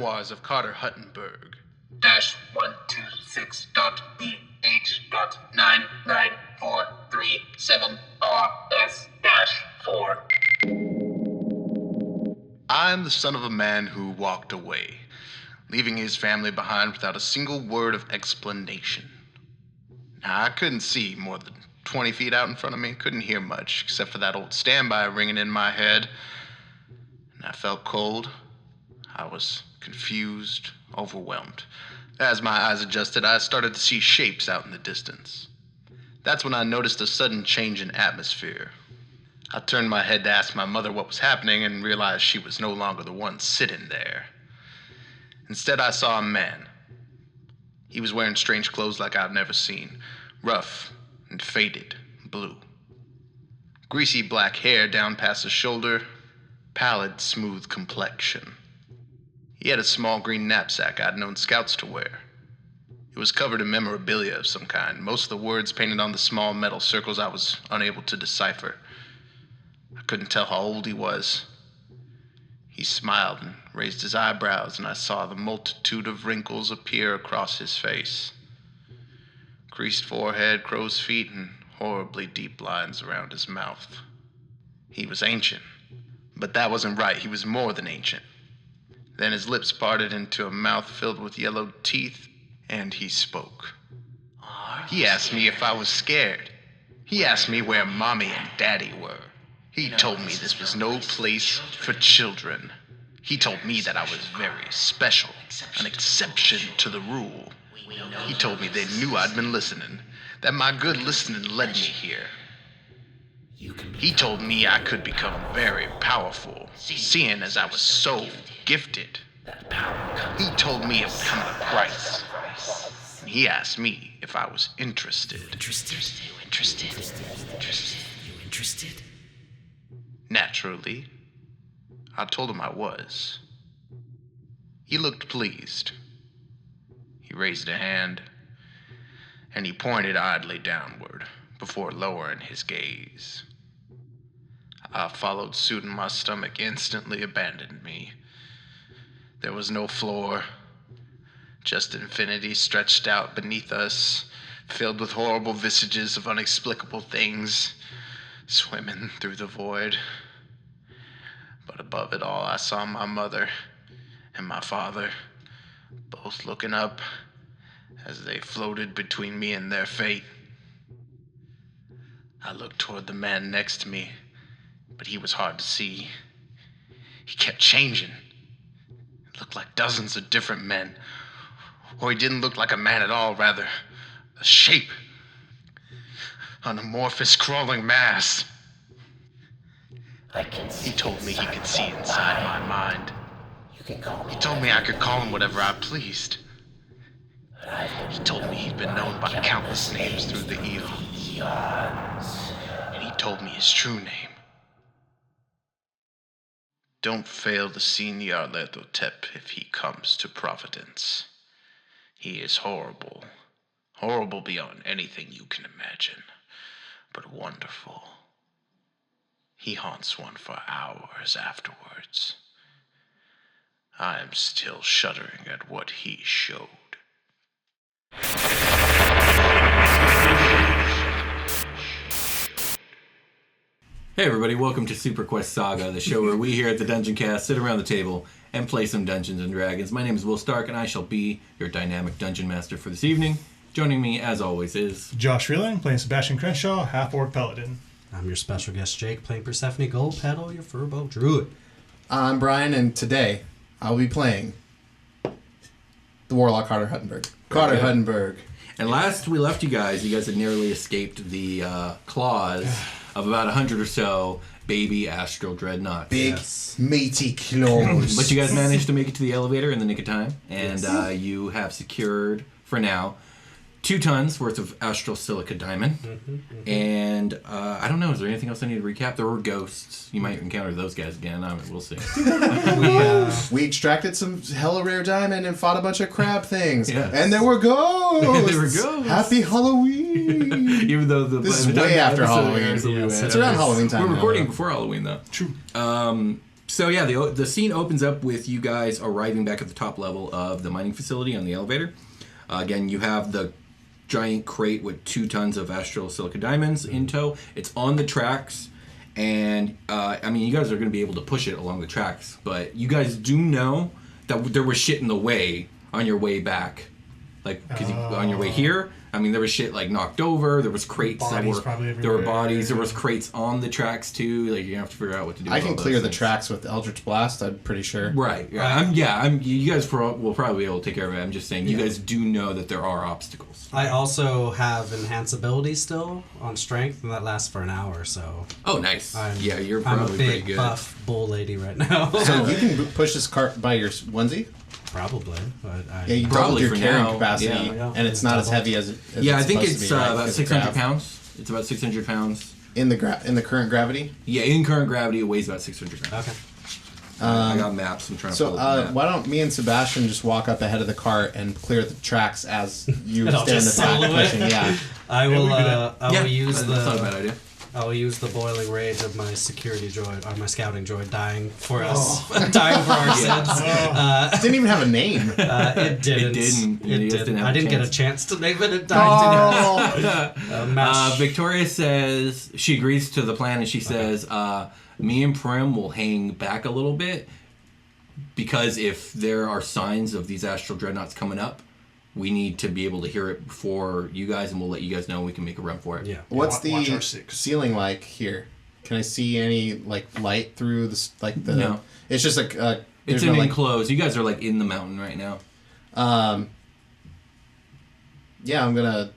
Memoirs of Carter Huttenberg. -126.B8.99437RS-4. I'm the son of a man who walked away, leaving his family behind without a single word of explanation. Now, I couldn't see more than 20 feet out in front of me, couldn't hear much, except for that old standby ringing in my head. And I felt cold. I was confused, overwhelmed. As my eyes adjusted, I started to see shapes out in the distance. That's when I noticed a sudden change in atmosphere. I turned my head to ask my mother what was happening and realized she was no longer the one sitting there. Instead, I saw a man. He was wearing strange clothes like I've never seen, rough and faded blue. Greasy black hair down past his shoulder, pallid, smooth complexion. He had a small green knapsack I'd known scouts to wear. It was covered in memorabilia of some kind, most of the words painted on the small metal circles I was unable to decipher. I couldn't tell how old he was. He smiled and raised his eyebrows, and I saw the multitude of wrinkles appear across his face. Creased forehead, crow's feet, and horribly deep lines around his mouth. He was ancient, but that wasn't right. He was more than ancient. Then his lips parted into a mouth filled with yellow teeth, and he spoke. He asked me if I was scared. He asked me where Mommy and Daddy were. He told me this was no place for children. He told me that I was very special, an exception to the rule. He told me they knew I'd been listening, that my good listening led me here. He told me I could become very powerful, seeing as I was so gifted. He told me it would come at a price. And he asked me if I was interested. Interested? Naturally, I told him I was. He looked pleased. He raised a hand, and he pointed idly downward before lowering his gaze. I followed suit, and my stomach instantly abandoned me. There was no floor, just infinity stretched out beneath us, filled with horrible visages of unexplicable things, swimming through the void. But above it all, I saw my mother and my father, both looking up as they floated between me and their fate. I looked toward the man next to me, but he was hard to see. He kept changing. It looked like dozens of different men. Or he didn't look like a man at all, rather a shape. An amorphous crawling mass. He told me he could see inside my mind. He told me I could call him whatever I pleased. He told me he'd been known by countless names through the eons. And he told me his true name. Don't fail to see Nyarlathotep if he comes to Providence. He is horrible. Horrible beyond anything you can imagine, but wonderful. He haunts one for hours afterwards. I am still shuddering at what he showed. Hey everybody, welcome to SuperQuest Saga, the show where we here at the Dungeoncast sit around the table and play some Dungeons & Dragons. My name is Will Stark, and I shall be your dynamic dungeon master for this evening. Joining me, as always, is... Josh Freeland, playing Sebastian Crenshaw, half-orc paladin. I'm your special guest, Jake, playing Persephone Gold Petal, your furbo druid. I'm Brian, and today I'll be playing the Warlock Carter Huttenberg. And last we left you guys had nearly escaped the claws of about 100 or so baby astral dreadnoughts. Big, meaty claws. But you guys managed to make it to the elevator in the nick of time, and you have secured, for now, 2 tons worth of astral silica diamond. And I don't know, is there anything else I need to recap? There were ghosts. You might encounter those guys again. We'll see. We extracted some hella rare diamond and fought a bunch of crab things. Yes. And there were ghosts. Happy Halloween. Even though this is way after Halloween. It's around Halloween time. We're recording before Halloween, though. True. So yeah, the scene opens up with you guys arriving back at the top level of the mining facility on the elevator. Again, you have the giant crate with 2 tons of astral silica diamonds in tow. It's on the tracks, and you guys are going to be able to push it along the tracks. But you guys do know that there was shit in the way on your way back, like because on your way here. There was shit like knocked over. There was crates there were bodies. There was crates on the tracks too. Like you have to figure out what to do. I can clear the tracks with Eldritch Blast. I'm pretty sure. Right. Yeah. You guys will probably be able to take care of it. I'm just saying, you guys do know that there are obstacles. I also have enhance ability still on strength, and that lasts for an hour. So. Oh, nice. You're I'm probably a big pretty good. buff bull lady right now. So you can push this cart by your onesie. Probably, but you doubled your carrying capacity, and it's not as heavy as I think it's about 600 pounds. It's about 600 pounds in the current gravity. Yeah, in current gravity, it weighs about 600 pounds. Okay. I got maps. I'm trying to pull up the why don't me and Sebastian just walk up ahead of the cart and clear the tracks as you And I'll stand in just the back solo it. pushing? Yeah. I will use that's not a bad idea. I will use the boiling rage of my security droid, or my scouting droid, dying for us, dying for our sins. It didn't even have a name. It didn't. It didn't. I didn't get a chance to name it. It died. Victoria says she agrees to the plan, and she says, "Me and Prim will hang back a little bit because if there are signs of these astral dreadnoughts coming up, we need to be able to hear it before you guys, and we'll let you guys know, and we can make a run for it." Yeah. What's Watch the our 6. ceiling like here? Can I see any light through this? No. It's just like it's an enclosed. You guys are in the mountain right now. Yeah, I'm gonna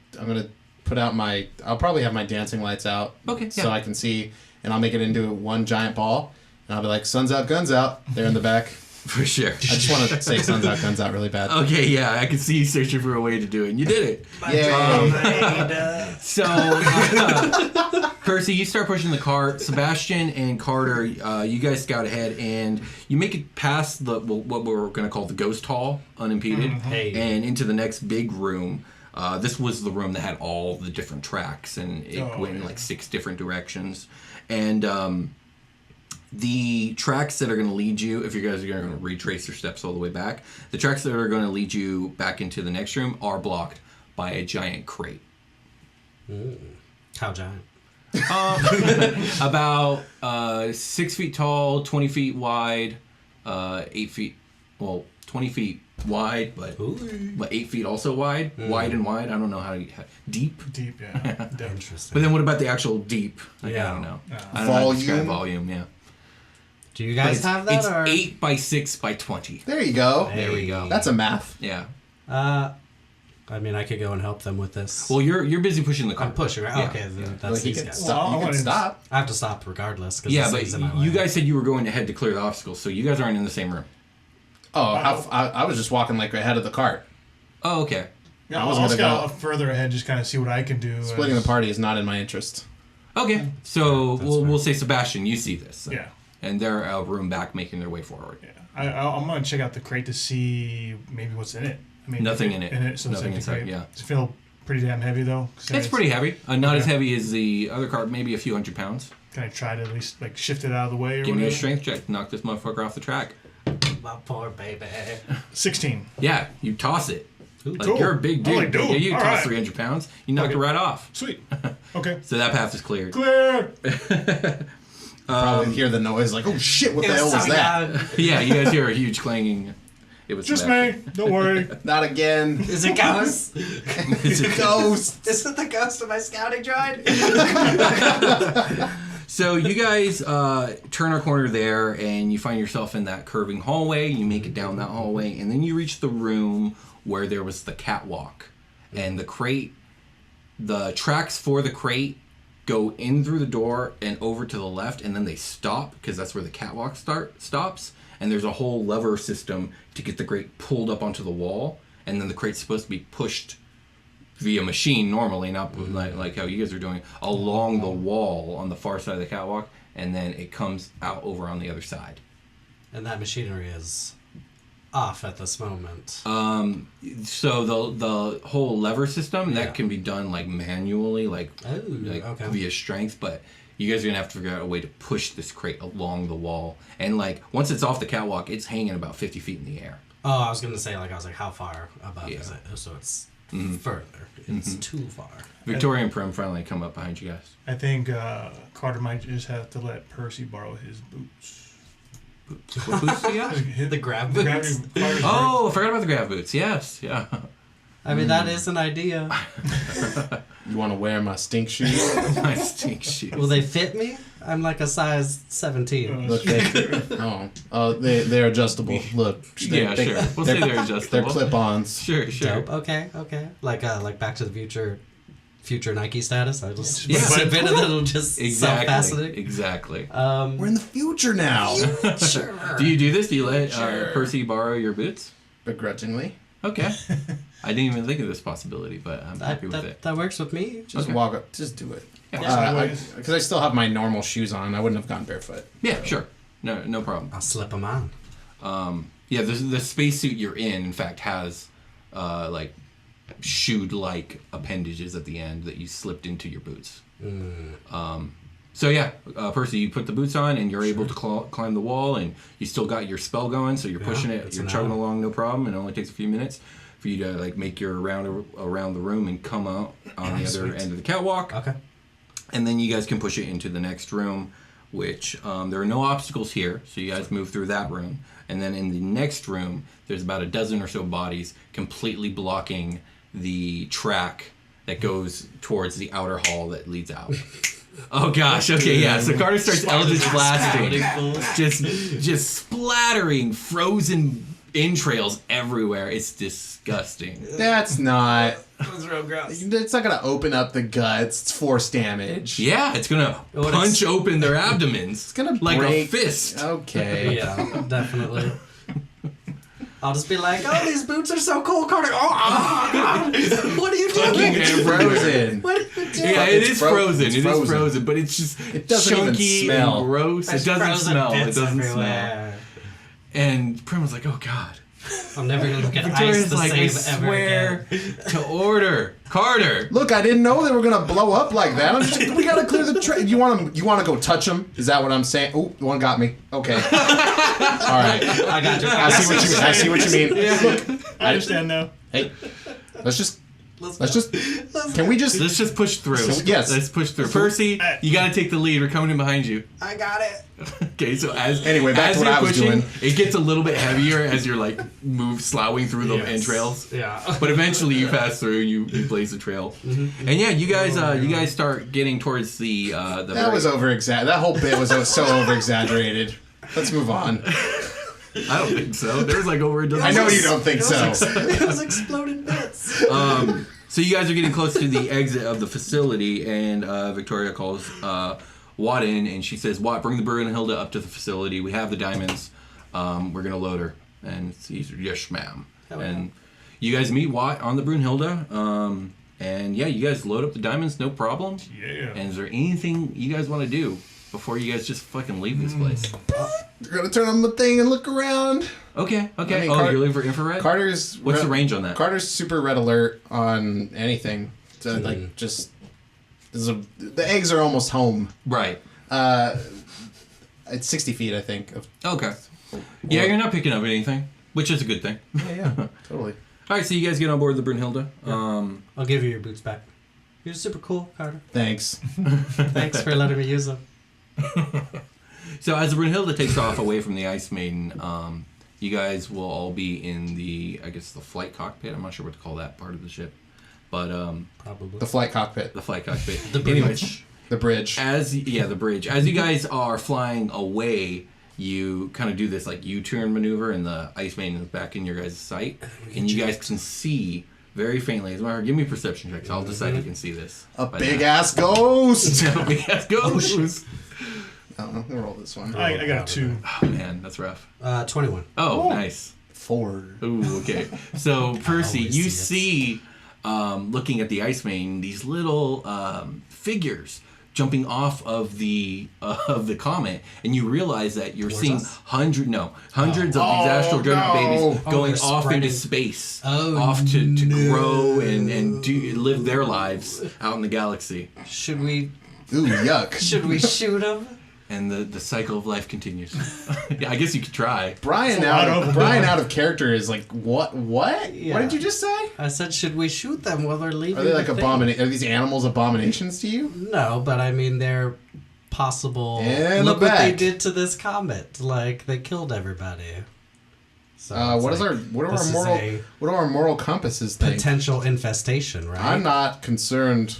put out I'll probably have my dancing lights out. Okay. So I can see, and I'll make it into one giant ball, and I'll be like, "Sun's out, guns out." There in the back. For sure. I just want to say "Sun's out, guns out" really bad. Okay, yeah, I can see you searching for a way to do it, and you did it. Yay! So, Percy, you start pushing the cart. Sebastian and Carter, you guys scout ahead, and you make it past what we're going to call the ghost hall, unimpeded, and into the next big room. This was the room that had all the different tracks, and it went in 6 different directions. And the tracks that are going to lead you, if you guys are going to retrace your steps all the way back, the tracks that are going to lead you back into the next room are blocked by a giant crate. How giant? About 6 feet tall, 20 feet wide, 8 feet, 20 feet wide, but 8 feet also wide. Wide and wide. I don't know how deep. Deep, yeah. Interesting. But then what about the actual deep? I don't know. I don't know how to describe volume, yeah. Do you guys have that? It's or? 8 by 6 by 20. There you go. Hey. There we go. That's a math. Yeah. I mean, I could go and help them with this. Well, you're busy pushing the cart. I'm pushing, right? Yeah. Okay, then that's Well, he these can guys. stop. Well, You can stop. I have to stop regardless. Yeah, but you guys said you were going ahead to clear the obstacles, so you guys aren't in the same room. Oh, I was just walking ahead of the cart. Oh, okay. Yeah, I I'll wasn't gonna scout further ahead, just kind of see what I can do. Splitting the party is not in my interest. Okay, so we'll say Sebastian, you see this. Yeah. And they're a room back making their way forward. Yeah. I'm going to check out the crate to see maybe what's in it. Nothing in it. So Nothing it's inside, crate. yeah. Does it feel pretty damn heavy, though? It's pretty heavy. Not as heavy as the other cart, maybe a few hundred pounds. Can I try to at least shift it out of the way or Give me a whatever? strength check. Knock this motherfucker off the track. My poor baby. 16. Yeah, you toss it. Cool. You're a big dude. I'm like, dude, Yeah, you all toss right. 300 pounds. You knock it right off. Sweet. Okay. So that path is cleared. Clear. Probably hear the noise like, "Oh shit! What the hell was that?" Yeah, you guys hear a huge clanging. It was Just Sebastian. me. Don't worry. Not again. Is it ghost? It's a ghost. Is it the ghost of my scouting droid? So you guys turn a corner there, and you find yourself in that curving hallway. You make it down that hallway, and then you reach the room where there was the catwalk. And the crate, the tracks for the crate go in through the door and over to the left, and then they stop, because that's where the catwalk stops. And there's a whole lever system to get the crate pulled up onto the wall, and then the crate's supposed to be pushed via machine normally, not like how you guys are doing, along the wall on the far side of the catwalk, and then it comes out over on the other side. And that machinery is off at this moment. So the whole lever system that can be done manually, okay. via strength, but you guys are gonna have to figure out a way to push this crate along the wall. And like once it's off the catwalk, it's hanging about 50 feet in the air. Oh, I was gonna say how far above is it? So it's further. It's too far. Victoria and Prim finally come up behind you guys. I think Carter might just have to let Percy borrow his boots. What boots do you got? The grab boots. Oh, I forgot about the grab boots. Yes, yeah. I mean, that is an idea. You want to wear my stink shoes? My stink shoes. Will they fit me? I'm like a size 17. Look, they're adjustable. Look, Yeah, sure. We'll say they're adjustable. They're clip-ons. Sure. Dope. Okay. Like Back to the Future Nike status. I just Yeah. zip it and it'll just self-fastening. Exactly. We're in the future now. Sure. Do you do this? Do you let Percy borrow your boots? Begrudgingly. Okay. I didn't even think of this possibility, but I'm happy with it. That works with me. Just walk up. Just do it. Yeah. Because I still have my normal shoes on. I wouldn't have gone barefoot. Yeah, sure. No problem. I'll slip them on. Yeah, the spacesuit you're in fact, has like shoe-like appendages at the end that you slipped into your boots. So yeah, Percy, you put the boots on and you're able to climb the wall, and you still got your spell going, so you're pushing it, you're chugging along no problem. It only takes a few minutes for you to like make your round around the room and come out on the other end of the catwalk. Okay. And then you guys can push it into the next room, which there are no obstacles here, so you guys move through that room. And then in the next room, there's about a dozen or so bodies completely blocking the track that goes towards the outer hall that leads out. Oh gosh, okay, yeah. So Carter starts Eldritch blasting, just splattering frozen entrails everywhere. It's disgusting. That's not. That's real gross. It's not gonna open up the guts. It's force damage. Yeah, it's gonna punch open their abdomens. It's gonna like break. a fist. Okay. Yeah, definitely. I'll just be like, oh, these boots are so cool, Carter. Oh, what are you doing? It's frozen. What are you doing? Yeah, it is frozen. It's It is frozen. frozen, but it's just It doesn't even chunky smell. and gross. There's It doesn't frozen smell. It bits doesn't smell. everywhere. And Prim was like, "Oh God." I'm never gonna look at ice Victoria's the like, "I same ever swear again. to order, Carter." Look, I didn't know they were gonna blow up like that. We gotta clear the train. You want to go touch them? Is that what I'm saying? Oh, one got me. Okay. All right. I got you. I see what you mean. Look, I understand now. hey, let's just. Let's Can we just? Let's just push through. Yes. Let's push through. Percy, you gotta take the lead. We're coming in behind you. I got it. Okay, so Anyway, back as to what you're I was pushing, doing. it gets a little bit heavier as you're like sloughing through the entrails. Yeah. But eventually you pass through and you blaze the trail. And yeah, you guys start getting towards the That was over-exaggerated. That whole bit was so over-exaggerated. Let's move on. I don't think so. There's like over a dozen. I know you don't think so. It was exploding bits. So you guys are getting close to the exit of the facility, and Victoria calls Watt in, and she says, "Watt, bring the Brunhilde up to the facility. We have the diamonds. We're gonna load her." And he's, "Yes, ma'am." And you guys meet Watt on the Brunhilde, and yeah, you guys load up the diamonds, no problem. Yeah. And is there anything you guys want to do before you guys just fucking leave this place? We're gonna turn on the thing and look around. Okay. I mean, You're looking for infrared? Carter's. What's the range on that? Carter's super red alert on anything. So like just. The eggs are almost home. Right. It's 60 feet, I think. Okay. Yeah, you're not picking up anything, which is a good thing. Yeah, totally. All right, so you guys get on board the Brunhilde. I'll give you your boots back. You're super cool, Carter. Thanks. Thanks for letting me use them. So as the Brunhilde takes off away from the Ice Maiden, you guys will all be in the flight cockpit. I'm not sure what to call that part of the ship, but Probably. The flight cockpit. the flight cockpit. The bridge. The bridge. The bridge. As you guys are flying away, you kind of do this like U-turn maneuver, and the Ice Maiden is back in your guys' sight, and you guys can see very faintly. As a matter of, give me perception checks. I'll decide who can see this. A big ass ghost. A big ass ghost. I don't know. We'll roll this one. I got a 2. Oh man, that's rough. 21. Oh, nice. 4. Ooh, okay. So Percy, always you see see, looking at the Ice Maiden, these little figures jumping off of the comet, and you realize that you're seeing hundreds of these astral dreadnought babies going they're off into spreading. space, Oh, off to grow and live their lives out in the galaxy. Should we Ooh, yuck. Should we shoot him? And the cycle of life continues. Yeah, I guess you could try. Brian out of character is like, what? Yeah. What did you just say? I said, should we shoot them while they're leaving? Are they like the thing? Are these animals abominations to you? No, but I mean they're possible. In Look the what they back. did to this comet. Like they killed everybody. So it's What this is a do our moral compasses think? potential infestation, right? I'm not concerned.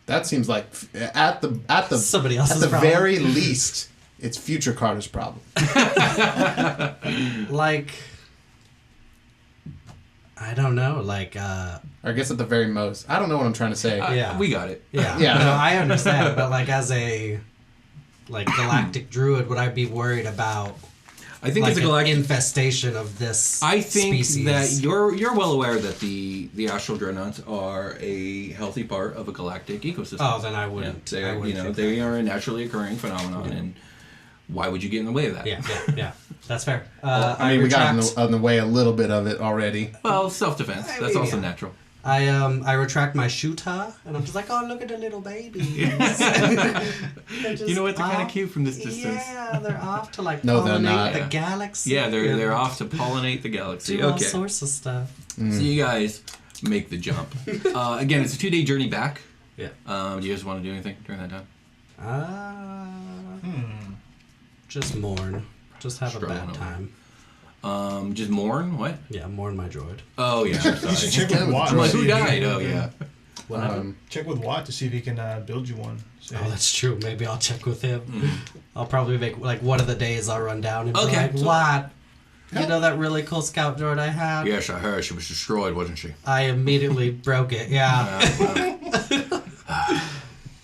That seems like at the Somebody else's at the problem. very least, it's future Carter's problem. Like I don't know, like Or I guess at the very most. I don't know what I'm trying to say. yeah. We got it. Yeah. Yeah. No, I understand, but like as a galactic druid, would I be worried about I think like it's a an galactic. infestation of this I think species? that you're well aware that the astral dreadnoughts are a healthy part of a galactic ecosystem. Oh, then I Yeah, wouldn't. they're, I wouldn't think they are a naturally occurring phenomenon, and why would you get in the way of that? yeah. That's fair. I mean, we got in the way a little bit of it already. Well, self-defense. I That's mean, also yeah. natural. I retract my shoota, and I'm just like, oh, look at the little babies. You know what? They're kind of cute from this distance. Yeah, they're off to like No, they're pollinate not. the Yeah. galaxy. Yeah, they're and off to pollinate the galaxy. do all Okay. sorts of stuff. So you guys make the jump. Again, it's a 2-day journey back. Yeah. Do you guys want to do anything during that time? Just mourn. Just have Struggling a bad over. time. Just mourn? What? Yeah, mourn my droid. Oh, yeah. I'm You should sorry. check with Watt. I'm like, see who if he died? can- Oh, yeah. What happened? Check with Watt to see if he can build you one. Say, Oh, that's true. Maybe I'll check with him. I'll probably make like one of the days I'll run down and be Okay. like, what? You know that really cool scout droid I had? Yes, I heard she was destroyed, wasn't she? I immediately broke it. Yeah.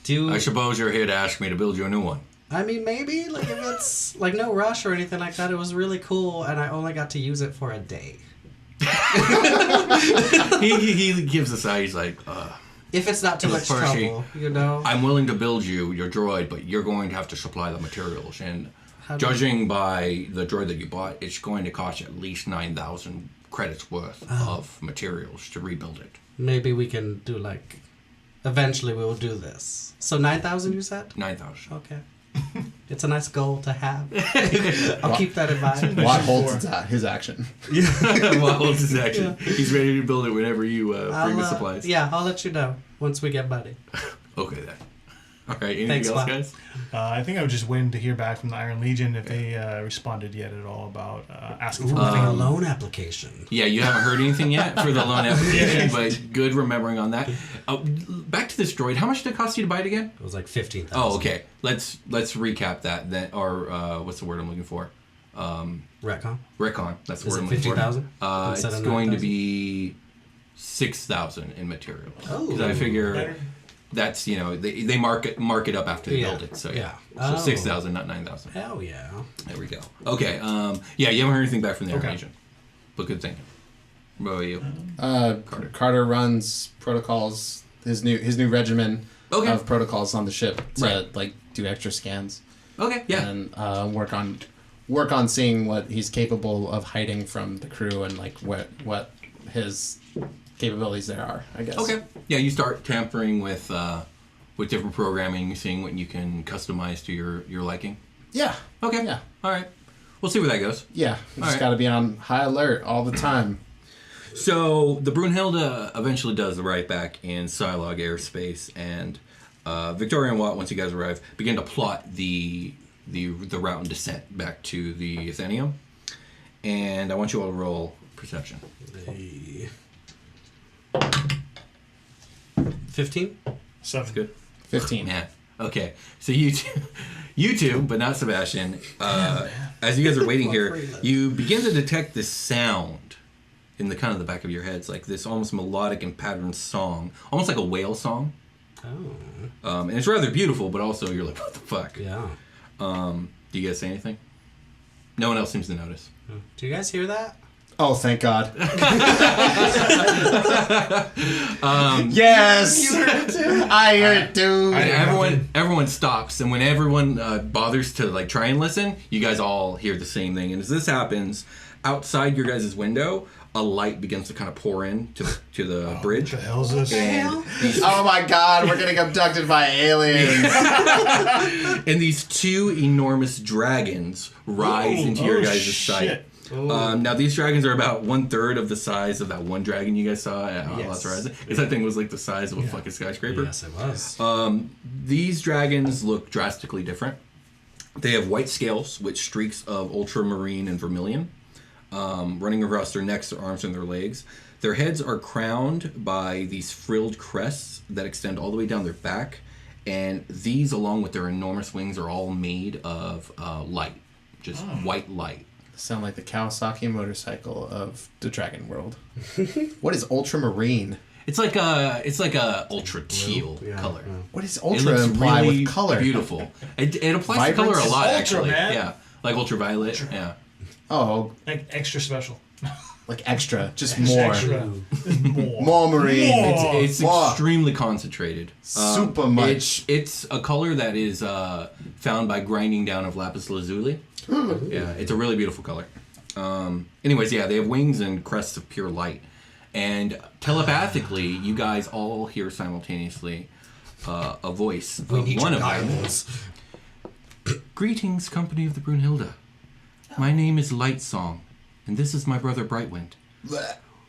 Do I suppose you're here to ask me to build you a new one. I mean, maybe like if it's like no rush or anything like that. It was really cool, and I only got to use it for a day. He gives a sigh. He's like, If it's not too much Percy, trouble, you know. I'm willing to build you your droid, but you're going to have to supply the materials. And How do judging by the droid that you bought, it's going to cost you at least 9,000 credits worth of materials to rebuild it. Maybe we can do like. Eventually, we will do this. So 9,000, you said? 9,000. Okay. It's a nice goal to have. I'll keep that in mind. Watt holds his action. Well, holds his action. He's ready to build it whenever you bring the I'll, supplies. Yeah, I'll let you know once we get money. Okay, then. All right, anything Thanks, else, Bob. guys? I think I was just waiting to hear back from the Iron Legion if they responded yet at all about asking for Ooh, like a anything. loan application. Yeah, you haven't heard anything yet for the loan application, but good remembering on that. Back to this droid. How much did it cost you to buy it again? It was like 15,000. Oh, okay. Let's recap that. Then, or what's the word I'm looking for? Retcon? Recon. That's the Is word it I'm looking for. 15,000 It's instead of going to 9,000? be 6,000 in materials. Oh. Because I figure Better. that's they mark it up after they Yeah. build it. So Yeah. So Oh. 6,000, not 9,000. Hell yeah. There we go. Okay. Yeah, you haven't heard anything back from the Okay. Iron Legion. But good thinking. What about you? Carter runs protocols. His new regimen Okay. of protocols on the ship to Right. like do extra scans Okay. Yeah. and work on seeing what he's capable of hiding from the crew and like what his capabilities there are. I guess. Okay. Yeah, you start tampering with different programming, seeing what you can customize to your liking. Yeah. Okay. Yeah. All right. We'll see where that goes. Yeah. You just right. got to be on high alert all the time. So the Brunhilde eventually does the ride back in Psylog airspace, and Victoria and Watt, once you guys arrive, begin to plot the route and descent back to the Atheneum. And I want you all to roll perception. 15? 7. Good. 15. Yeah. Okay. So you two, but not Sebastian. As you guys are waiting here, you begin to detect this sound in the kind of the back of your heads, like this almost melodic and patterned song, almost like a whale song. Oh. And it's rather beautiful, but also you're like, what the fuck? Yeah. Do you guys say anything? No one else seems to notice. Do you guys hear that? Oh, thank God. Yes. You heard it too? I hear it too. Everyone stops, and when everyone bothers to like try and listen, you guys all hear the same thing. And as this happens, outside your guys' window, a light begins to kind of pour in to the bridge. What the hell is this? And Oh my God, we're getting abducted by aliens. and these two enormous dragons rise into your guys' sight. Now these dragons are about 1/3 of the size of that one dragon you guys saw at Last Horizon. Because that thing was like the size of a fucking skyscraper. Yes, it was. These dragons look drastically different. They have white scales with streaks of ultramarine and vermilion running across their necks, their arms, and their legs. Their heads are crowned by these frilled crests that extend all the way down their back. And these, along with their enormous wings, are all made of light. Just white light. Sound like the Kawasaki motorcycle of the Dragon World. What is ultramarine? It's like a ultra teal color. What does It ultra looks imply really with color? beautiful. It applies to color a Vibrance? lot, Ultra, actually. man. Yeah, like ultraviolet. Yeah. Oh, Like extra special. like extra, just Extra, more. extra. More. More marine. More. It's More. extremely concentrated. Super much. It's a color that is found by grinding down of lapis lazuli. Yeah, it's a really beautiful color. Anyways, yeah, they have wings and crests of pure light. And telepathically, you guys all hear simultaneously a voice of one of them. Greetings, company of the Brunhilde. My name is Lightsong, and this is my brother Brightwind.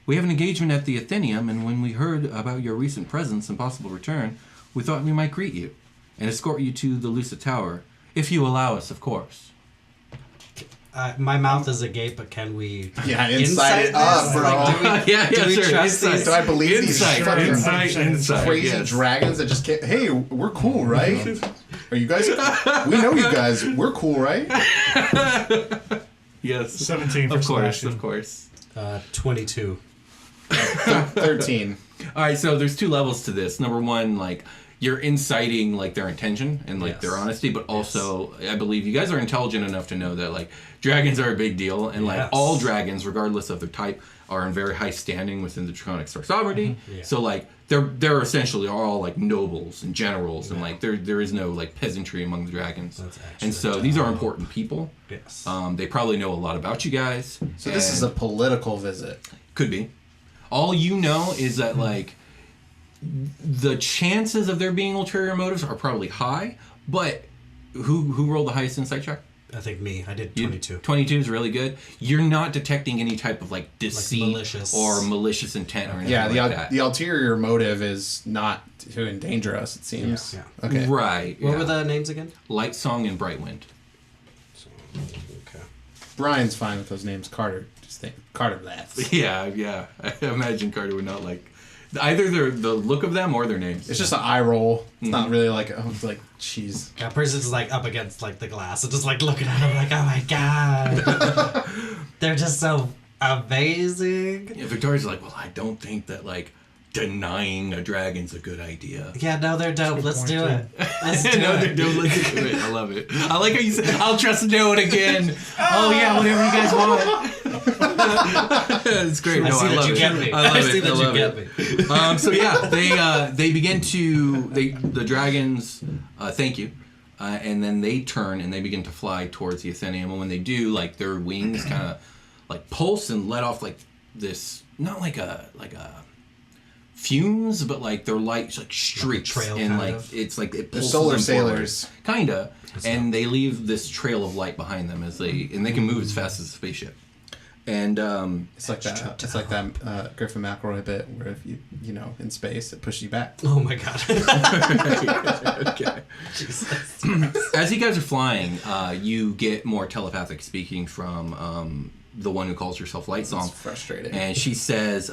We have an engagement at the Atheneum, and when we heard about your recent presence and possible return, we thought we might greet you and escort you to the Lucid Tower, if you allow us, of course. My mouth is agape, but can we... Yeah, inside it up, this? bro. Like, Yeah, we sure. trust Insight. these- Do I believe these Insight, fucking insight, crazy yes. dragons that just can't... Hey, we're cool, right? Are you guys... We know you guys. We're cool, right? Yes. 17 for Of course, slashing. of course. 22. 13. All right, so there's two levels to this. Number one, like, you're inciting, like, their intention and, like, Yes. their honesty, but also, I believe you guys are intelligent enough to know that, like, dragons are a big deal, and, like, Yes. all dragons, regardless of their type, are in very high standing within the Draconic Star Sovereignty. Yeah. So, like, they're essentially all, like, nobles and generals, and, like, there is no, like, peasantry among the dragons. That's actually And so these are important people. Yes. They probably know a lot about you guys. So this is a political visit. Could be. All you know is that, like, the chances of there being ulterior motives are probably high, but who rolled the highest insight check? I think me. I did You- 22. 22 is really good. You're not detecting any type of, like, deceit malicious. or malicious intent or anything Yeah, like that. the ulterior motive is not to endanger us, it seems. Yeah, Okay. Right. What yeah. were the names again? Light Song and Brightwind. Okay. Brian's fine with those names. Carter, just think. Carter laughs. Yeah. I imagine Carter would not like either the look of them or their names. It's just an eye roll. It's not really like, oh, it's like, jeez. That person's like up against like the glass and just like looking at him like, oh my god. They're just so amazing. Yeah, Victoria's like, well, I don't think that, like, denying a dragon's a good idea. Yeah, no, they're dope. Let's do it. Let's do No, it. they're doing let's do it. I love it. I like how you said, I'll trust no one again. Oh, yeah, whatever you guys want. It's great. I No, see I that love you it. get me. I love I it. see that I you love get it. me. So yeah, they begin to the dragons thank you, and then they turn and they begin to fly towards the Atheneum. And when they do, like, their wings kind of like pulse and let off like this, not like a fumes, but like they're like streaks, trail and kind like of. it's like it They're pulses solar them sailors. forward. Kinda, and they leave this trail of light behind them as they can move as fast as a spaceship. And It's like that. It's like that Griffin McElroy bit where if you know, in space, it pushes you back. Oh my god. okay. As you guys are flying, you get more telepathic speaking from the one who calls herself Lightsong. It's frustrating. And she says,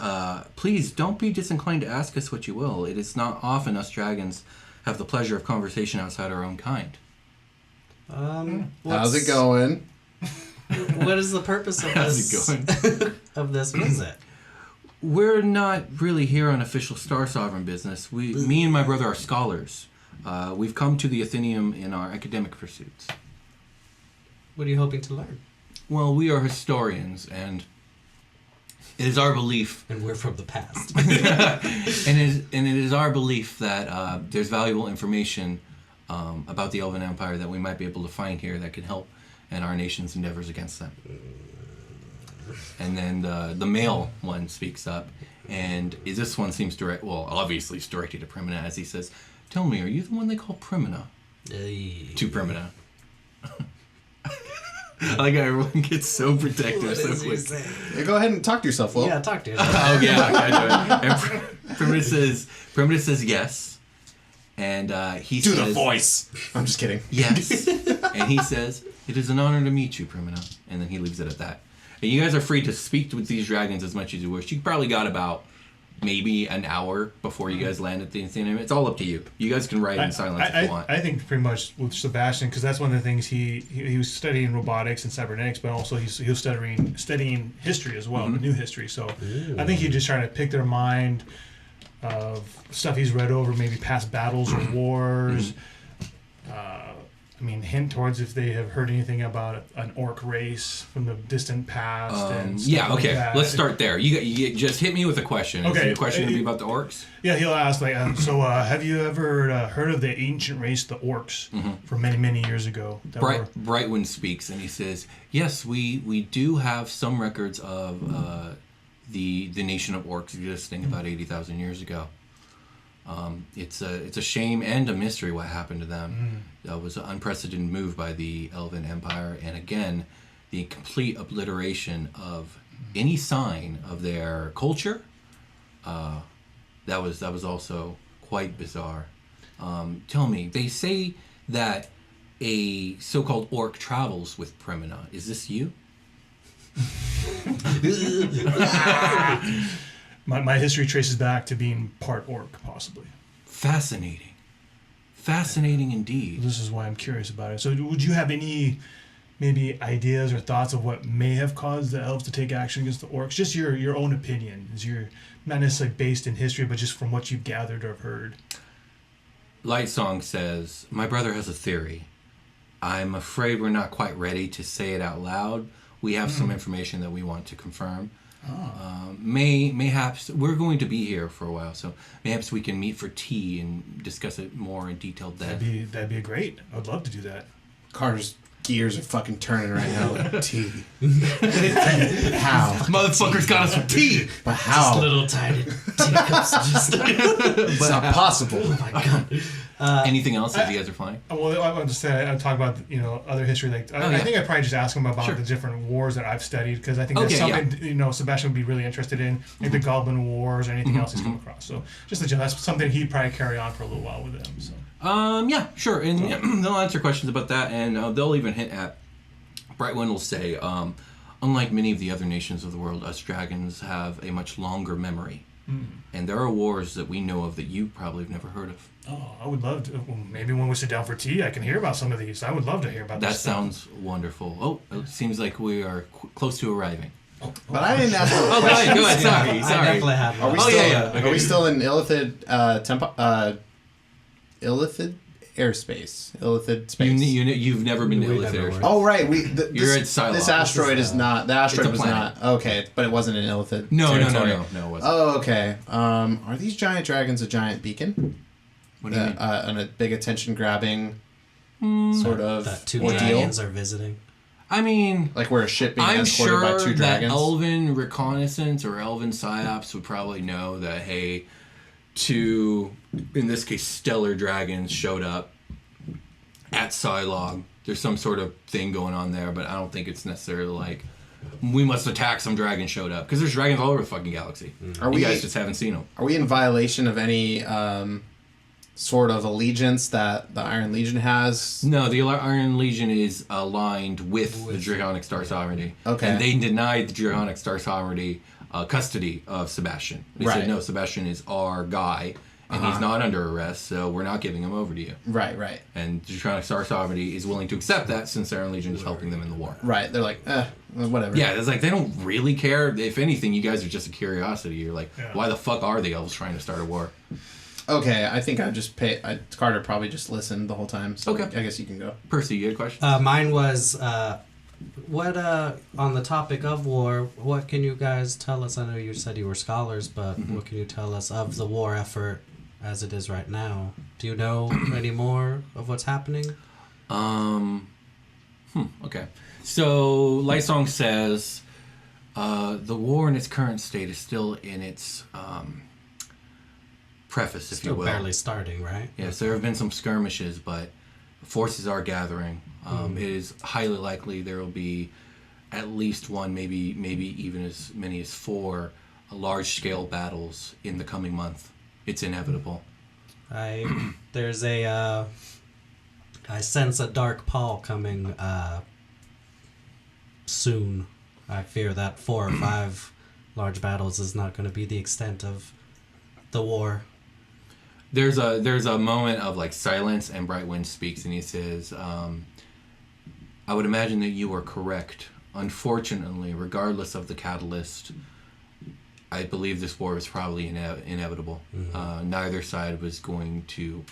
please don't be disinclined to ask us what you will. It is not often us dragons have the pleasure of conversation outside our own kind. How's it going? What is the purpose of How's this it going? of this visit? We're not really here on official Star Sovereign business. Me and my brother are scholars. We've come to the Atheneum in our academic pursuits. What are you hoping to learn? Well, we are historians, and it is our belief, And we're from the past. and it is our belief that there's valuable information about the Elven Empire that we might be able to find here that can help in our nation's endeavors against them. And then the male one speaks up, and this one seems obviously it's directed to Primina, as he says, "Tell me, are you the one they call Primina?" To Primina. I like how everyone gets so protective so quick. Yeah, go ahead and talk to yourself, Will. Yeah, talk to yourself. Oh yeah, I do it. And Primina says yes, and he Do says the voice. I'm just kidding. yes, and he says it is an honor to meet you, Primina, and then he leaves it at that. And you guys are free to speak with these dragons as much as you wish. You probably got about maybe an hour before you guys land at the Atheneum. It's all up to you. You guys can write in silence if you want. I think pretty much with Sebastian, because that's one of the things he was studying robotics and cybernetics, but also he was studying history as well, new history. So I think he's just trying to pick their mind of stuff he's read over, maybe past battles or wars. Hint towards if they have heard anything about an orc race from the distant past. And stuff like that. Let's start there. You just hit me with a question. Okay. Is the question going to be about the orcs? Yeah, he'll ask, have you ever heard of the ancient race, the orcs, from many, many years ago? Brightwind speaks, and he says, yes, we do have some records of the nation of orcs existing about 80,000 years ago. It's a shame and a mystery what happened to them. It was an unprecedented move by the Elven Empire, and again, the complete obliteration of any sign of their culture. That was also quite bizarre. Tell me, they say that a so-called orc travels with Primina. Is this you? My history traces back to being part orc, possibly. Fascinating. Fascinating indeed. This is why I'm curious about it. So would you have any maybe ideas or thoughts of what may have caused the elves to take action against the orcs? Just your own opinion. Not necessarily based in history, but just from what you've gathered or have heard. Lightsong says, my brother has a theory. I'm afraid we're not quite ready to say it out loud. We have some information that we want to confirm. Mayhaps we're going to be here for a while, so mayhaps we can meet for tea and discuss it more in detail then. That'd be great. I'd love to do that. Carter's gears are fucking turning right now. Tea. How? Motherfucker's got us some tea! But how? Just little tiny teacups. It's not possible. Oh my god. Anything else as you guys are flying? Well, I want to say, I'll talk about, other history. I think I'd probably just ask him about the different wars that I've studied, because I think that's something, Sebastian would be really interested in, like the Goblin Wars or anything else he's come across. So that's something he'd probably carry on for a little while with them. So. Yeah, sure. And they'll answer questions about that, and they'll even hint at, Brightwind will say, unlike many of the other nations of the world, us dragons have a much longer memory. And there are wars that we know of that you probably have never heard of. Oh, I would love to. Well, maybe when we sit down for tea, I can hear about some of these. I would love to hear about that. That sounds wonderful. Oh, it seems like we are close to arriving. But I didn't ask. Go ahead. Sorry. I definitely have Are one. we still? Okay. Are we still in Illithid Illithid airspace? Illithid space. You've never been to We've Illithid never airspace. Oh right, You're at Psylocke. This asteroid is not. The asteroid It's a was planet. not. Okay, but it wasn't in Illithid. No, territory. it wasn't. Oh, okay. Are these giant dragons a giant beacon? What do you mean? And a big attention grabbing sort of That two ordeal? dragons are visiting. I mean, Like we're a ship being I'm escorted sure by two that dragons. Elven reconnaissance or Elven psyops would probably know that, hey, two, in this case, stellar dragons showed up at Psylocke. There's some sort of thing going on there, but I don't think it's necessarily like, we must attack, some dragon showed up. Because there's dragons all over the fucking galaxy. You guys just haven't seen them. Are we in violation of any sort of allegiance that the Iron Legion has? No, the Iron Legion is aligned with the Draconic Star Sovereignty. Okay. And they denied the Draconic Star Sovereignty custody of Sebastian. They said, no, Sebastian is our guy, and he's not under arrest, so we're not giving him over to you. Right. And the Draconic Star Sovereignty is willing to accept that since the Iron Legion is helping them in the war. Right. They're like, whatever. Yeah, it's like they don't really care. If anything, you guys are just a curiosity. You're like, why the fuck are the elves trying to start a war? Okay, I think I just Carter probably just listened the whole time. So Okay. I guess you can go. Percy, you had a question? Mine was, what on the topic of war, what can you guys tell us? I know you said you were scholars, but what can you tell us of the war effort as it is right now? Do you know any more of what's happening? Okay. So, Lightsong says, The war in its current state is still in its preface, if Still you will. barely starting, right? Yes, there have been some skirmishes, but forces are gathering. It is highly likely there will be at least one, maybe even as many as 4 large-scale battles in the coming month. It's inevitable. I sense a dark pall coming soon. I fear that 4 or 5 large battles is not going to be the extent of the war. There's a moment of like silence, and Brightwind speaks, and he says, "I would imagine that you are correct. Unfortunately, regardless of the catalyst, I believe this war is probably inevitable. Neither side was going to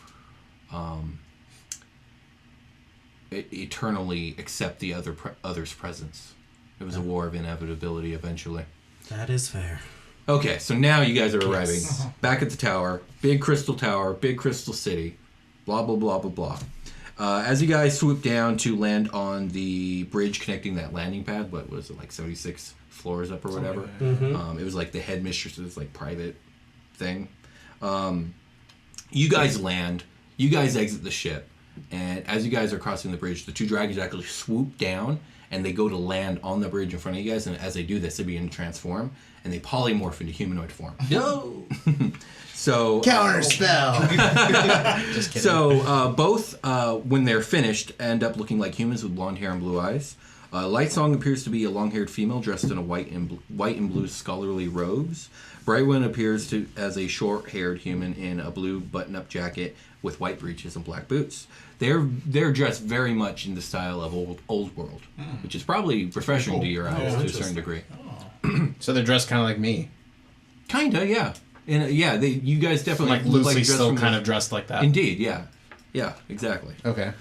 eternally accept the other's presence. It was a war of inevitability eventually." That is fair. Okay, so now you guys are arriving back at the tower. Big crystal tower, big crystal city. Blah, blah, blah, blah, blah. As you guys swoop down to land on the bridge connecting that landing pad, what was it, like 76 floors up or whatever? It was like the headmistress of this like private thing. You guys land. You guys exit the ship. And as you guys are crossing the bridge, the 2 dragons actually swoop down and they go to land on the bridge in front of you guys. And as they do this, they begin to transform and they polymorph into humanoid form. No! So counterspell. Just kidding. So both, when they're finished, end up looking like humans with blonde hair and blue eyes. Lightsong appears to be a long-haired female dressed in a white and blue scholarly robes. Brightwind appears as a short-haired human in a blue button-up jacket with white breeches and black boots. They're dressed very much in the style of old world, which is probably refreshing to your eyes to a certain degree. So they're dressed kind of like me. Kinda, yeah. And you guys definitely Like look loosely dressed still from kind of dressed like that. Indeed, yeah. Yeah, exactly. Okay.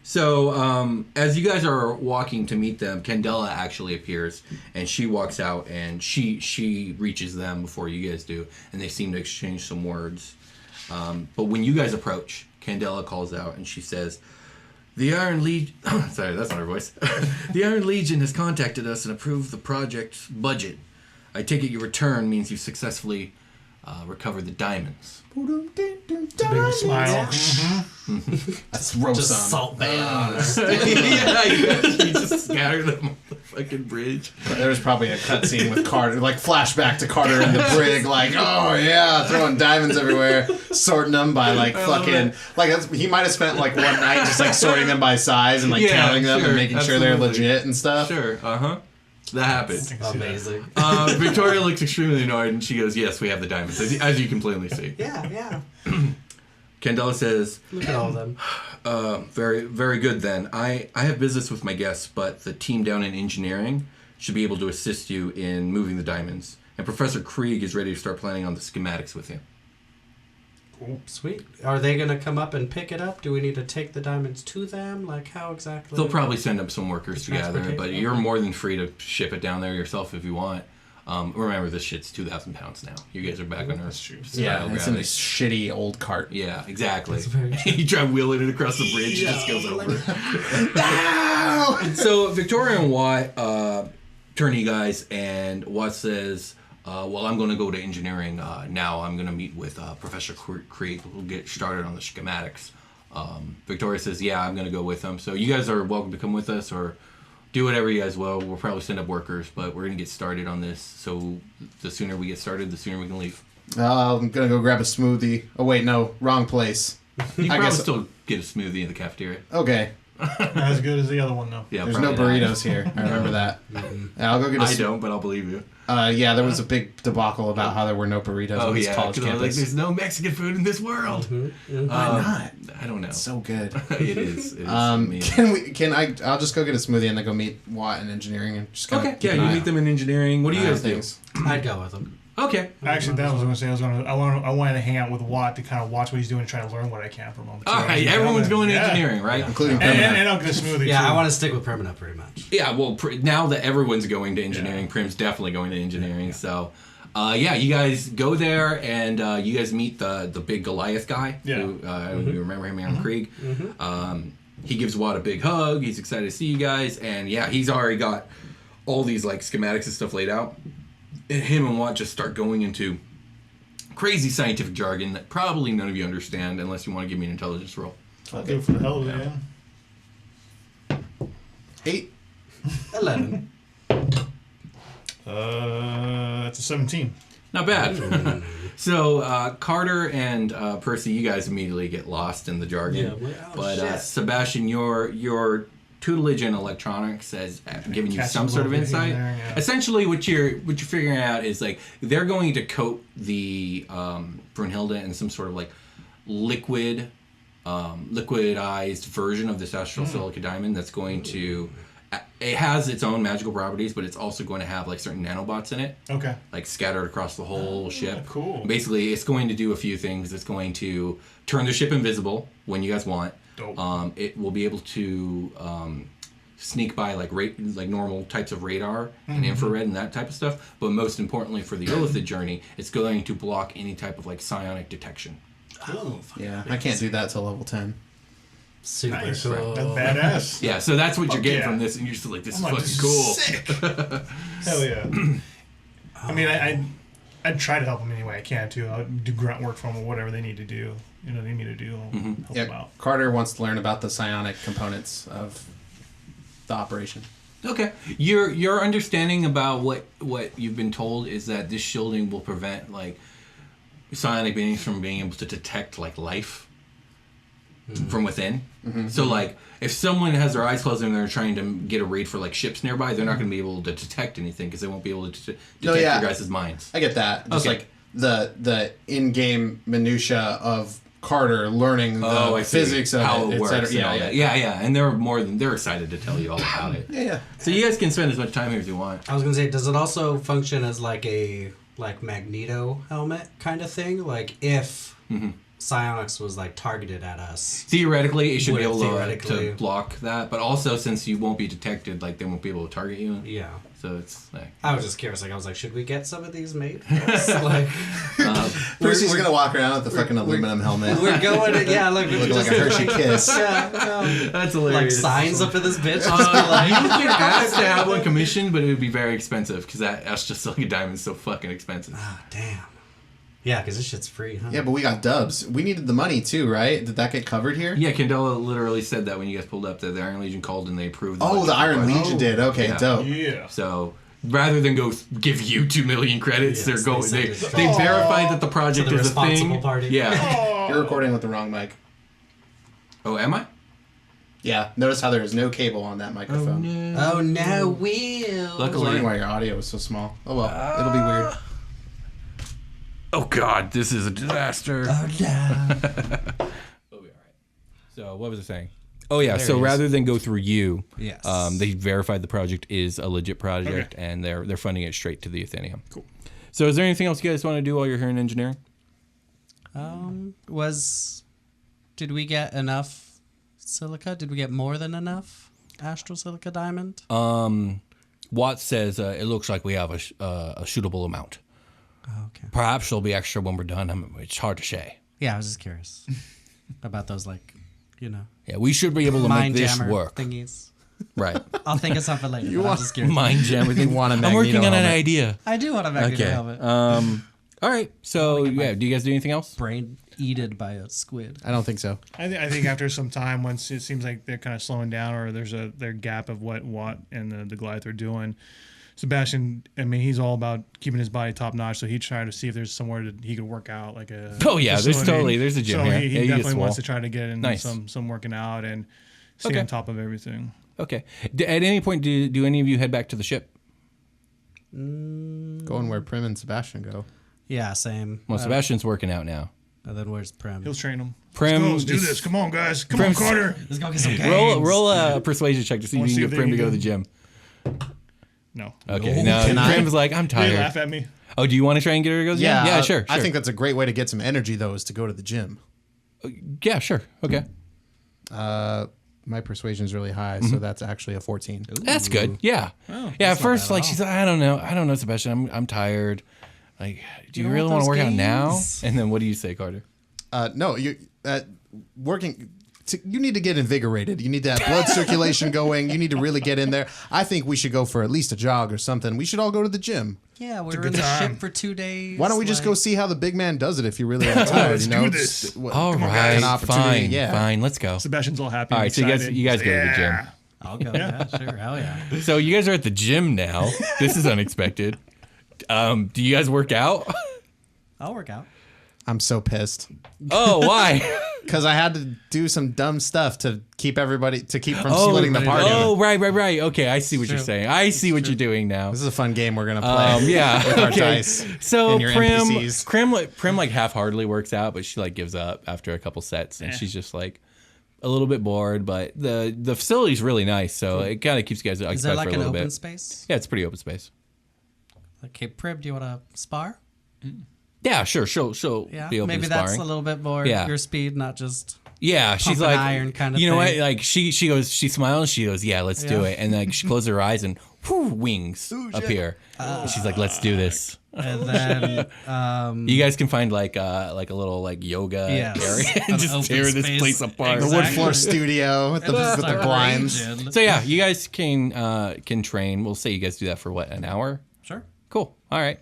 So, as you guys are walking to meet them, Candela actually appears, and she walks out, and she reaches them before you guys do, and they seem to exchange some words. But when you guys approach, Candela calls out, and she says, "The Iron Legion..." Sorry, that's not her voice. "The Iron Legion has contacted us and approved the project's budget. I take it your return means you successfully recovered the diamonds." Big smile. That's roast Just salt band. Yeah, you just scatter them on the fucking bridge. There was probably a cutscene with Carter, like flashback to Carter in the brig, like, oh yeah, throwing diamonds everywhere, sorting them by like fucking, like he might have spent like one night just like sorting them by size and like counting them and making sure they're legit and stuff. Sure, that happened. Amazing. Victoria looks extremely annoyed and she goes, "Yes, we have the diamonds, as you can plainly see." Yeah. Candela says, Look at all of them. Very, very good then. I have business with my guests, but the team down in engineering should be able to assist you in moving the diamonds. And Professor Krieg is ready to start planning on the schematics with you. Cool. Sweet. Are they going to come up and pick it up? Do we need to take the diamonds to them? Like, how exactly? They'll probably send up some workers to gather it, but you're more than free to ship it down there yourself if you want. Remember, this shit's 2,000 pounds now. You guys are back on Earth. Yeah, it's in this shitty old cart. Yeah, exactly. That's very true. You try wheeling it across the bridge, it just goes over. No! So Victoria and Watt turn to you guys, and Watt says, well, I'm going to go to engineering now. I'm going to meet with Professor Krieg. We'll get started on the schematics. Victoria says, yeah, I'm going to go with him. So you guys are welcome to come with us or do whatever you guys will. We'll probably send up workers, but we're going to get started on this. So the sooner we get started, the sooner we can leave. I'm going to go grab a smoothie. Oh, wait, no. Wrong place. You can probably still get a smoothie in the cafeteria. Okay. Not as good as the other one, though. Yeah, There's no probably not. burritos here. I remember that. Yeah, I'll go get a I don't, but I'll believe you. Yeah, there was a big debacle about how there were no burritos on this college because campus. there's no Mexican food in this world. Why not? I don't know. It's so good. It is. I'll just go get a smoothie and then go meet Watt in engineering and just kind of you meet them in engineering. What do you guys do? I'd go with them. Okay. Actually, that was what I was going to say. I wanted to hang out with Watt to kind of watch what he's doing and try to learn what I can from him. All right, everyone's going to engineering, right? Including And I'll get a smoothie, Yeah, too. I want to stick with Permanent pretty much. Yeah, well, now that everyone's going to engineering, Prim's definitely going to engineering. So, you guys go there and you guys meet the big Goliath guy. Yeah. Who, you remember him, Aaron Krieg. He gives Watt a big hug. He's excited to see you guys. And, yeah, he's already got all these like schematics and stuff laid out. And him and Watt just start going into crazy scientific jargon that probably none of you understand unless you want to give me an intelligence roll. I'll do it for the hell of it, yeah. 8. 11. That's a 17. Not bad. So Carter and Percy, you guys immediately get lost in the jargon. But Sebastian, your tutelage in electronics has given you some sort of insight. There, yeah. Essentially, what you're figuring out is like they're going to coat the Brunhilde in some sort of like liquidized version of this astral silica diamond that's going to. It has its own magical properties, but it's also going to have like certain nanobots in it. Okay. Like scattered across the whole ship. Cool. Basically, it's going to do a few things. It's going to turn the ship invisible when you guys want. Dope. It will be able to sneak by like normal types of radar and infrared and that type of stuff. But most importantly, for the Illithid journey, it's going to block any type of like psionic detection. Oh, Yeah, I can't do that till level 10. super Nice. cool. That's badass. Yeah, so that's what you're getting yeah. from this, and you're just like, this is I'm like, fucking this is cool. sick. Hell yeah. I mean, I'd try to help them any way I can too. I'll do grunt work for them or whatever they need to do. You know, they need to do. I'll help them out. Carter wants to learn about the psionic components of the operation. Okay, your understanding about what you've been told is that this shielding will prevent like psionic beings from being able to detect like life from within. So like if someone has their eyes closed and they're trying to get a read for like ships nearby, they're not going to be able to detect anything because they won't be able to detect your guys' minds. I get that. Just like the in-game minutia of Carter learning the physics of how it works. etc. Yeah, and they're excited to tell you all about it. Yeah. So you guys can spend as much time here as you want. I was gonna say, does it also function as like a Magneto helmet kind of thing? Like if psionics was like targeted at us, Theoretically, it should Would be it able theoretically- to block that, but also since you won't be detected, like they won't be able to target you. yeah. So it's like I was just curious. Like I was like, should we get some of these made? For us? Like Percy's gonna walk around with the fucking aluminum helmet. we're going to Looking like a Hershey Kiss. Yeah, that's like hilarious. signs up in this bitch. You can ask to have one commissioned, but it would be very expensive because that's just like a diamond is so fucking expensive. Ah, damn. Yeah, because this shit's free, huh? Yeah, but we got dubs. We needed the money too, right? Did that get covered here? Yeah, Candela literally said that when you guys pulled up that the Iron Legion called and they approved. Oh, the Iron budget. Legion did. Okay, Yeah. dope. Yeah. So rather than go give you 2 million credits, Yes, they're going. they They sent they it. verified that the project To the is a thing. responsible party. Yeah. You're recording with the wrong mic. Oh, am I? Yeah. Notice how there is no cable on that microphone. Oh no, Will. I was Luckily. wondering why your audio was so small. Oh well, it'll be weird. Oh God, this is a disaster. Oh no. We'll be all right. So what was I saying? Oh yeah. So rather than go through you, Yes. they verified the project is a legit project, and they're funding it straight to the Atheneum. Cool. So is there anything else you guys want to do while you're here in engineering? Did we get enough silica? Did we get more than enough astral silica diamond? Watts says it looks like we have a shootable amount. Oh, okay. Perhaps there'll be extra when we're done. It's hard to say. Yeah, I was just curious about those, like, Yeah, we should be able to make mind this jammer work. thingies. Right. I'll think of something later. I'm just curious. Mind jam. want a I'm working Magneto on an helmet. idea. I do want a Magneto Okay. helmet. All right. So yeah, do you guys do anything else? Brain eated by a squid. I don't think so. I think after some time, once it seems like they're kind of slowing down, or there's their gap of what Watt and the Goliath are doing. Sebastian, I mean, he's all about keeping his body top notch, so he tried to see if there's somewhere that he could work out, like a. Oh, yeah, facility. there's a gym so here. He Yeah, you get definitely wants swole. to try to get in Nice. some working out and stay Okay. on top of everything. Okay. At any point, do any of you head back to the ship? Going where Prim and Sebastian go. Yeah, same. Well, Sebastian's working out now. And then where's Prim? He'll train him. Prim Let's do is- this. Come on, guys. Come Prim's- on, Carter. Let's go get some games. Roll a persuasion check to see if Wanna you see can if get they Prim to can go to do the gym. No. Okay. No, Can I? Prim's like, I'm They tired. laugh at me. Oh, do you want to try and get her to go to the gym? Yeah, sure. I think that's a great way to get some energy, though, is to go to the gym. Yeah, sure. Okay. My persuasion is really high, so that's actually a 14. That's good. Yeah. Yeah. At first, like she's like, I don't know, Sebastian. I'm tired. Like, do you don't really want want to those work out now? games? And then what do you say, Carter? No, you working you need to get invigorated. You need to have blood circulation going. You need to really get in there. I think we should go for at least a jog or something. We should all go to the gym. Yeah, we were in the ship for 2 days. Why don't we just go see how the big man does it if you really are tired? Let's do this. All right, an opportunity, fine, yeah. fine, let's go. Sebastian's all happy. All and right, so you guys go to the gym. I'll go. Yeah, sure. Hell yeah. So you guys are at the gym now. This is unexpected. Do you guys work out? I'll work out. I'm so pissed. Oh, why? Because I had to do some dumb stuff to keep from splitting the party. Oh, right. Okay, I see what you're saying. I see what you're doing now. This is a fun game we're gonna play. Yeah. with our Okay. dice. So and your NPCs. Prim like half-heartedly works out, but she like gives up after a couple sets, and she's just like a little bit bored. But the facility's really nice, so it kind of keeps you guys occupied Is there for like a an little open bit. space? Yeah, it's pretty open space. Okay, Prib, do you want to spar? Yeah, sure. She'll Yeah, be open maybe to that's sparring. a little bit more Yeah. your speed, not just. Yeah, she's pump and like iron kind of you know thing. what? Like she goes, she smiles, she goes, yeah, let's do Yeah. it, and like she closes her eyes and wings appear. And she's like, let's do this. And then You guys can find like a little like yoga Yes. area An and just open tear this space. place apart. The wood Exactly. floor studio with the blinds. So yeah, you guys can train. We'll say you guys do that for what, an hour? Sure. Cool. All right.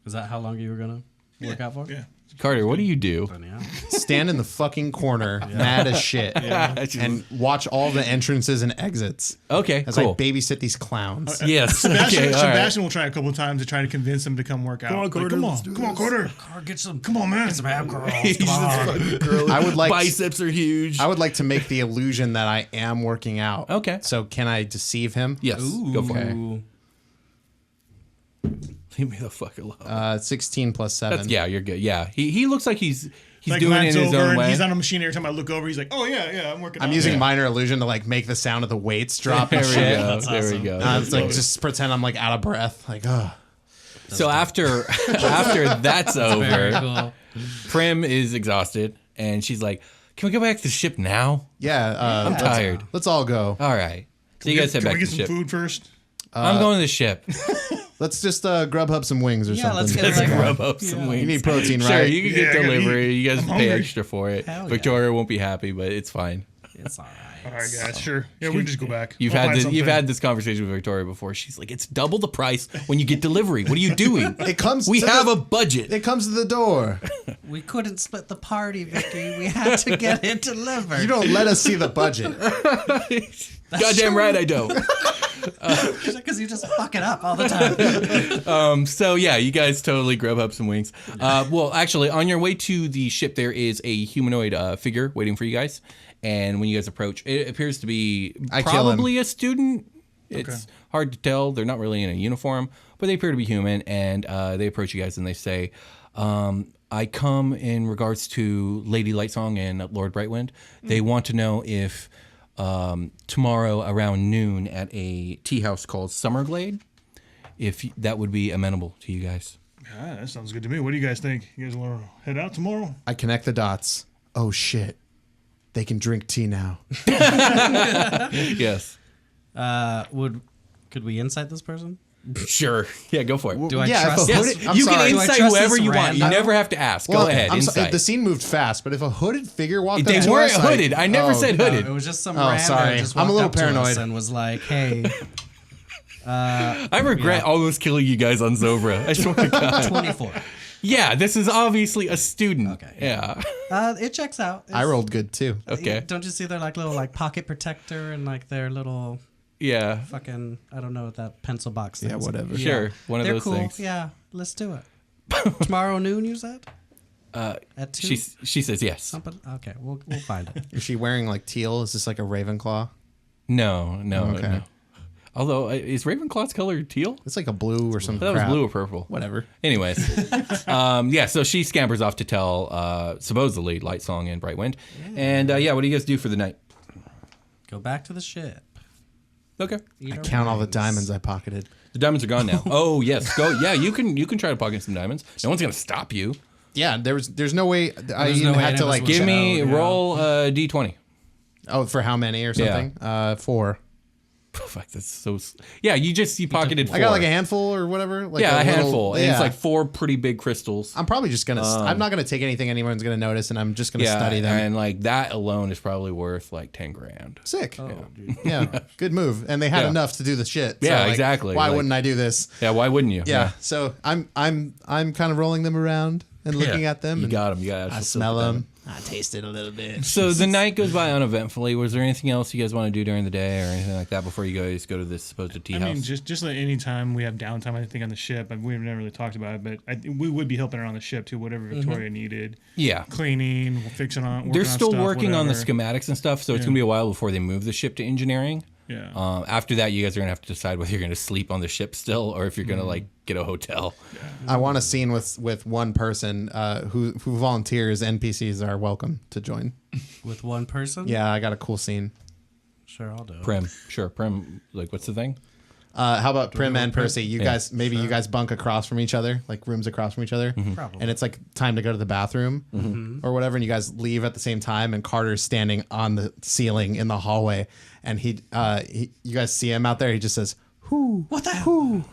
Is that how long you were gonna work out for? Yeah. Carter, what do you do? Yeah. Stand in the fucking corner, mad as shit, and watch all the entrances and exits Okay, as cool. I babysit these clowns. Yes. Sebastian, Okay, all right. Sebastian will try a couple of times to try to convince him to come work out. Come on, Carter, come on, let's do come on, this. Carter. Get some. Come on, man. Get some ab girls. He's Come just on. fucking girly. I would like biceps are huge. I would like to make the illusion that I am working out. Okay. So can I deceive him? Yes. Go for it. Ooh. Leave me the fuck alone. 16 plus 7. Yeah, you're good. Yeah, he looks like he's Like doing it Matt's in his over own and way. he's on a machine. Every time I look over, he's like, "Oh yeah, I'm working." I'm out. using Yeah. minor illusion to like make the sound of the weights drop There and we shit. go. There we go. It's like just pretend I'm like out of breath. Like, So after that's Very over, cool. Prim is exhausted, and she's like, "Can we go back to the ship now? yeah. I'm tired." Let's all go. All right. So you guys head Can back we to get the some ship. food first? I'm going to the ship. Let's just Grubhub some wings or Yeah, something. let's get Let's like rub up some wings. You need protein, Sure, right? you can Yeah, get I gotta delivery. eat. You guys I'm pay hungry. extra for it. Hell yeah. Victoria won't be happy, but it's fine. It's all All right. right, guys, sure. Yeah, we can just go back. You've I'll had find this. You've something. had this conversation with Victoria before. She's like, "It's double the price when you get delivery. What are you doing? It comes. We to have the, a budget." It comes to the door. We couldn't split the party, Vicky. We had to get it delivered. You don't let us see the budget. Goddamn right, I don't. Because you just fuck it up all the time. So yeah, you guys totally grub up some wings. Well, actually, on your way to the ship, there is a humanoid figure waiting for you guys. And when you guys approach, it appears to be I kill him. probably a student. It's hard to tell. They're not really in a uniform, but they appear to be human. And they approach you guys and they say, I come in regards to Lady Lightsong and Lord Brightwind. They want to know if tomorrow around noon at a tea house called Summerglade, if that would be amenable to you guys. Ah, that sounds good to me. What do you guys think? You guys want to head out tomorrow? I connect the dots. Oh shit. They can drink tea now. Yes. Could we insight this person? Sure. Yeah, go for it. Do I Yeah, if trust? a Yes, hooded- I'm you sorry. can Do I insight trust whoever this you want. You random? never have to ask. Go ahead. I'm Insight. the scene moved fast, but if a hooded figure walked They up to weren't us, like- hooded. I never said No, hooded. it was just some Oh, random sorry. just I'm a walked little up to us paranoid. and was like, "Hey, I regret almost killing you guys on Zobra. I swear to God. 24." Yeah, this is obviously a student. Okay. Yeah. It checks out. I rolled good too. Okay. Don't you see their like little like pocket protector and like their little Yeah. fucking I don't know what that pencil box thing Yeah, is. whatever. Sure. One of They're those cool. things. Yeah, let's do it. Tomorrow noon, you said? At 2? She says yes. Something? Okay, we'll find it. Is she wearing like teal? Is this like a Ravenclaw? No. Okay. No. Although, is Ravenclaw's color teal? It's like a blue or something. That was blue or purple. Whatever. Anyways, yeah. So she scampers off to tell supposedly Lightsong and Brightwind, and what do you guys do for the night? Go back to the ship. Okay. Eat I our count all the wings. diamonds I pocketed. The diamonds are gone now. Oh yes, go. Yeah, you can try to pocket some diamonds. No one's gonna stop you. Yeah, there's no way I There's even no way had to any of us like would Give Shout, me yeah. roll d20. Oh, for how many or something? 4. Fuck, that's so. Yeah, you pocketed 4. I got like a handful or whatever. Like a little- handful. And yeah. it's like 4 pretty big crystals. I'm probably just gonna. I'm not gonna take anything anyone's gonna notice, and I'm just gonna study them. And like that alone is probably worth like 10 grand. Sick. Oh, Yeah, good move. And they had enough to do the shit. So, Yeah, like, exactly. Why Like- wouldn't I do this? Yeah, why wouldn't you? Yeah. So I'm kind of rolling them around and looking at them. You and got them. You got. I smell them. I taste it a little bit. So the night goes by uneventfully. Was there anything else you guys want to do during the day or anything like that before you guys go to this supposed tea house? I mean, just like any time we have downtime, I think on the ship, we've never really talked about it, but we would be helping her on the ship too, whatever Victoria needed. Yeah. Cleaning, fixing on. They're still stuff, working on the whatever. schematics and stuff, so it's going to be a while before they move the ship to engineering. Yeah. After that, you guys are going to have to decide whether you're going to sleep on the ship still or if you're going to like get a hotel. I want a scene with one person who volunteers. NPCs are welcome to join. With one person? Yeah, I got a cool scene. Sure, I'll do it. Prim. Sure. Prim. Like, what's the thing? How about Prim and Percy? You Yeah. guys, maybe you guys bunk across from each other, like rooms across from each other, Probably. and it's like time to go to the bathroom or whatever, and you guys leave at the same time, and Carter's standing on the ceiling in the hallway, and you guys see him out there. He just says, "Whoo, What the hell? whoo."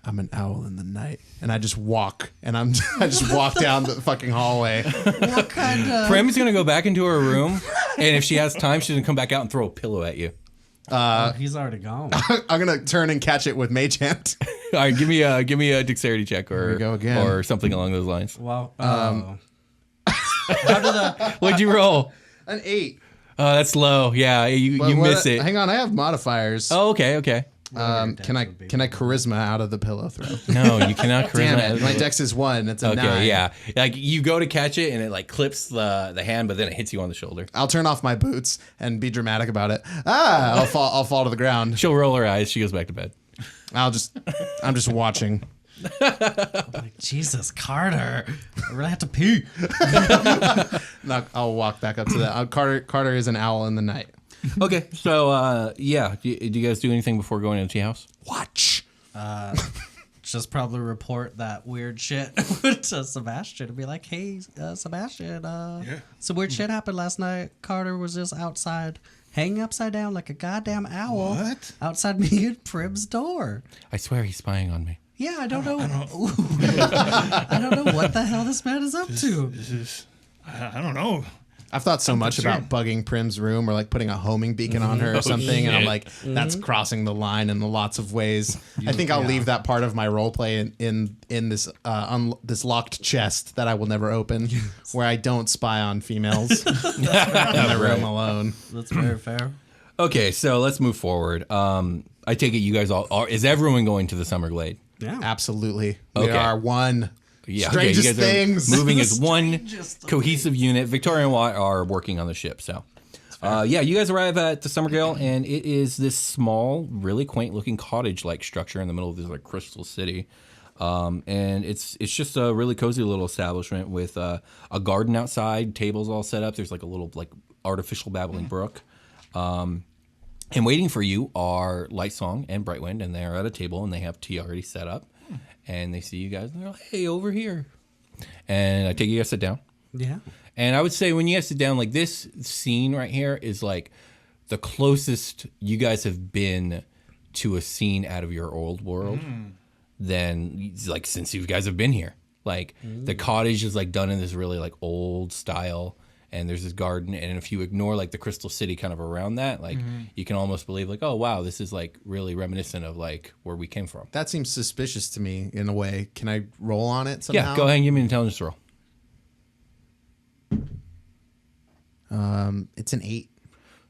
I'm an owl in the night, and I just walk, and I just walk down the fucking hallway. What kind of... Prim's going to go back into her room, and if she has time, she's going to come back out and throw a pillow at you. he's already gone. I'm gonna turn and catch it with Mage Hand. All right, give me a dexterity check or we go again. or something along those lines. Well, how did the... What'd you roll? An 8. Oh, that's low. Yeah, you What- miss it. Hang on, I have modifiers. Oh, okay. Can I charisma out of the pillow throw? No, you cannot charisma. Damn it! My dex is 1. It's a 9. Okay, yeah. Like you go to catch it and it like clips the hand, but then it hits you on the shoulder. I'll turn off my boots and be dramatic about it. I'll fall to the ground. She'll roll her eyes. She goes back to bed. I'm just watching. Like, Jesus, Carter. I really have to pee. No, I'll walk back up to that. Carter is an owl in the night. Okay, so yeah, do you guys do anything before going to the tea house? Watch. Just probably report that weird shit to Sebastian and be like, hey, Sebastian, some weird shit happened last night. Carter was just outside hanging upside down like a goddamn owl. What? Outside me and Prim's door. I swear he's spying on me. Yeah, I don't know. I don't know what the hell this man is up to. This is, I don't know. I've thought so much about bugging Prim's room or like putting a homing beaton on her or something, and I'm like, that's crossing the line in lots of ways. I think I'll leave that part of my role play in this this locked chest that I will never open, where I don't spy on females in the room alone. That's very fair. Okay, so let's move forward. I take it you guys all are. Is everyone going to the Summer Glade? Yeah. Absolutely, we Okay. are one. Yeah, Strangest okay, you guys things. are moving as one Strangest of cohesive unit. Victoria and Watt are working on the ship, so. Yeah, you guys arrive at the Summer Gale, and it is this small, really quaint-looking cottage-like structure in the middle of this like crystal city, and it's just a really cozy little establishment with a garden outside, tables all set up. There's like a little like artificial babbling brook, and waiting for you are Lightsong and Brightwind, and they're at a table and they have tea already set up. And they see you guys, and they're like, hey, over here. And I take you guys sit down. Yeah. And I would say when you guys sit down, like this scene right here is like the closest you guys have been to a scene out of your old world than like since you guys have been here. Like the cottage is like done in this really like old style. And there's this garden, and if you ignore like the Crystal City kind of around that, like you can almost believe like, oh wow, this is like really reminiscent of like where we came from. That seems suspicious to me in a way. Can I roll on it somehow? Yeah, go ahead and give me an intelligence roll. It's an 8.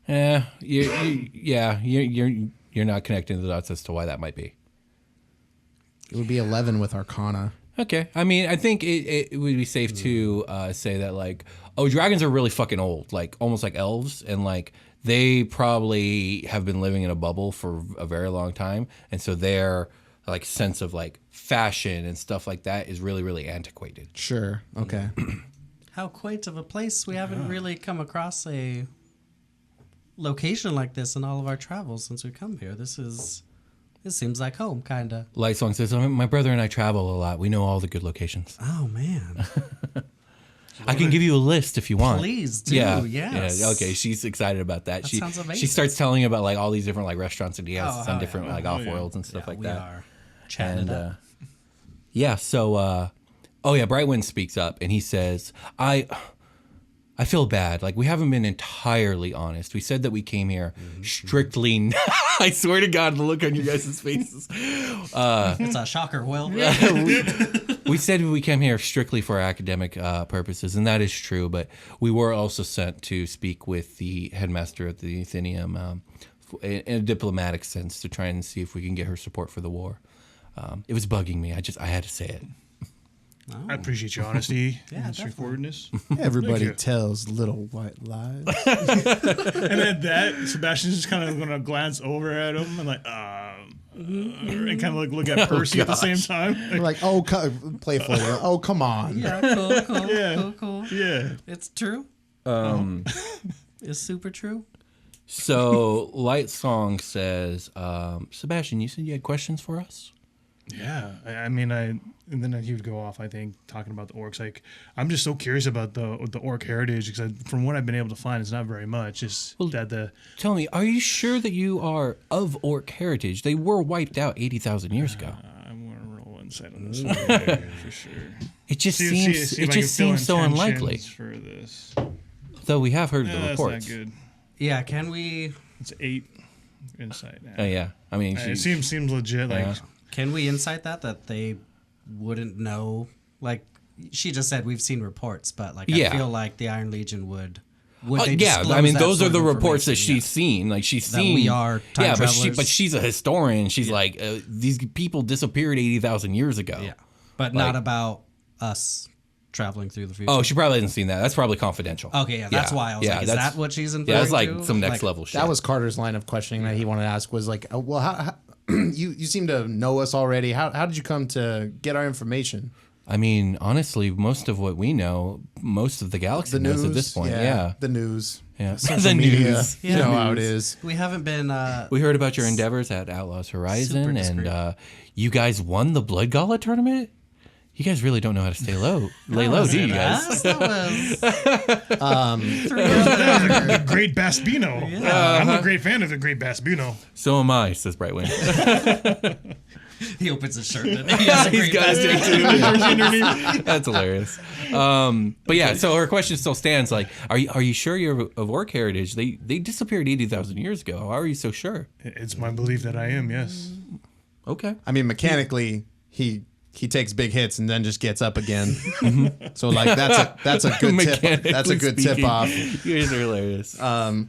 Yeah, you're not connecting the dots as to why that might be. It would be 11 with Arcana. Okay, I mean, I think it would be safe to say that like, oh, dragons are really fucking old, like almost like elves, and like they probably have been living in a bubble for a very long time, and so their like sense of like fashion and stuff like that is really really antiquated. Sure. Okay. How quaint of a place. We haven't really come across a location like this in all of our travels since we come here. This seems like home, kind of. Lightsong says, "My brother and I travel a lot. We know all the good locations." Oh, man. I can give you a list if you want. Please do. Yeah. Yes. Yeah. Okay. She's excited about that. That She sounds amazing. she starts telling you about like all these different like restaurants and Oh, on different like off worlds and stuff Yeah, like we that. are chatting it up. Yeah. So, Brightwind speaks up and he says, I feel bad. Like, we haven't been entirely honest. We said that we came here strictly. I swear to God, the look on you guys' faces. It's a shocker, Will. We said we came here strictly for academic purposes, and that is true. But we were also sent to speak with the headmaster of the Atheneum in a diplomatic sense to try and see if we can get her support for the war. It was bugging me. I had to say it. I appreciate your honesty Yeah, and straightforwardness. Everybody you. tells little white lies. And at that, Sebastian's just kind of going to glance over at him and like, and kind of like look at Percy at the same time. We're like, oh, playfully. Oh, come on. Yeah, cool. Yeah. Cool. Yeah. It's true. It's super true. So Light Song says, Sebastian, you said you had questions for us? Yeah, I mean, and then he would go off. I think talking about the orcs. Like, I'm just so curious about the orc heritage because from what I've been able to find, it's not very much. Just that the. Tell me, are you sure that you are of orc heritage? They were wiped out 80,000 years ago. I'm gonna roll insight on this one for sure. It just See seems if I can fill in so unlikely. tensions for this. Though we have heard the That's reports. not good. Yeah, can we It's 8 insight now. Oh yeah, I mean, It seems legit. Like. Yeah. can we insight that they wouldn't know? Like she just said, we've seen reports, but like Yeah. I feel like the Iron Legion would they yeah, disclose I mean, that those are sort the of reports that information? she's seen. Like she's That seen. we are time yeah, travelers. but she's a historian. She's like, these people disappeared 80,000 years ago. Yeah, but not about us traveling through the future. Oh, she probably hasn't seen that. That's probably confidential. Okay, yeah, that's why I was like, is that's- that what she's inferring Yeah, that's like to? some next Like, level shit. That was Carter's line of questioning that he wanted to ask was like, well, how you seem to know us already. How did you come to get our information? I mean, honestly, most of what we know, most of the galaxy The knows news at this point. Yeah. The news. Yeah. Social The media. news. You know how it is. We haven't been. We heard about your endeavors at Outlaws Horizon, Super and discreet. you guys won the Blood Gala tournament. You guys really don't know how to stay low. Lay low, do you guys? That was 3 years ago. The Great Baspino. I'm a great fan of the Great Baspino. So am I, says Brightwing. He opens his shirt and he has a He's great got his bag. dick too. That's hilarious. But yeah, so her question still stands. Like, are you sure you're of orc heritage? They disappeared 80,000 years ago. How are you so sure? It's my belief that I am. Yes. Okay. I mean, mechanically, he takes big hits and then just gets up again. So like that's a good tip. That's a good tip off. You guys are hilarious. Okay.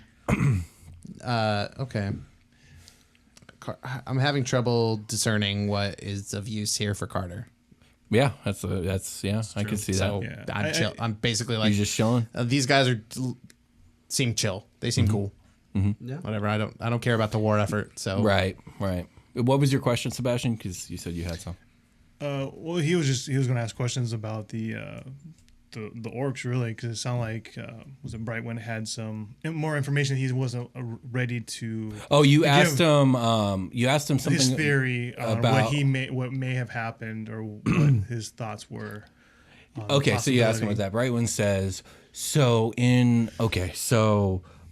I'm having trouble discerning what is of use here for Carter. Yeah, that's I can see that. So Yeah. I'm chill. I'm basically like You're just chilling. these guys seem chill. They seem cool. Yeah. Whatever. I don't care about the war effort. So Right. What was your question, Sebastian? Because you said you had some. Well, he was going to ask questions about the orcs, really, because it sounded like was it Brightwind had some more information. He wasn't ready to. Oh, you give asked him. You asked him something his theory on about what may have happened or what his thoughts were. Okay, so you asked him what that. Brightwind says. So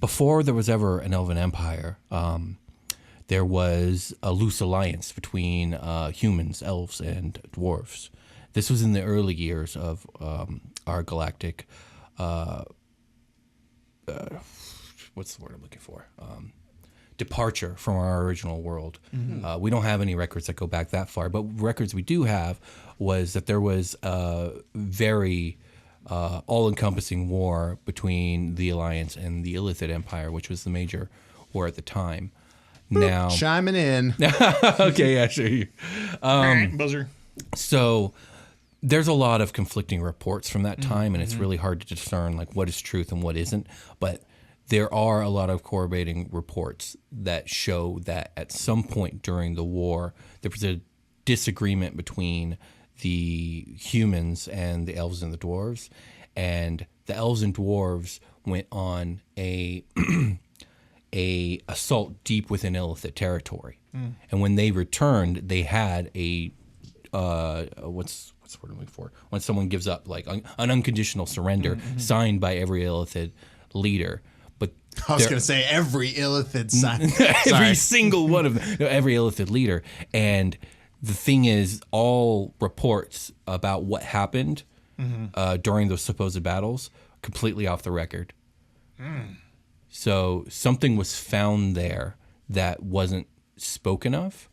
before there was ever an Elven Empire, there was a loose alliance between humans, elves, and dwarves. This was in the early years of our galactic, what's the word I'm looking for? Departure from our original world. We don't have any records that go back that far, but records we do have was that there was a very all-encompassing war between the Alliance and the Illithid Empire, which was the major war at the time. Now, chiming in. okay, yeah, sure. Buzzer. So there's a lot of conflicting reports from that time, and it's really hard to discern like what is truth and what isn't. But there are a lot of corroborating reports that show that at some point during the war, there was a disagreement between the humans and the elves and the dwarves, and the elves and dwarves went on a assault deep within Illithid territory. And when they returned, they had a what's the word I'm looking for? When someone gives up, like an unconditional surrender, signed by every Illithid leader. But I was going to say every Illithid sign. every single one of them, every Illithid leader. And the thing is, all reports about what happened during those supposed battles completely off the record. So something was found there that wasn't spoken of,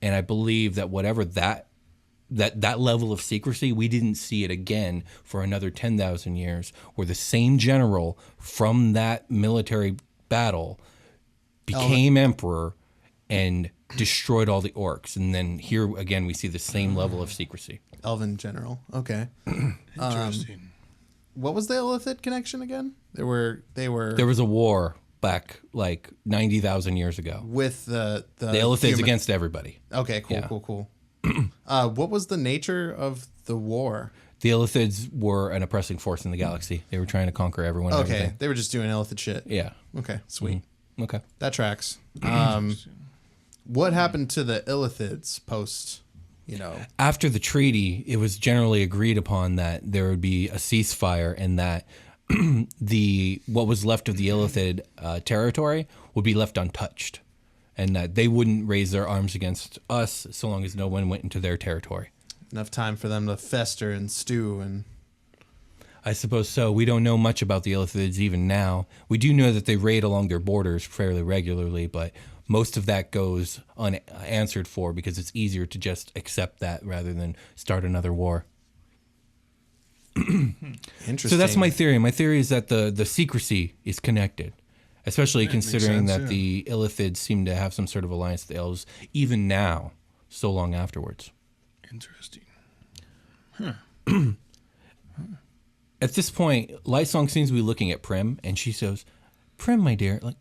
and I believe that whatever that level of secrecy, we didn't see it again for another 10,000 years, where the same general from that military battle became emperor and destroyed all the orcs. And then here again we see the same level of secrecy. Elven general. Okay. Interesting. What was the Illithid connection again? There was a war back like 90,000 years ago with the Illithids against everybody. Okay, cool, Yeah. cool. What was the nature of the war? The Illithids were an oppressing force in the galaxy. They were trying to conquer everyone. And Okay, everything. they were just doing Illithid shit. Yeah. Okay, sweet. Okay. That tracks. What happened to the Illithids post, After the treaty, it was generally agreed upon that there would be a ceasefire and that what was left of the Illithid territory would be left untouched, and that they wouldn't raise their arms against us so long as no one went into their territory. enough time for them to fester and stew and... I suppose so. We don't know much about the Illithids even now. We do know that they raid along their borders fairly regularly, but most of that goes unanswered for because it's easier to just accept that rather than start another war. Interesting. So that's my theory. My theory is that the secrecy is connected, especially considering sense, that the Illithids seem to have some sort of alliance with the elves even now, so long afterwards. Interesting. At this point, Lightsong seems to be looking at Prim, and she says, "Prim, my dear, like,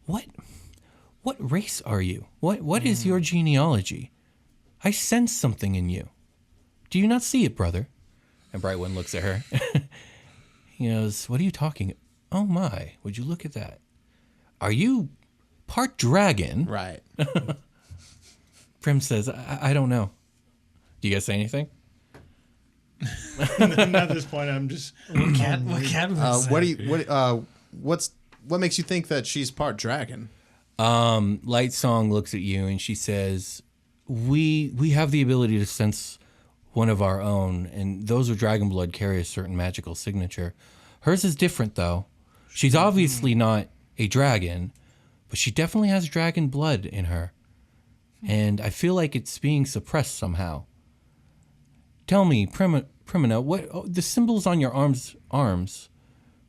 what race are you? What is your genealogy? I sense something in you. Do you not see it, brother?" And Brightwind looks at her. He goes, "What are you talking? Oh my, would you look at that? Are you part dragon?" Right. Prim says, I don't know. Do you guys say anything? At this point, I'm just... What can we say? What makes you think that she's part dragon? Lightsong looks at you and she says, we have the ability to sense one of our own, and those with dragon blood carry a certain magical signature. Hers is different, though. She's obviously not a dragon, but she definitely has dragon blood in her. And I feel like it's being suppressed somehow. Tell me, Primina, what the symbols on your arms,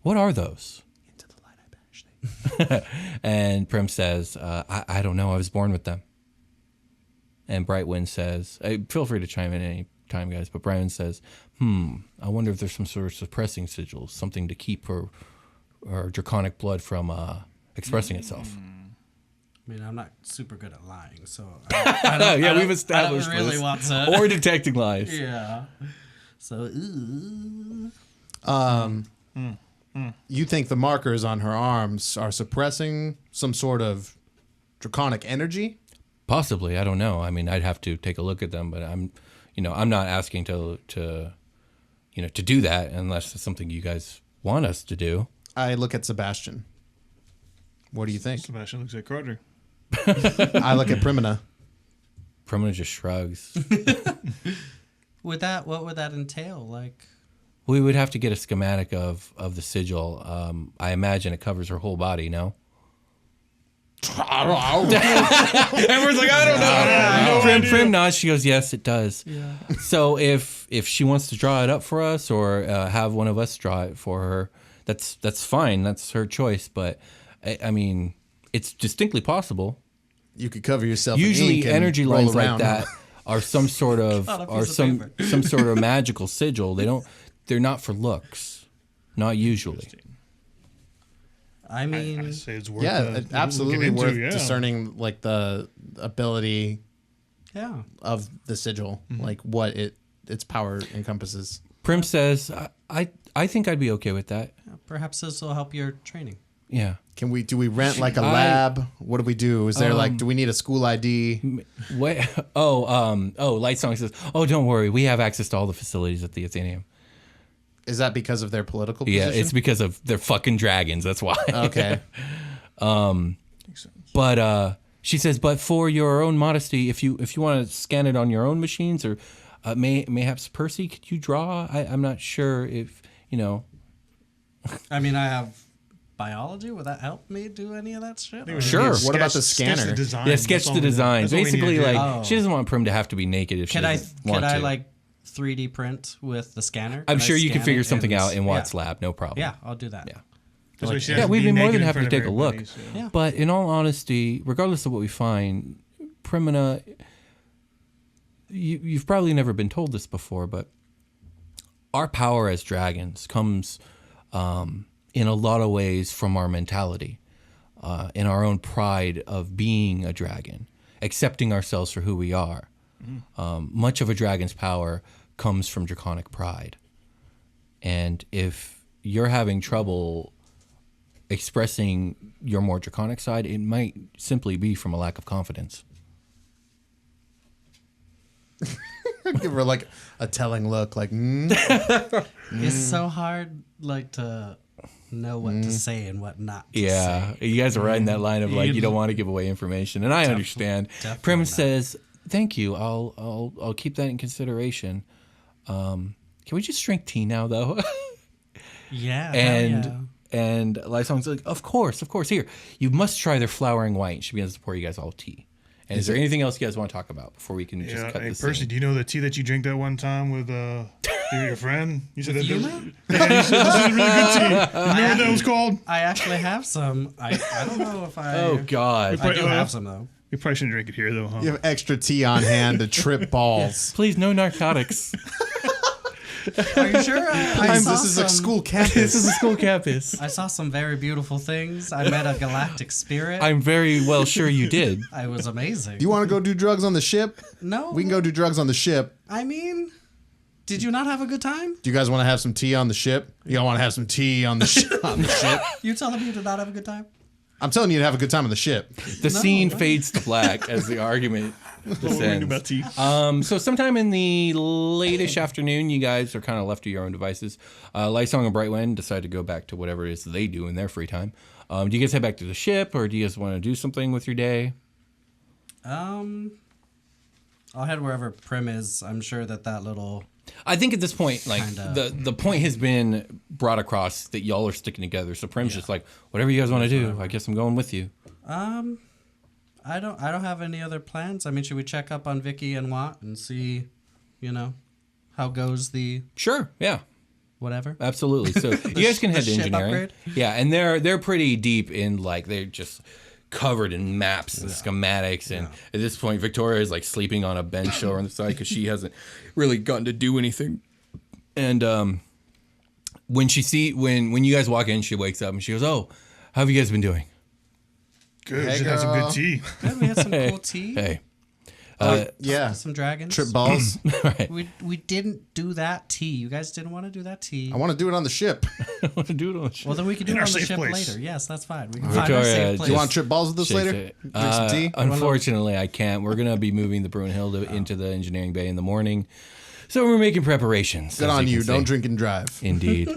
what are those? Into the light I banished. And Prim says, I don't know, I was born with them. And Brightwind says, feel free to chime in any time, guys, but Brightwind says, I wonder if there's some sort of suppressing sigils, something to keep her draconic blood from expressing itself. I mean, I'm not super good at lying, so We've established I don't really this. want to. Or detecting lies. Yeah. So, You think the markers on her arms are suppressing some sort of draconic energy? Possibly, I don't know. I mean, I'd have to take a look at them, but I'm not asking to do that unless it's something you guys want us to do. I look at Sebastian. What do you think? Sebastian looks at Carter. I look at Primina. Primina just shrugs. what would that entail? Like, We would have to get a schematic of the sigil. I imagine it covers her whole body, no? Everyone's like, I don't know. Prim nods. She goes, yes, it does. yeah. So if she wants to draw it up for us or have one of us draw it for her, that's fine. That's her choice. But I mean, it's distinctly possible. You could cover yourself in Usually, ink and energy roll lines like around. that are some sort of On a are piece of paper. some sort of magical sigil. They're not for looks. Not usually. I I mean, say it's worth Yeah, absolutely looking into, worth discerning like the ability yeah. of the sigil, like what its power encompasses. Prim says, I think I'd be okay with that. Perhaps this will help your training. Yeah. Do we rent like a lab? What do we do? Is there do we need a school ID? What? Lightsong says, "Oh, don't worry, we have access to all the facilities at the Atheneum." Is that because of their political position? Yeah, it's because of their fucking dragons. That's why. Okay. But she says, but for your own modesty, if you want to scan it on your own machines, or mayhaps Percy, could you draw? I'm not sure if I mean, I have biology. Would that help me do any of that shit? Sure. What about the scanner? The design. Yeah, sketch the design. Basically, like she doesn't want Prim to have to be naked if she doesn't want to. Could I like 3D print with the scanner? I'm sure you can figure something out in Watt's lab. No problem. Yeah, I'll do that. Yeah. We'd be more than happy to take a look. So. Yeah. But in all honesty, regardless of what we find, Primina, you've probably never been told this before, but our power as dragons comes in a lot of ways from our mentality, in our own pride of being a dragon, accepting ourselves for who we are. Much of a dragon's power comes from draconic pride. And if you're having trouble expressing your more draconic side, it might simply be from a lack of confidence. Give her like a telling look, like. It's so hard, like to know what to say and what not to say. You guys are riding that line of like you don't want to give away information, and I understand. Prim says, "Thank you. I'll keep that in consideration. Can we just drink tea now, though?" Yeah. And Lysong's like, of course. Here, you must try their flowering white. She begins to pour you guys all tea. And is there anything else you guys want to talk about before we can just cut this Percy, scene? do you know the tea that you drank that one time with your friend? You said that Yuma? this is really good tea. You know what that was called? I actually have some. I don't know if I. Oh, God. I do have some though. You probably shouldn't drink it here, though, huh? You have extra tea on hand to trip balls. Please, no narcotics. Are you sure? This is a school campus. This is a school campus. I saw some very beautiful things. I met a galactic spirit. I'm very well sure you did. I was amazing. Do you want to go do drugs on the ship? No. We can go do drugs on the ship. I mean, did you not have a good time? Do you guys want to have some tea on the ship? You don't want to have some tea on the ship? You telling me you did not have a good time? I'm telling you to have a good time on the ship. The scene fades to black as the argument descends. About tea. So sometime in the late-ish afternoon, you guys are kind of left to your own devices. Lightsong and Brightwind decide to go back to whatever it is they do in their free time. Do you guys head back to the ship, or do you guys want to do something with your day? I'll head wherever Prim is. I'm sure that little... I think at this point, like Kinda. the point has been brought across that y'all are sticking together. So Prim's just like, whatever you guys want to do, I guess I'm going with you. I don't have any other plans. I mean, should we check up on Vicky and Watt and see, how goes the Sure, yeah. whatever? Absolutely. So you guys can head to ship engineering. upgrade? Yeah, and they're pretty deep in like they're just covered in maps and schematics, and at this point Victoria is like sleeping on a bench over on the side because she hasn't really gotten to do anything. And when you guys walk in, she wakes up and she goes, "Oh, how have you guys been doing?" Good. Hey, Should have some good tea. Good, we had some cool tea. Hey. Yeah. Some dragons. Trip balls. Right. We didn't do that tea. You guys didn't want to do that tea. I want to do it on the ship. I want to do it on the show. Well, then we can do In it our on the safe ship place. later. Yes, that's fine. We can find our Victoria, safe do place. Do you want to trip balls with us later? Shakes it. Drink some tea? Unfortunately, I can't. We're gonna be moving the Brunhilde into the engineering bay in the morning, so we're making preparations. Good as on you. can see. Don't drink and drive. Indeed.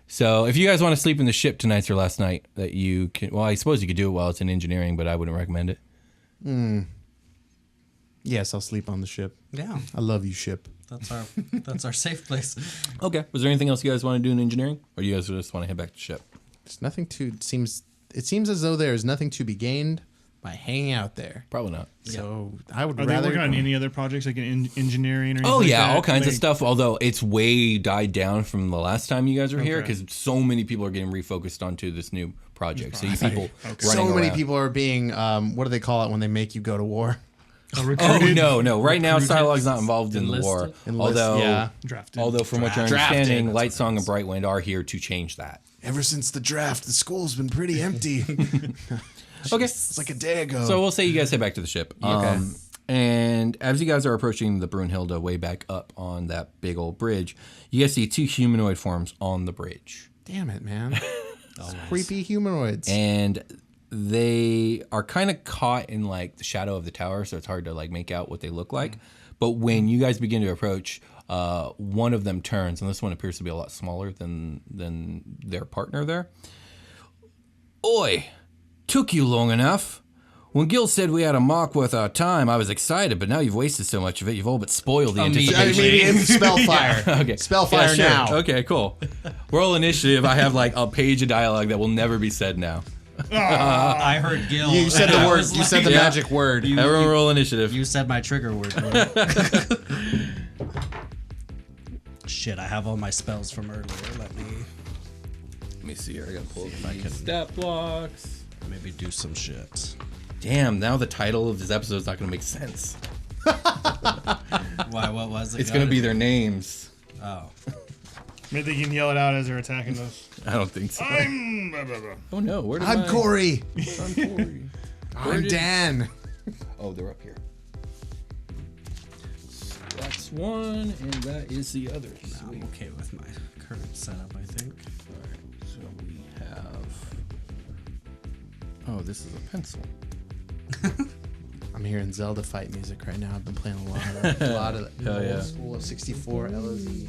So if you guys want to sleep in the ship tonight's your last night, that you can. Well, I suppose you could do it while it's in engineering, but I wouldn't recommend it. Yes, I'll sleep on the ship. Yeah, I love you, ship. that's our safe place. Okay. Was there anything else you guys want to do in engineering, or you guys just want to head back to ship? There's nothing to. It seems as though there is nothing to be gained by hanging out there. Probably not. So I would Are they rather. working on any other projects like in engineering or anything Oh like yeah, that? all kinds of Like- stuff. Although it's way died down from the last time you guys were here Okay. because so many people are getting refocused onto this new project. So you people running So many around. people are being. What do they call it when they make you go to war? Oh recruited, no! Right now, Starlog's not involved in the war. Enlisted, Although, yeah. drafted. from what you're Drafted, understanding, that's Lightsong and Brightwind are here to change that. Ever since the draft, the school's been pretty empty. Okay. It's like a day ago. So we'll say you guys head back to the ship. Okay. And as you guys are approaching the Brunhilde way back up on that big old bridge, you guys see two humanoid forms on the bridge. damn it, man. Creepy humanoids. And they are kind of caught in like the shadow of the tower, so it's hard to like make out what they look like. But when you guys begin to approach, one of them turns, and this one appears to be a lot smaller than their partner there. Oi, took you long enough. When Gil said we had a mock worth our time, I was excited, but now you've wasted so much of it, you've all but spoiled the anticipation. Immediate spellfire. Okay. Spellfire sure. now. Okay, cool. Roll initiative. I have like a page of dialogue that will never be said now. I heard Gil. You said the word. You said the Yeah. magic word. Everyone roll initiative. You said my trigger word. Shit, I have all my spells from earlier. Let me see here. I gotta pull the stat blocks. maybe do some shit. Damn, now the title of this episode is not gonna make sense. Why? What was it? It's gonna be their names. Oh. Maybe they can yell it out as they're attacking us. I don't think so. I'm... blah, blah, blah. Oh no, where did I'm Corey. I'm Corey. I'm Dan. Oh, they're up here. So that's one, and that is the other. I'm okay with my current setup, I think. Alright, so we have... Oh, this is a pencil. I'm hearing Zelda fight music right now. I've been playing a lot of Hell yeah. old school 64 LSD.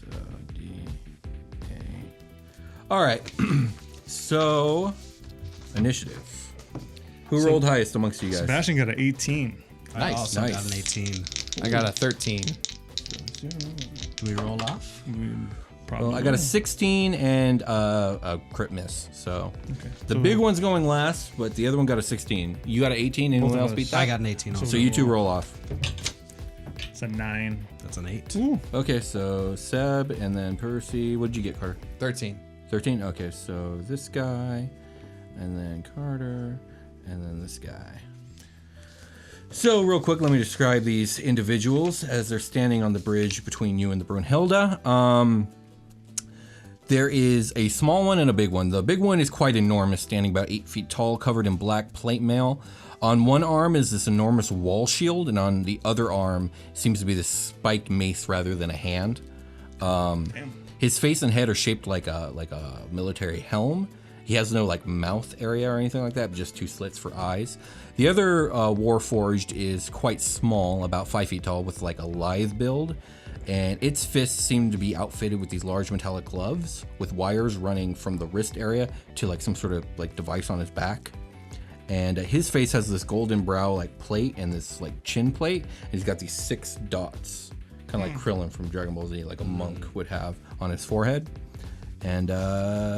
So, D, A. Alright, so, initiative. Who rolled highest amongst you guys? Sebastian got an 18. I Nice, also nice. got an 18. I got a 13. Do we roll off? Probably. Well, I got a 16 and a crit miss, so... Okay. The So- big one's going last, but the other one got a 16. You got an 18, anyone Both of else us. beat that? I got an 18 also. So you two roll off. It's a 9. That's an 8. Okay, so Seb and then Percy. What did you get, Carter? 13. 13? Okay, so this guy, and then Carter, and then this guy. So, real quick, let me describe these individuals as they're standing on the bridge between you and the Brunhilde. There is a small one and a big one. The big one is quite enormous, standing about 8 feet tall, covered in black plate mail. On one arm is this enormous wall shield, and on the other arm seems to be this spiked mace rather than a hand. His face and head are shaped like a military helm. He has no like mouth area or anything like that, but just 2 slits for eyes. The other Warforged is quite small, about 5 feet tall, with like a lithe build. And its fists seem to be outfitted with these large metallic gloves with wires running from the wrist area to like some sort of like device on his back. And his face has this golden brow like plate and this like chin plate. And he's got these 6 dots, kind of like Krillin from Dragon Ball Z, like a monk would have on his forehead. And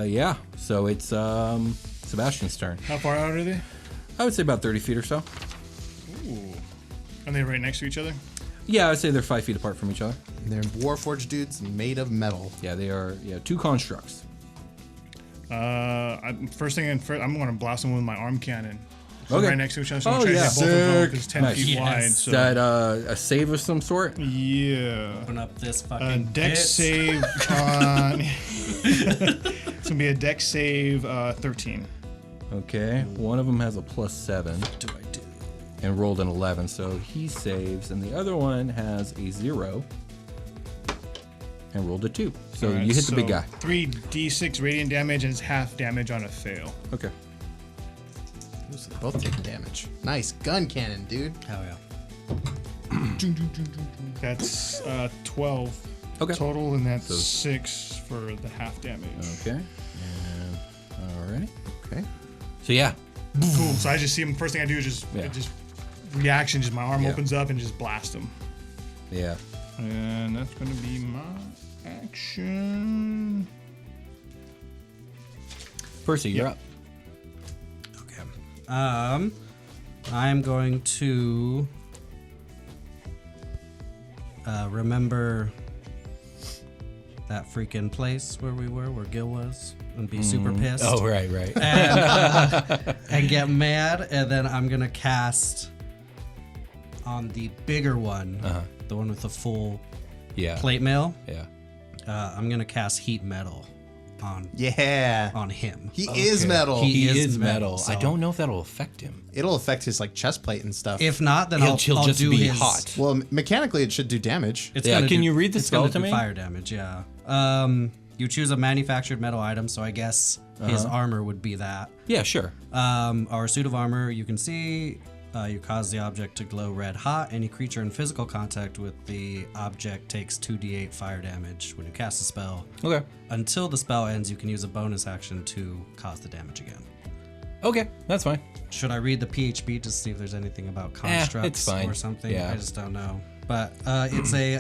yeah, so it's Sebastian's turn. How far out are they? I would say about 30 feet or so. Ooh. Are they right next to each other? Yeah, I'd say they're 5 feet apart from each other. They're Warforged dudes made of metal. Yeah, they are 2 constructs. First thing, I'm going to blast them with my arm cannon. So Okay. right next to each other. So Oh, I'm trying yeah. to hit both of them Sick. because it's 10 Nice. feet Yes. wide. Is So. that a save of some sort? Yeah. Open up this fucking Dex pit. save on. It's gonna be a Dex save 13. Okay, one of them has a +7 What do I do? and rolled an 11, so he saves, and the other one has a 0 and rolled a 2. So Alright, you hit the big guy. 3d6 radiant damage and it's half damage on a fail. Okay. So they're both taking damage. Nice gun cannon, dude. Hell yeah. That's 12 Okay. total, and that's So- 6 for the half damage. Okay. And alrighty. Okay. So yeah. Cool. So I just see him. First thing I do is just reaction. Just my arm Yeah. opens up and just blast him. Yeah. And that's gonna be my action. Percy, you're up. Okay. I'm going to remember that freaking place where we were, where Gil was, and be super pissed. Oh, right. And get mad, and then I'm gonna cast on the bigger one, the one with the full Yeah. plate mail. Yeah. I'm gonna cast heat metal on Yeah. on him. He is metal. He is metal. so- I don't know if that'll affect him. It'll affect his like chest plate and stuff. If not, then He'll I'll just do be his, hot. well, mechanically it should do damage. It's Yeah, gonna can do- you read the it's spell gonna to do me? Fire damage, yeah. You choose a manufactured metal item, so I guess his armor would be that. Yeah, sure. Our suit of armor, you can see, you cause the object to glow red hot. Any creature in physical contact with the object takes 2d8 fire damage when you cast a spell. Okay. Until the spell ends, you can use a bonus action to cause the damage again. Okay, that's fine. Should I read the PHB to see if there's anything about constructs it's fine. or something? Yeah. I just don't know. But it's a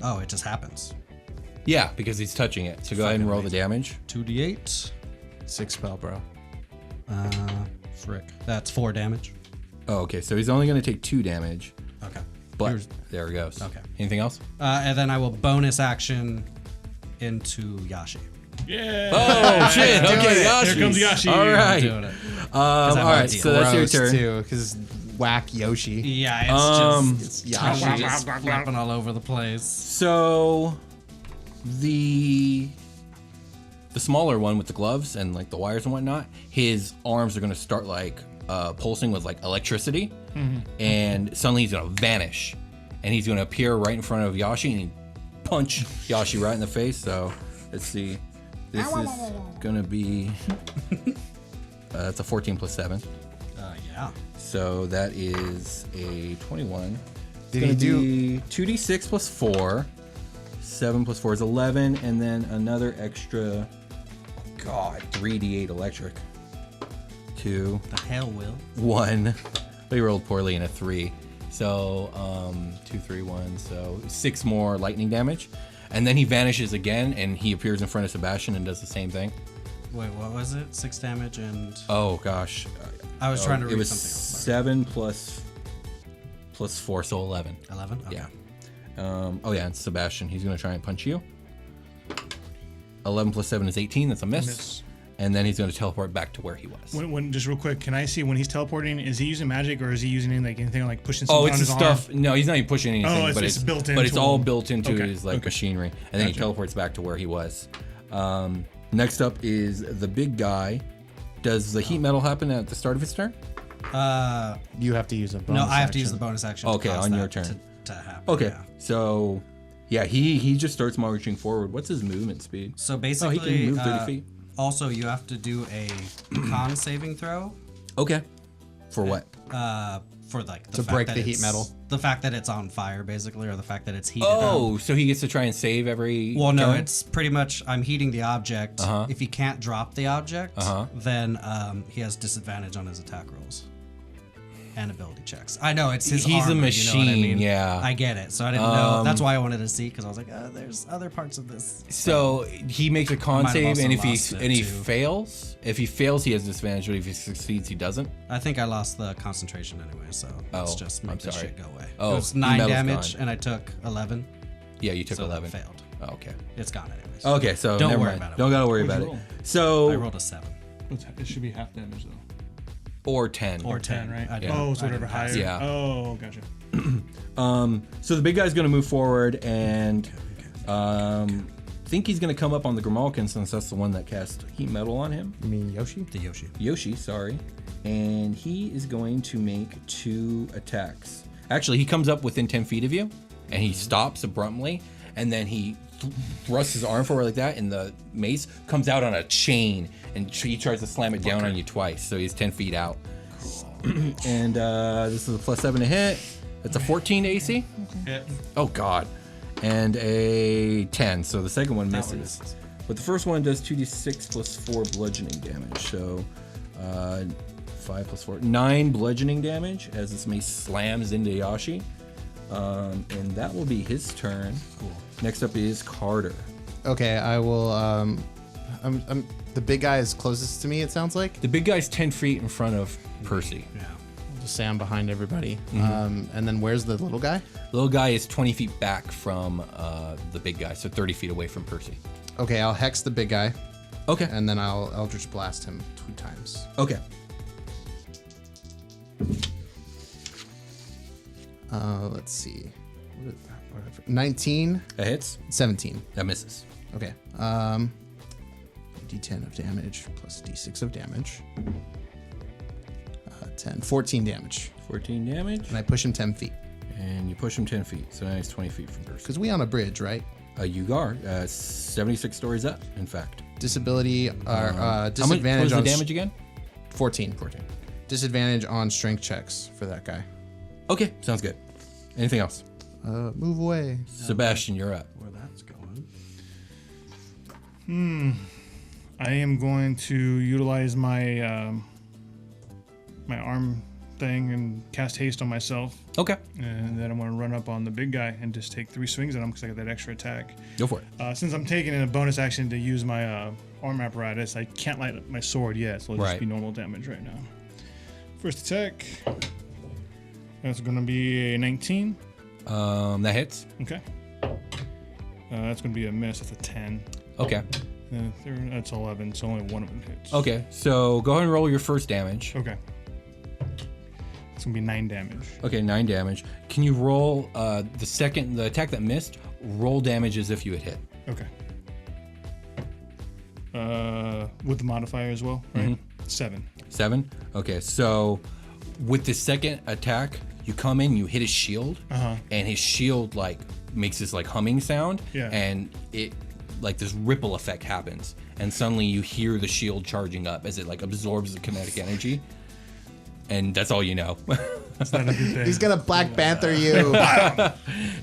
oh, it just happens. Yeah, because he's touching it. So go ahead and roll the damage. 2d8. 6 spell, bro. Frick. That's 4 damage. Oh, okay. So he's only going to take 2 damage. Okay. But Here's- there he goes. Okay. Anything else? And then I will bonus action into Yashi. Yeah. Oh shit! Okay, Yashi. Here comes Yashi. All right. Doing it. All right. So that's your turn. too, because whack Yoshi. Yeah, it's It's just Yashi. just flipping all over the place. So the smaller one with the gloves and like the wires and whatnot, his arms are gonna start like pulsing with like electricity, and suddenly he's gonna vanish, and he's gonna appear right in front of Yashi and punch Yashi right in the face. So let's see, this is gonna be it's a 14 plus 7, Yeah. so that is a 21. Did he do? 2d6 plus 4. 7 plus 4 is 11, and then another extra, 3d8 electric. 2, The hell, Will. 1. We rolled poorly in a 3. So, 2, 3, 1. So 6 more lightning damage. And then he vanishes again, and he appears in front of Sebastian and does the same thing. Wait, what was it? 6 damage and... Oh, gosh. I was trying to read It was something else. 7 plus 4, so 11. 11? Okay. Yeah. And Sebastian, he's going to try and punch you. 11 plus 7 is 18. That's a miss. Miss. And then he's going to teleport back to where he was. When just real quick, can I see when he's teleporting? Is he using magic or is he using anything like pushing Oh, something it's on the his stuff. No, he's not even pushing anything. it's but just built But it's into all him. built into Okay, his like okay. machinery, and then he teleports back to where he was. Next up is the big guy. Does the heat metal happen at the start of his turn? You have to use a bonus No, I have to use action. the bonus action. to Okay, cause on your that turn. To happen. Okay, yeah. so yeah, he just starts marching forward. What's his movement speed? So Oh, basically, he can move 30 feet. Also, you have to do a con saving throw. Okay. For what? For like the To fact break that the heat it's- metal. The fact that it's on fire, basically, or the fact that it's heated Oh, up. so he gets to try and save every. Well, no, turn? it's pretty much I'm heating the object. Uh-huh. If he can't drop the object, Uh-huh. then he has disadvantage on his attack rolls and ability checks. I know it's his. He's a armor, you know what I machine, mean? yeah. I get it. So I didn't know. That's why I wanted to see because I was like, there's other parts of this. So he makes a con Might have save, also and if lost it, he too. fails, he has disadvantage. But if he succeeds, he doesn't. I think I lost the concentration anyway, so let's Oh, just I'm make this sorry. shit go away. Oh, It was the 9 metal's damage, gone. and I took 11, Yeah, you took so 11. that failed. Oh, okay. It's gone anyways. Okay, so Don't never worry mind. about it. Don't gotta worry about What'd it. you roll? So I rolled a 7 It should be half damage though. or 10. or 10, 10, right? I Oh, didn't- so I whatever didn't pass higher. it. Yeah. Oh, gotcha. So the big guy's gonna move forward and think he's gonna come up on the Grimalkin since that's the one that cast heat metal on him. You mean Yoshi? The Yoshi. Yoshi, sorry. And he is going to make 2 attacks. Actually, he comes up within 10 feet of you, and he stops abruptly, and then he thrusts his arm forward like that, and the mace comes out on a chain, and he tries to slam it down on you twice, so he's 10 feet out. And this is a +7 to hit. That's a 14 to AC. Hit. Oh, God. And a 10, so the second one misses. one misses. But the first one does 2d6 plus 4 bludgeoning damage, so 5 plus 4, 9 bludgeoning damage as this mace slams into Yashi. And that will be his turn. Cool. Next up is Carter. Okay, I will. I'm the big guy is closest to me. It sounds like. The big guy's 10 feet in front of Percy. Yeah. I'll just say I'm behind everybody. And then where's the little guy? Little guy is 20 feet back from the big guy, so 30 feet away from Percy. Okay, I'll hex the big guy, Okay. and then I'll Eldritch Blast him 2 times. Okay. Let's see. what is that? 19, That hits. 17. That misses. Okay. D10 of damage plus D6 of damage. 10, 14 damage. 14 damage. And I push him 10 feet. And you push him 10 feet. So now he's 20 feet from Bruce. Because we on a bridge, right? You are 76 stories up, in fact. Disability or How much disadvantage was the on damage again? 14. 14. Disadvantage on strength checks for that guy. Okay, sounds good. Anything else? Move away. Sebastian, you're up. Where that's going. I am going to utilize my my arm thing and cast haste on myself, Okay, and then I'm going to run up on the big guy and just take 3 swings at him because I got that extra attack. go for it. Since I'm taking a bonus action to use my arm apparatus, I can't light up my sword yet, so it'll Right. just be normal damage right now. First attack. That's going to be a 19. That hits. Okay. That's going to be a miss. That's a 10. Okay. Third, that's 11, so only one of them hits. Okay, so go ahead and roll your first damage. Okay. It's going to be 9 damage. Okay, 9 damage. Can you roll the attack that missed? Roll damage as if you had hit. Okay. With the modifier as well, right? 7. 7? Okay, so with the second attack, you come in, you hit his shield, and his shield like makes this like humming sound, Yeah. and it like this ripple effect happens, and suddenly you hear the shield charging up as it like absorbs the kinetic energy, and that's all you know. That's not a good thing. He's gonna Black Panther you.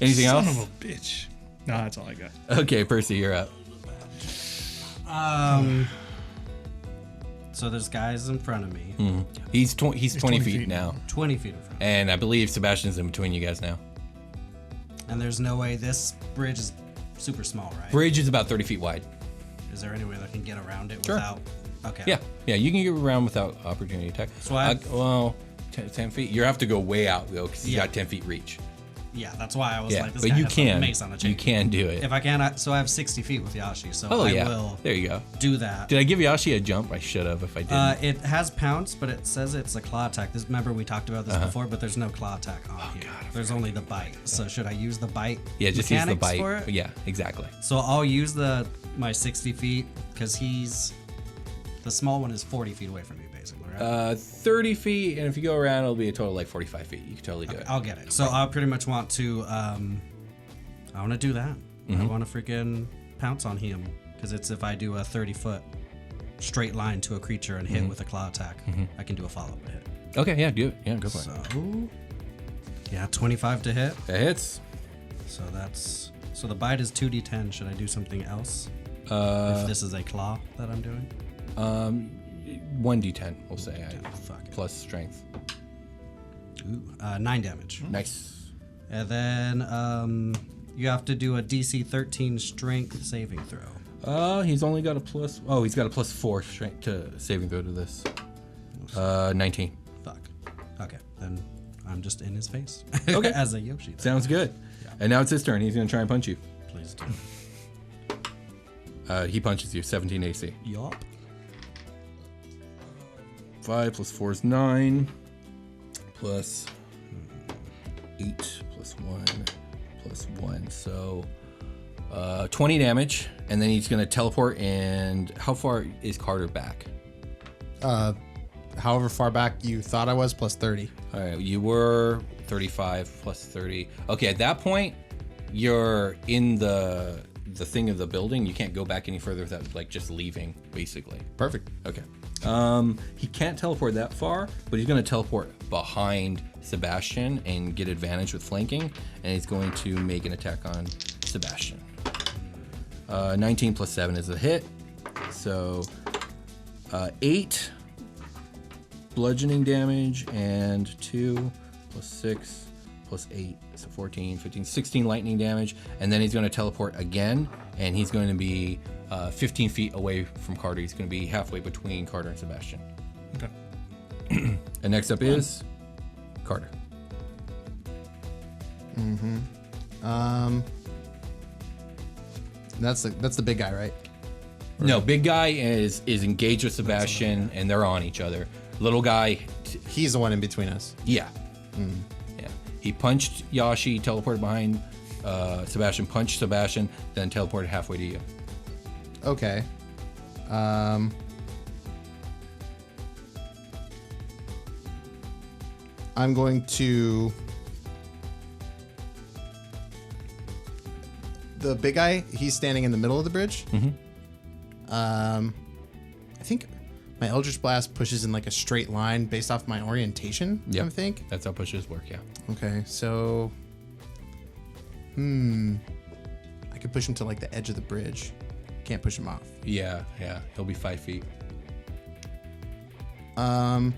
Anything Son else? of a bitch. No, that's all I got. Okay, Percy, you're up. So there's guys in front of me. He's 20 20 feet feet. now, 20 feet in front of me. and I believe Sebastian's in between you guys now. And there's no way this bridge is super small, right? Bridge is about 30 feet wide. Is there any way that I can get around it Sure. without... Okay. Yeah, you can get around without opportunity attack. So I- well, 10 feet. You have to go way out though, because you Yeah. got 10 feet reach. Yeah, that's why I was Yeah, like, this but guy you has a can. mace on a chain. You can do it. If I can, so I have 60 feet with Yashi, so Oh I yeah, will there you go. do that. Did I give Yashi a jump? I should have if I didn't. It has pounce, but it says it's a claw attack. Remember we talked about this before, but there's no claw attack on here. There's only the bite. So should I use the bite? Yeah, just use the mechanics bite. for it? Yeah, exactly. So I'll use my 60 feet because the small one is 40 feet away from me, basically, right? 30 feet, and if you go around, it'll be a total of like 45 feet. You can totally do it. I'll get it. So I pretty much want to, I want to do that. I want to freaking pounce on him because it's if I do a 30-foot straight line to a creature and hit with a claw attack, I can do a follow-up hit. Okay, yeah, do it. Yeah, go for it. So, yeah, 25 to hit. That hits. So the bite is 2d10. Should I do something else? If this is a claw that I'm doing? 1d10, we'll say. Fuck it. Plus strength. Ooh, 9 damage. Nice. And then you have to do a DC 13 strength saving throw. He's only got a plus. Oh, he's got a plus 4 strength to saving throw to this. 19. Fuck. Okay, then I'm just in his face. Okay. As a Yoshi. Then. Sounds good. And now it's his turn. He's gonna try and punch you. Please do. He punches you. 17 AC. Yup. 5 plus 4 is 9. Plus 8 plus 1 plus 1. So 20 damage. And then he's going to teleport. And how far is Carter back? However far back you thought I was, plus 30. All right, you were 35 plus 30. Okay, at that point, you're in the thing of the building. You can't go back any further without like just leaving, basically. Perfect. Okay. He can't teleport that far, but he's going to teleport behind Sebastian and get advantage with flanking, and he's going to make an attack on Sebastian. 19 plus 7 is a hit, so 8 bludgeoning damage and 2 plus 6 plus 8, so 14, 15, 16 lightning damage, and then he's going to teleport again, and he's going to be 15 feet away from Carter. He's going to be halfway between Carter and Sebastian. Okay. And next up is Carter. That's the big guy, right? No, big guy is engaged with Sebastian, and they're on each other. Little guy, He's the one in between us. yeah. Yeah. He punched Yashi, teleported behind Sebastian, punched Sebastian, then teleported halfway to you. Okay. I'm going to... The big guy, he's standing in the middle of the bridge. I think my Eldritch Blast pushes in like a straight line based off my orientation, Yep. I think. That's how pushes work, yeah. Okay, so... I could push him to like the edge of the bridge. Can't push him off. Yeah. He'll be 5 feet. I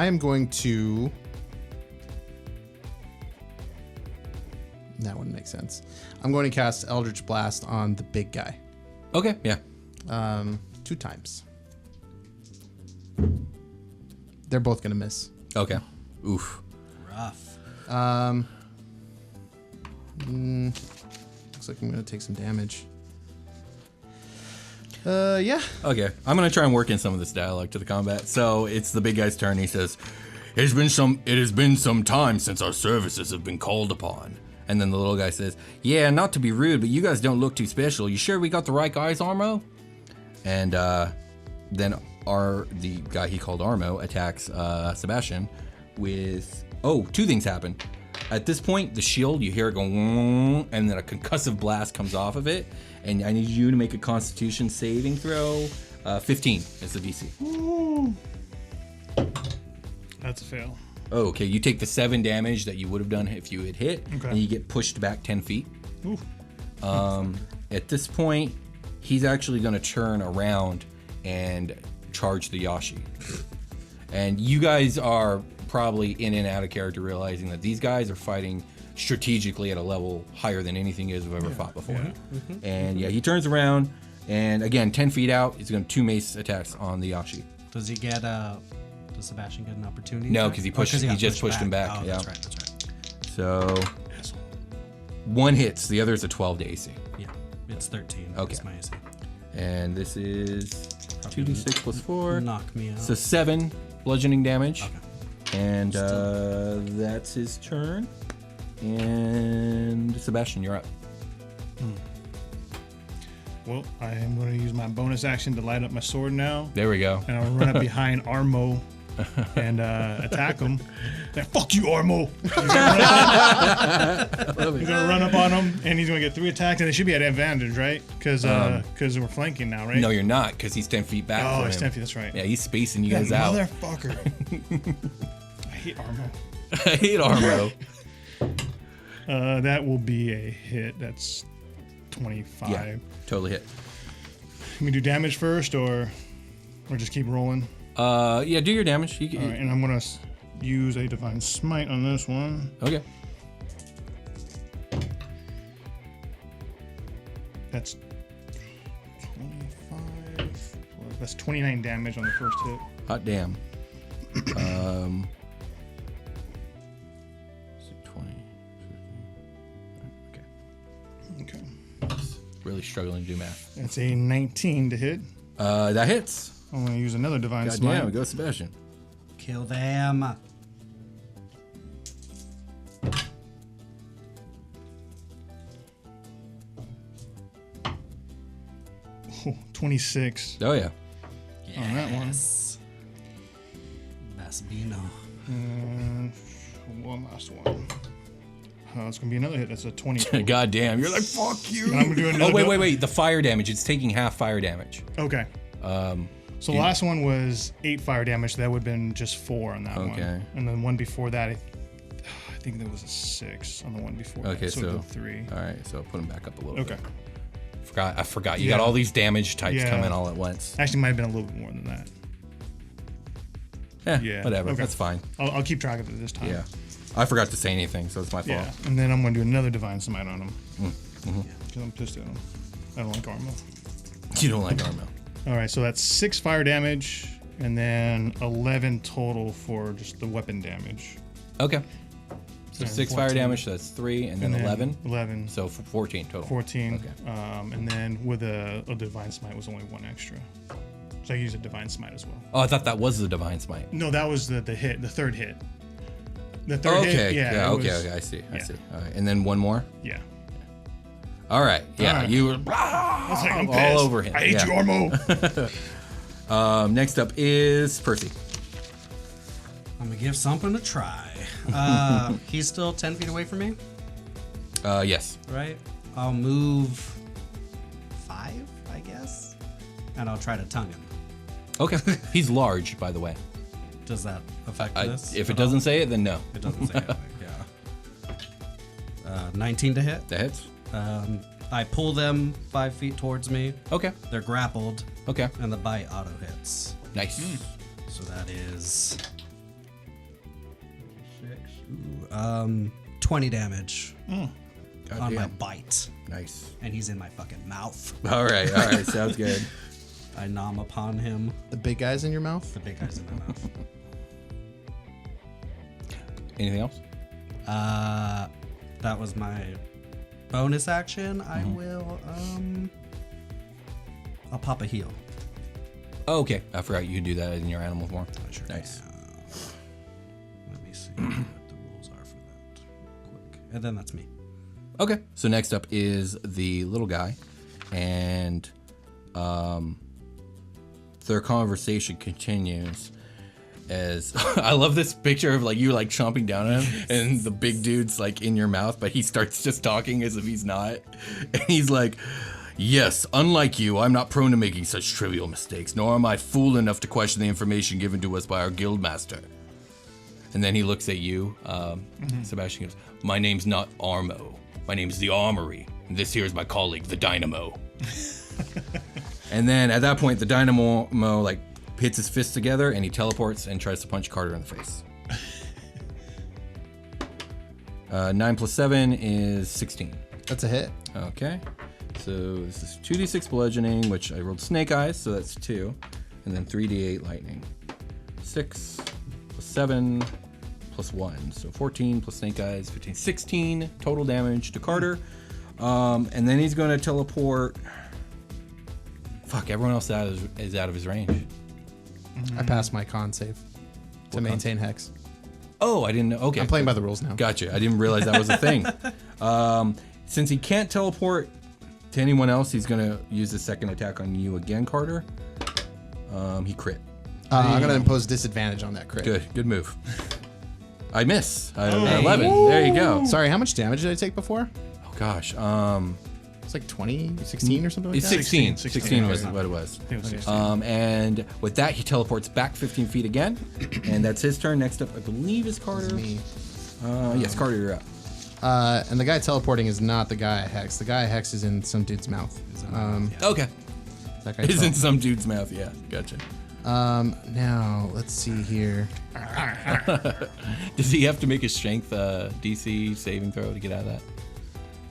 am going to... That wouldn't make sense. I'm going to cast Eldritch Blast on the big guy. Okay, yeah. 2 times. They're both going to miss. Okay. Oof. Rough. Looks like I'm going to take some damage. Yeah. Okay, I'm gonna try and work in some of this dialogue to the combat. So it's the big guy's turn. He says, "It has been some time since our services have been called upon." And then the little guy says, "Yeah, not to be rude, but you guys don't look too special. You sure we got the right guys, Armo?" And then the guy he called Armo attacks Sebastian with 2 things happen. At this point, the shield, you hear it go, and then a concussive blast comes off of it. And I need you to make a Constitution saving throw. 15 is the DC. That's a fail. Oh, okay. You take the 7 damage that you would have done if you had hit, Okay. and you get pushed back 10 feet. Ooh. At this point, he's actually going to turn around and charge the Yashi. And you guys are probably in and out of character, realizing that these guys are fighting strategically at a level higher than anything you guys have ever fought before. And he turns around, and again, 10 feet out, he's going to 2 mace attacks on the Yashi. Does he get does Sebastian get an opportunity? No, attack? because he got just pushed him back. Oh, yeah. that's right. So 1 hits, the other is a 12 to AC. Yeah, it's 13. Okay. It's my AC. And this is 2d6 plus 4. Knock me out. So 7 bludgeoning damage. Okay. And that's his turn. And Sebastian, you're up. Well, I am going to use my bonus action to light up my sword now. There we go. And I'll run up behind Armo and attack him. Then, fuck you, Armo! He's going to run up on him, and he's going to get 3 attacks, and it should be at advantage, right? Because we're flanking now, right? No, you're not, because he's 10 feet back from Oh, him. it's 10 feet, that's right. Yeah, he's spacing you That guys out. motherfucker. I hate Armo. I hate Armo. That will be a hit. That's 25. Yeah, totally hit. Can we do damage first, or just keep rolling? Yeah, do your damage. All right, and I'm gonna use a divine smite on this one. Okay. That's 25. That's 29 damage on the first hit. Hot damn. 20, 15. Okay. Really struggling to do math. That's a 19 to hit. That hits. I'm gonna use another divine God smite. damn, go Sebastian. Kill them. Oh, 26 Oh yeah. on that one. Best Bino. And one last one. It's gonna be another hit. That's a 20. God damn, you're like fuck you. And I'm gonna do another. Oh wait. The fire damage. It's taking half fire damage. Okay. So the last one was 8 fire damage. So that would have been just 4 on that one. Okay. And then one before that, I think there was a 6 on the one before. Okay, that. So, so 3. All right, so put him back up a little Okay. bit. I forgot. You Yeah. got all these damage types Yeah. coming all at once. Actually, might have been a little bit more than that. Yeah, whatever. Okay. That's fine. I'll keep track of it this time. Yeah. I forgot to say anything, so it's my fault. Yeah. And then I'm gonna do another divine smite on him. Mm-hmm. Because I'm pissed at him. I don't like armor. You don't like Armo. All right, so that's 6 fire damage, and then 11 total for just the weapon damage. Okay. So And 6 fire 14. damage, so that's 3, and then 11. 11. So 14 total. 14. Okay. And then with a divine smite was only 1 extra. So I use a divine smite as well. Oh, I thought that was the divine smite. No, that was the hit, the third hit. The third hit. Okay. Yeah. Okay. I see. I see. All right. And then one more. Yeah. All right. Yeah. All right. You were I was like, I'm all pissed. over him. I hate Yeah. you, Armo. Next up is Percy. I'm gonna give something a try. He's still 10 feet away from me, Yes. right? I'll move 5, I guess, and I'll try to tongue him. Okay. He's large, by the way. Does that affect this? If it at all? doesn't say it, then no. It doesn't say it. Yeah. 19 to hit. That hits. I pull them 5 feet towards me. Okay. They're grappled, Okay. and the bite auto hits. Nice. So that is 20 damage on my Goddamn. bite, Nice. and he's in my fucking mouth. All right. All right. Sounds good. I nom upon him. The big guys in your mouth? The big guy's in my mouth. Anything else? That was my bonus action. I will I'll pop a heal. Oh, okay. I forgot you could do that in your animal form. Sure. Nice. Let me see what the rules are for that real quick. And then that's me. Okay. So next up is the little guy, and their conversation continues as I love this picture of like you like chomping down on him and the big dude's like in your mouth, but he starts just talking as if he's not. And he's like, yes, unlike you, I'm not prone to making such trivial mistakes, nor am I fool enough to question the information given to us by our guild master. And then he looks at you, Sebastian goes, my name's not Armo. My name's the Armory. And this here is my colleague, the Dynamo. And then at that point, the Dynamo like hits his fists together and he teleports and tries to punch Carter in the face. 9 plus 7 is 16. That's a hit. Okay. So this is 2d6 bludgeoning, which I rolled snake eyes, so that's 2. And then 3d8 lightning. 6 plus 7 plus 1. So 14 plus snake eyes, 15, 16 total damage to Carter. And then he's going to teleport. Fuck, everyone else is out of his range. I passed my con save to maintain hex. Oh, I didn't know. Okay. I'm playing by the rules now. Gotcha. I didn't realize that was a thing. Since he can't teleport to anyone else, he's going to use the second attack on you again, Carter. He crit. I'm going to impose disadvantage on that crit. Good move. I miss. 11. There you go. Sorry, how much damage did I take before? Oh, gosh. It's like 20, 16 or something like It's that? 16. 16 16 was okay. what it was. I think it was 16. And with that, he teleports back 15 feet again. And that's his turn. Next up, I believe, is Carter. Me. Yes, Carter, you're up. And the guy teleporting is not the guy I hex. The guy I hex is in some dude's mouth. Okay. That guy It's in some dude's mouth. Yeah, gotcha. Now, let's see here. Does he have to make a strength DC saving throw to get out of that?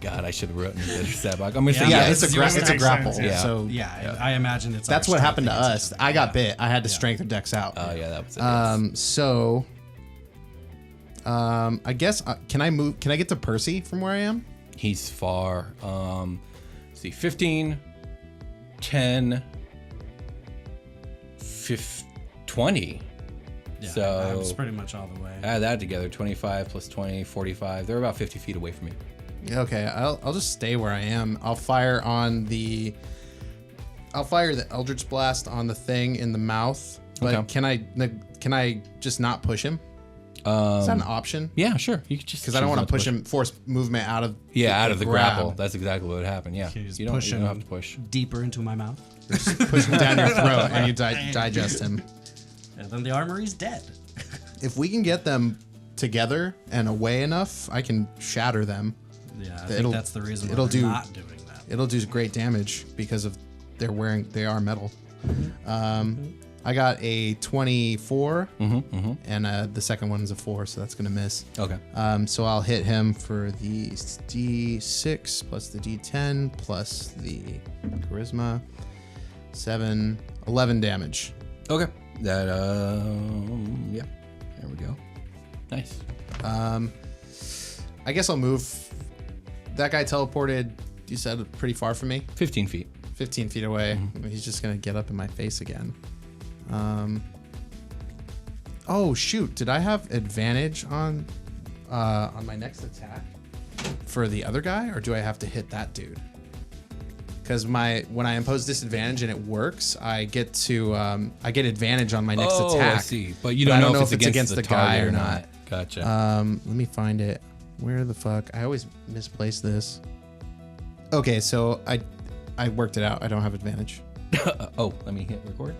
God, I should have written it. I'm gonna say Yeah, yes. it's a Makes grapple. sense, yeah. So Yeah, I imagine it's. that's our what happened to strength us. I got bit. I had to strength or dex out. Oh yeah, that was it. I guess can I move? Can I get to Percy from where I am? He's far. Let's see, 15, 10, 20. Yeah, So that was pretty much all the way. add that together, 25 plus 20, 45. They're about 50 feet away from me. Okay, I'll just stay where I am. I'll fire the Eldritch Blast on the thing in the mouth. But Okay. can I just not push him? Is that an option? Yeah, sure. You could just Because I don't choose want not to push him, force movement out of out of the grab. grapple. That's exactly what would happen. Yeah, You just you don't push him have to push. deeper into my mouth, Push him down your throat and you digest him. and then the armory's dead. If we can get them together and away enough, I can shatter them. Yeah, I It'll- think that's the reason why it'll we're do- not doing that. It'll do great damage because of they are metal. I got a 24, and the second one is a 4, so that's gonna miss. Okay. So I'll hit him for the D6 plus the D10 plus the charisma. 11 damage. Okay. That yeah. There we go. Nice. I guess I'll move. That guy teleported, you said, pretty far from me. 15 feet. 15 feet away. He's just gonna get up in my face again. Oh shoot! Did I have advantage on my next attack for the other guy, or do I have to hit that dude? Because when I impose disadvantage and it works, I get advantage on my next attack. I see. But you don't know if it's against the guy or not. Gotcha. Let me find it. Where the fuck? I always misplace this. Okay, so I worked it out. I don't have advantage. Oh, let me hit record.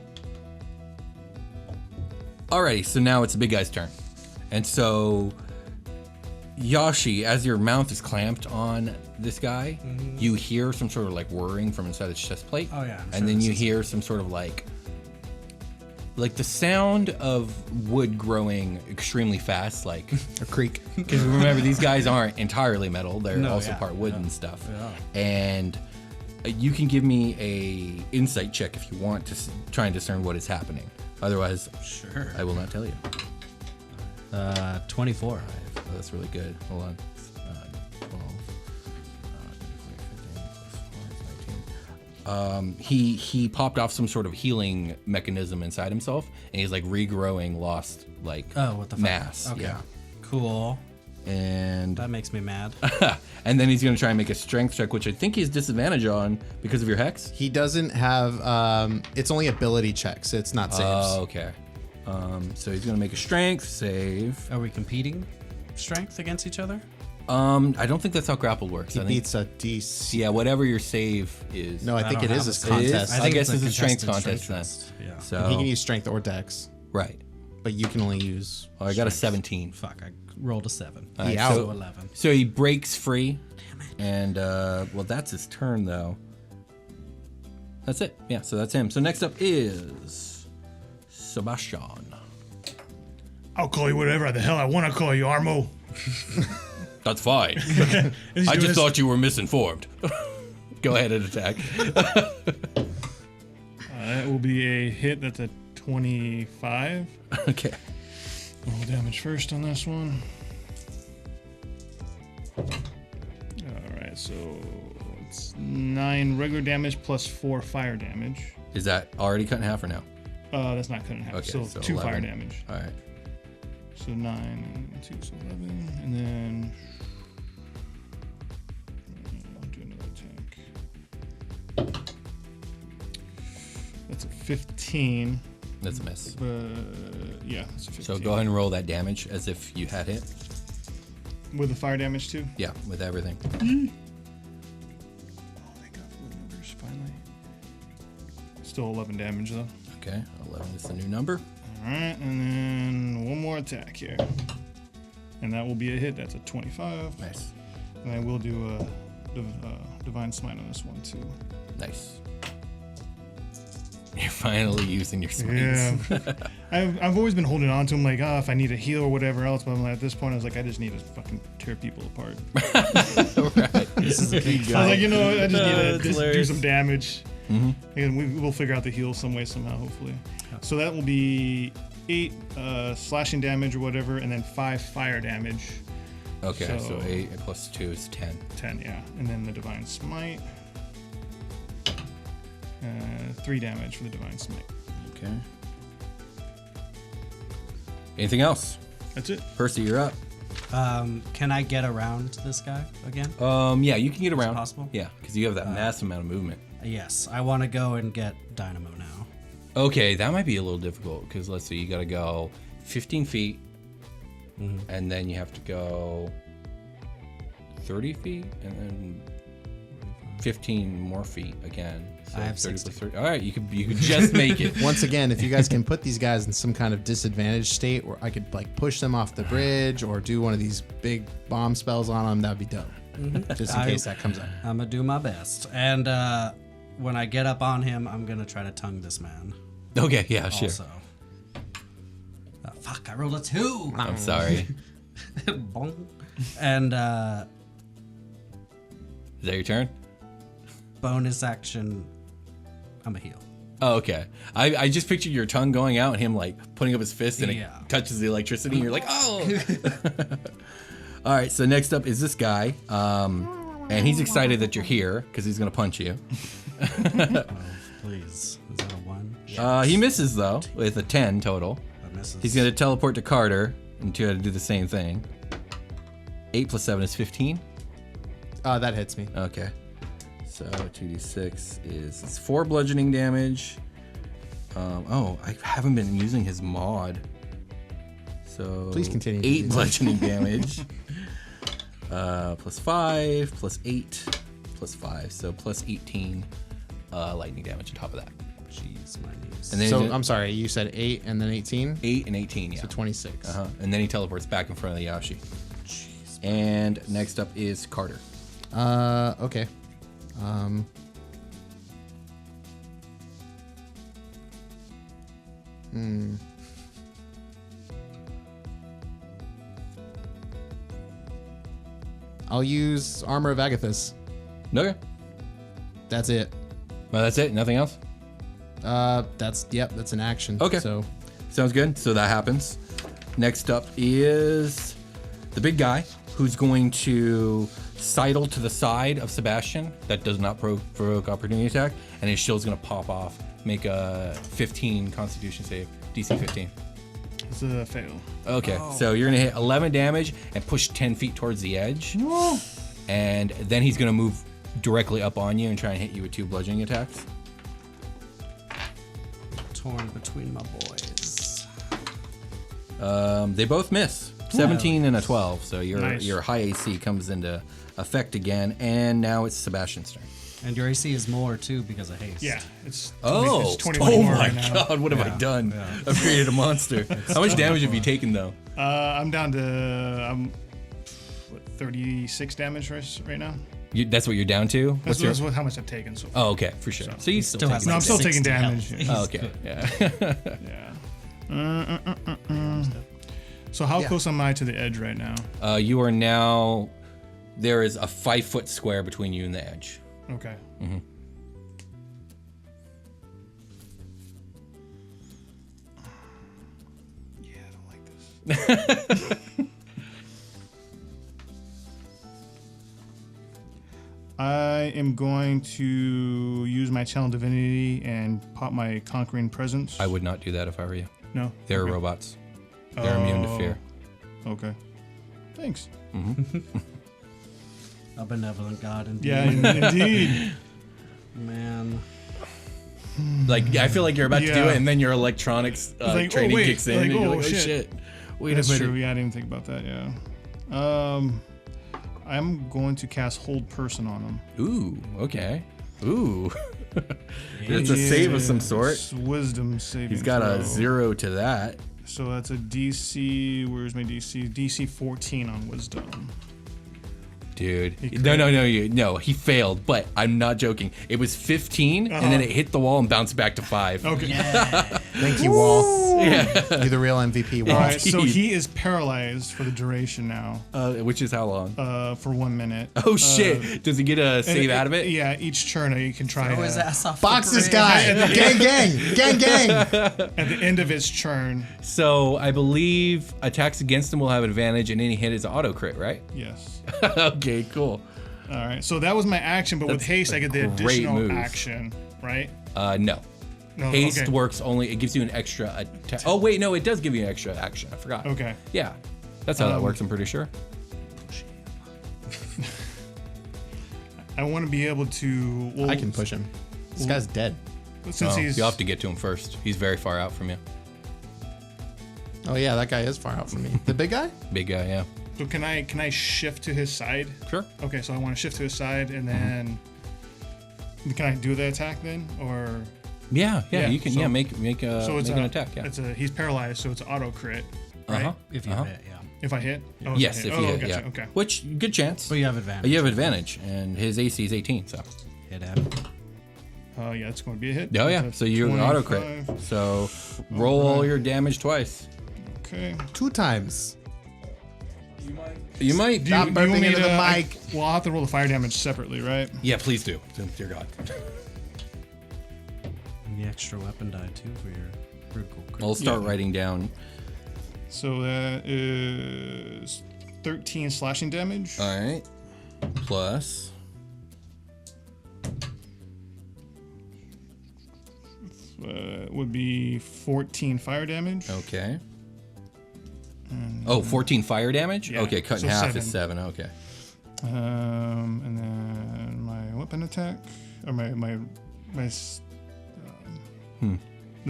Alrighty, so now it's the big guy's turn. And so, Yashi, as your mouth is clamped on this guy, you hear some sort of like whirring from inside the chest plate. Oh, yeah. And then you hear some sort of like the sound of wood growing extremely fast, like A creak. because remember, these guys aren't entirely metal; they're also part wood and stuff. Yeah. And you can give me a insight check if you want to try and discern what is happening. Otherwise, Sure. I will not tell you. 24. Oh, that's really good. Hold on. 12. 15 plus 4 is 19. He popped off some sort of healing mechanism inside himself, and he's like regrowing lost What the fuck? mass. Okay. Yeah. Cool. And That makes me mad. and then he's gonna try and make a strength check, which I think he has disadvantage on because of your hex. He doesn't have. It's only ability checks. It's not saves. Oh, okay. So he's gonna make a strength save. Are we competing strength against each other? I don't think that's how grapple works. He I think, beats a DC. yeah, whatever your save is. No, I think don't it have is a a save. It is? contest. I guess a it's a strength contested contest then. Yeah. So He can use strength or dex, right. but you can only use. Oh, I got a 17. Fuck, I rolled a 7. All right, Yeah. So so, 11. so he breaks free. Damn it. And well, that's his turn though. That's it. Yeah, so that's him. So next up is Sebastian. I'll call you whatever the hell I want to call you, Armo. That's fine. I just thought you were misinformed. Go ahead and attack. That will be a hit. That's a 25. Okay. Roll damage first on this one. Alright, so it's 9 regular damage plus 4 fire damage. Is that already cut in half or no? That's not cut in half. Okay, so so 2 fire 11. damage. All right. So 9 and 2, so 11. And then I'll do another attack. That's a 15. That's a miss. Yeah, that's a 15. So go ahead and roll that damage as if you had hit. With the fire damage too? Yeah, with everything. Oh, thank God for the numbers, finally. Still 11 damage though. Okay, 11 is the new number. Alright, and then one more attack here. And that will be a hit. That's a 25. Nice. And I will do a Divine Smite on this one too. Nice. You're finally using your smites. Yeah. I've always been holding on to them like, if I need a heal or whatever else, but I'm like, at this point I was like, I just need to fucking tear people apart. This is a big I was guy. like, you know what, I just need to That's just do hilarious. some damage. And we'll figure out the heal some way, somehow, hopefully. So that will be 8 slashing damage or whatever, and then 5 fire damage. Okay, so So- 8 plus 2 is 10. 10, yeah. And then the Divine Smite. 3 damage for the Divine Smite. Okay. Anything else? That's it. Percy, you're up. Can I get around this guy again? Yeah, you can get around. possible? Yeah, because you have that massive amount of movement. Yes, I want to go and get Dynamo now. Okay, that might be a little difficult because let's see, you got to go 15 feet, and then you have to go 30 feet, and then 15 more feet again. So I have 30 60. plus 30. All right, you could just make it. Once again, if you guys can put these guys in some kind of disadvantaged state where I could like push them off the bridge or do one of these big bomb spells on them, that'd be dope. Just in case that comes up. I'm gonna do my best. And when I get up on him, I'm gonna try to tongue this man. Okay, yeah, sure. Also. Fuck, I rolled a 2. I'm sorry. Bonk. And Is that your turn? bonus action, I'm a heal. Oh, okay. I just pictured your tongue going out and him like putting up his fist and Yeah. it touches the electricity and you're like, oh. All right, so next up is this guy. And he's excited that you're here because he's going to punch you. Please. Is that a 1? He misses though with a 10 total. That misses. He's gonna teleport to Carter and try to do the same thing. 8 plus 7 is 15. That hits me. Okay. So 2d6 is 4 bludgeoning damage. I haven't been using his mod. So Please continue to 8 do that. bludgeoning damage. Plus 5, plus 8, plus 5. So plus 18 lightning damage on top of that. Jeez, my knees. And then So I'm sorry, you said 8 and then 18? 8 and 18, yeah. So 26. Uh-huh. And then he teleports back in front of the Yashi. And next up is Carter. Okay. I'll use Armor of Agathis. Okay. That's it. Well, that's it. Nothing else? That's an action. Okay. So Sounds good. So that happens. Next up is the big guy who's going to sidle to the side of Sebastian. That does not provoke opportunity attack. And his shield's going to pop off. Make a 15 Constitution save. DC 15. It's a fail. Okay, so you're going to hit 11 damage and push 10 feet towards the edge. And then he's going to move directly up on you and try and hit you with 2 bludgeoning attacks. Torn between my boys. They both miss. 17 and a 12, so Nice. your high AC comes into effect again, and now it's Sebastian's turn. And your AC is more too because of haste. Yeah, it's Oh, 20 oh more my right now. god, what have I done? I've created a monster. How much damage have you taken though? I'm down to 36 damage right now. That's what you're down to? That's how much I've taken so far. Oh, okay, for sure. So you still Still take has No, I'm still taking 60 damage. health. Oh, okay, yeah. Yeah. So how close am I to the edge right now? You are now. There is a 5-foot square between you and the edge. Okay. Yeah, I don't like this. I am going to use my Channel Divinity and pop my Conquering Presence. I would not do that if I were you. No? They're Okay. robots. They're immune to fear. Okay. Thanks. A benevolent god indeed. Yeah, indeed. Man. Like I feel like you're about to do Yeah. it, and then your electronics like, training oh, wait. kicks in, Like, and you're oh, like, "Oh shit." shit! Wait That's a minute." true. Yeah, I didn't even think about that. Yeah. I'm going to cast Hold Person on him. Ooh, okay. Ooh, it's a save of some sort. It's Wisdom saving. He's got a throw. 0 to that. So that's a DC. Where's my DC? DC 14 on Wisdom. Dude, He no, he failed, but I'm not joking. It was 15, and then it hit the wall and bounced back to 5. Okay. thank you, Wall. Yeah. You're the real MVP, Wall. All right. So Indeed. he is paralyzed for the duration now. Which is how long? For 1 minute. Oh shit! Does he get a save out of it? Yeah. Each turn you can try. Throw his ass off Box the this bridge. guy. Gang, gang. Gang, gang. At the end of its turn. So I believe attacks against him will have advantage, and any hit is auto crit, right? Yes. Okay, cool. All right. So that was my action, but with That's haste, a I get the great additional move. action, right? No. No. Haste okay. works only. It gives you an extra attack. Oh wait, no, it does give you an extra action. I forgot. Okay. Yeah, that's how that works. I'm pretty sure. I want to be able to. Well, I can push him. This guy's dead. Since Oh, he's. you'll have to get to him first. He's very far out from you. Oh yeah, that guy is far out from me. The big guy? Big guy, yeah. So can I shift to his side? Sure. Okay, so I want to shift to his side, and then. Can I do the attack then, or? Yeah, Yeah, you can. so- make So it's make an attack. Yeah. He's paralyzed, so it's auto crit, right? Uh-huh. If you hit, yeah. If I hit. Oh, Yes, if you hit. gotcha. Yeah. Okay. Which good chance. But you have advantage. You have advantage, and his AC is 18. So. Hit him. Yeah, it's going to be a hit. Oh yeah. That's So you're an auto crit. 25. So roll all your damage twice. Okay. 2 times. You might. Stop you burping want me into the to- mic. Well, I'll have to roll the fire damage separately, right? Yeah, please do. Dear God. And the extra weapon die too for your critical crit. I'll start Yeah. writing down. So that is 13 slashing damage. All right. Plus. would be 14 fire damage. Okay. 14 fire damage? Yeah, Okay, cut in so half is 7. 7. Okay. And then my weapon attack, or the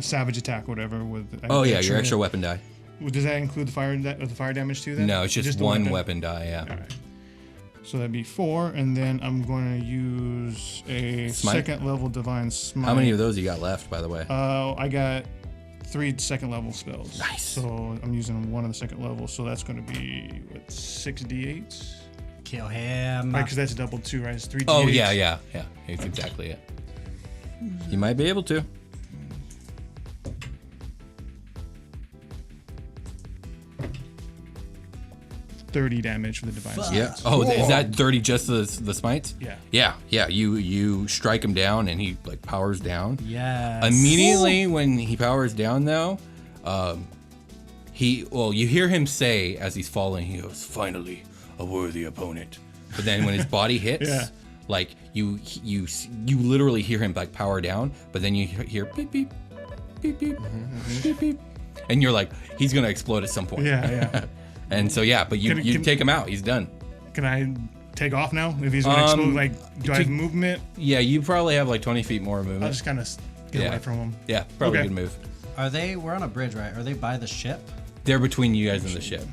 savage attack, whatever. With Your extra weapon die. Does that include the fire damage too? Then No, it's just the one weapon die. Yeah. All right. So that'd be 4, and then I'm going to use a Smite? 2nd level divine smite. How many of those you got left, by the way? I got 3 2nd level spells. Nice. So I'm using 1 of the 2nd level, so that's going to be 6d8s. Kill him. Right, because that's double 2, right? It's 3d8s. Oh yeah. It's exactly it. You might be able to. 30 damage for the divine smite. Yeah. Oh, is that 30 just the smites? Yeah. Yeah. You strike him down and he like powers down. Yes. Immediately when he powers down though, you hear him say as he's falling, he goes, "Finally, a worthy opponent." But then when his body hits, Yeah. like you literally hear him like power down, but then you hear beep beep beep beep beep beep, and you're like, he's gonna explode at some point. Yeah. And so but you take him out. He's done. Can I take off now? If he's going to explode, like, do I have movement? Yeah, you probably have like 20 feet more I'll movement. just kind of get away from him. Yeah, probably Okay. a good move. We're on a bridge, right? Are they by the ship? They're between you guys and the ship.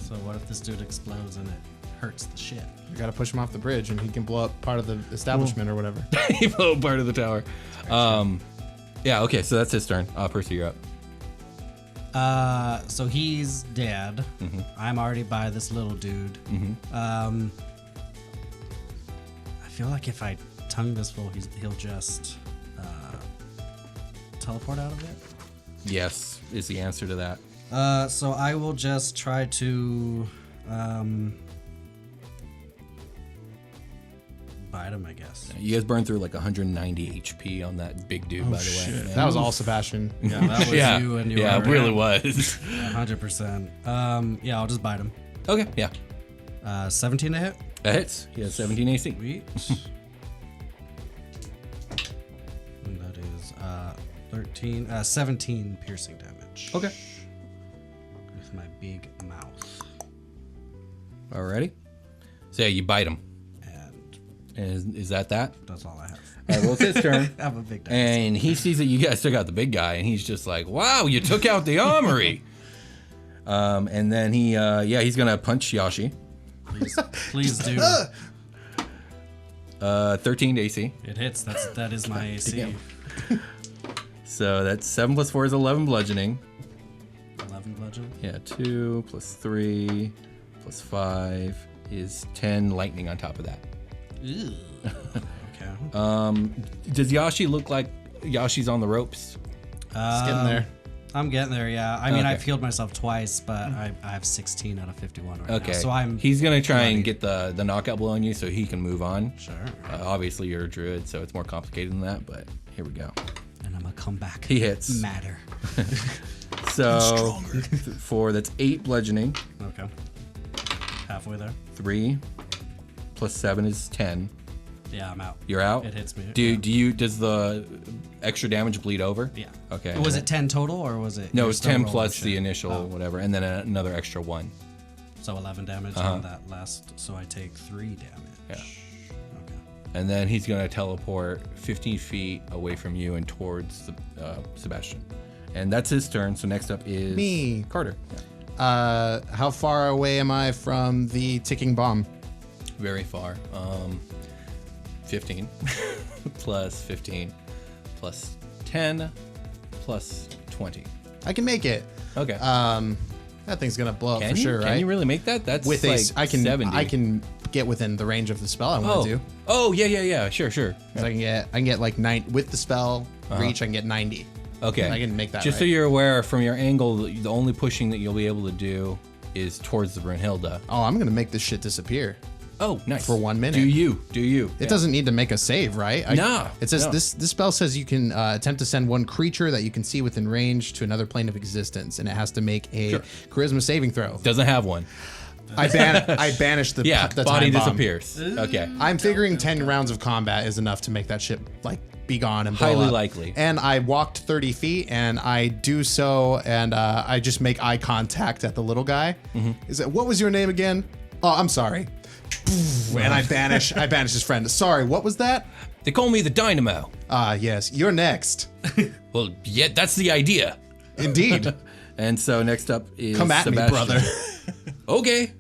So what if this dude explodes and it hurts the ship? You gotta push him off the bridge, and he can blow up part of the establishment or whatever. He blew up part of the tower. Yeah, okay, so that's his turn. Percy, you're up. So he's dead. I'm already by this little dude. I feel like if I tongue this fool, he'll just teleport out of it. Yes, is the answer to that. So I will just try to bite him, I guess. You guys burned through like 190 HP on that big dude, by the way. That was all Sebastian. Yeah, that was you and your. Yeah, it really was. 100%. Yeah, I'll just bite him. Okay, yeah. 17 to hit. That hits. He has 17 AC. Sweet. And that is 17 piercing damage. Okay. With my big mouth. Alrighty. So yeah, you bite him. And Is that? All that's all I have. right, well, it's his turn. I have a big dice. And he sees that you guys took out the big guy, and he's just like, "Wow, you took out the Armory." And then he's gonna punch Yashi. Please do. 13 to AC. It hits. That is my AC. Damn. So that's 7 plus 4 is 11 bludgeoning. 11 bludgeon. Yeah, 2 plus 3 plus 5 is 10 lightning on top of that. Ew. Okay. Does Yashi look like Yashi's on the ropes? It's getting there. I'm getting there, yeah. I mean, Okay. I've healed myself twice, but I have 16 out of 51 right Okay. now. So He's gonna try ready. and get the knockout blow on you so he can move on. Sure. Obviously, you're a druid, so it's more complicated than that. But here we go. And I'm gonna come back. He hits. Matter. So that's 8 bludgeoning. Okay. Halfway there. 3 plus 7 is 10. Yeah, I'm out. You're out. It hits me. Does the extra damage bleed over? Yeah. Okay. Was it 10 total or was it? No, you're it's still 10 rolling plus shit? the initial Oh, whatever, and then another extra 1. So 11 damage on that last. So I take 3 damage. Yeah. Okay. And then he's gonna teleport 15 feet away from you and towards Sebastian. And that's his turn. So next up is Me. Carter. How far away am I from the ticking bomb? Very far. 15 plus 15 plus 10 plus 20. I can make it. Okay. That thing's gonna blow up Can for you? sure, Can right? you really make that? That's With like I can 70. I can get within the range of the spell I want to do. Oh, yeah. Sure. 'Cause I can get like 9 with the spell reach. I can get 90. Okay. I can make that. Just so right. you're aware, from your angle, the only pushing that you'll be able to do is towards the Brunhilde. Oh, I'm gonna make this shit disappear. Oh, nice. For 1 minute. Do you? It doesn't need to make a save, right? No, It says no. this spell says you can attempt to send one creature that you can see within range to another plane of existence, and it has to make a charisma saving throw. Doesn't have one. I banished the Body time bomb. disappears. Okay. I'm figuring 10 rounds of combat is enough to make that shit like be gone and blow Highly up. likely. And I walked 30 feet, and I do so, and I just make eye contact at the little guy. Is it? What was your name again? Oh, I'm sorry. And I banish his friend. Sorry, what was that? They call me the Dynamo. Yes, you're next. Well, yeah, that's the idea. Indeed. And so next up is Come at Sebastian. me, brother. Okay.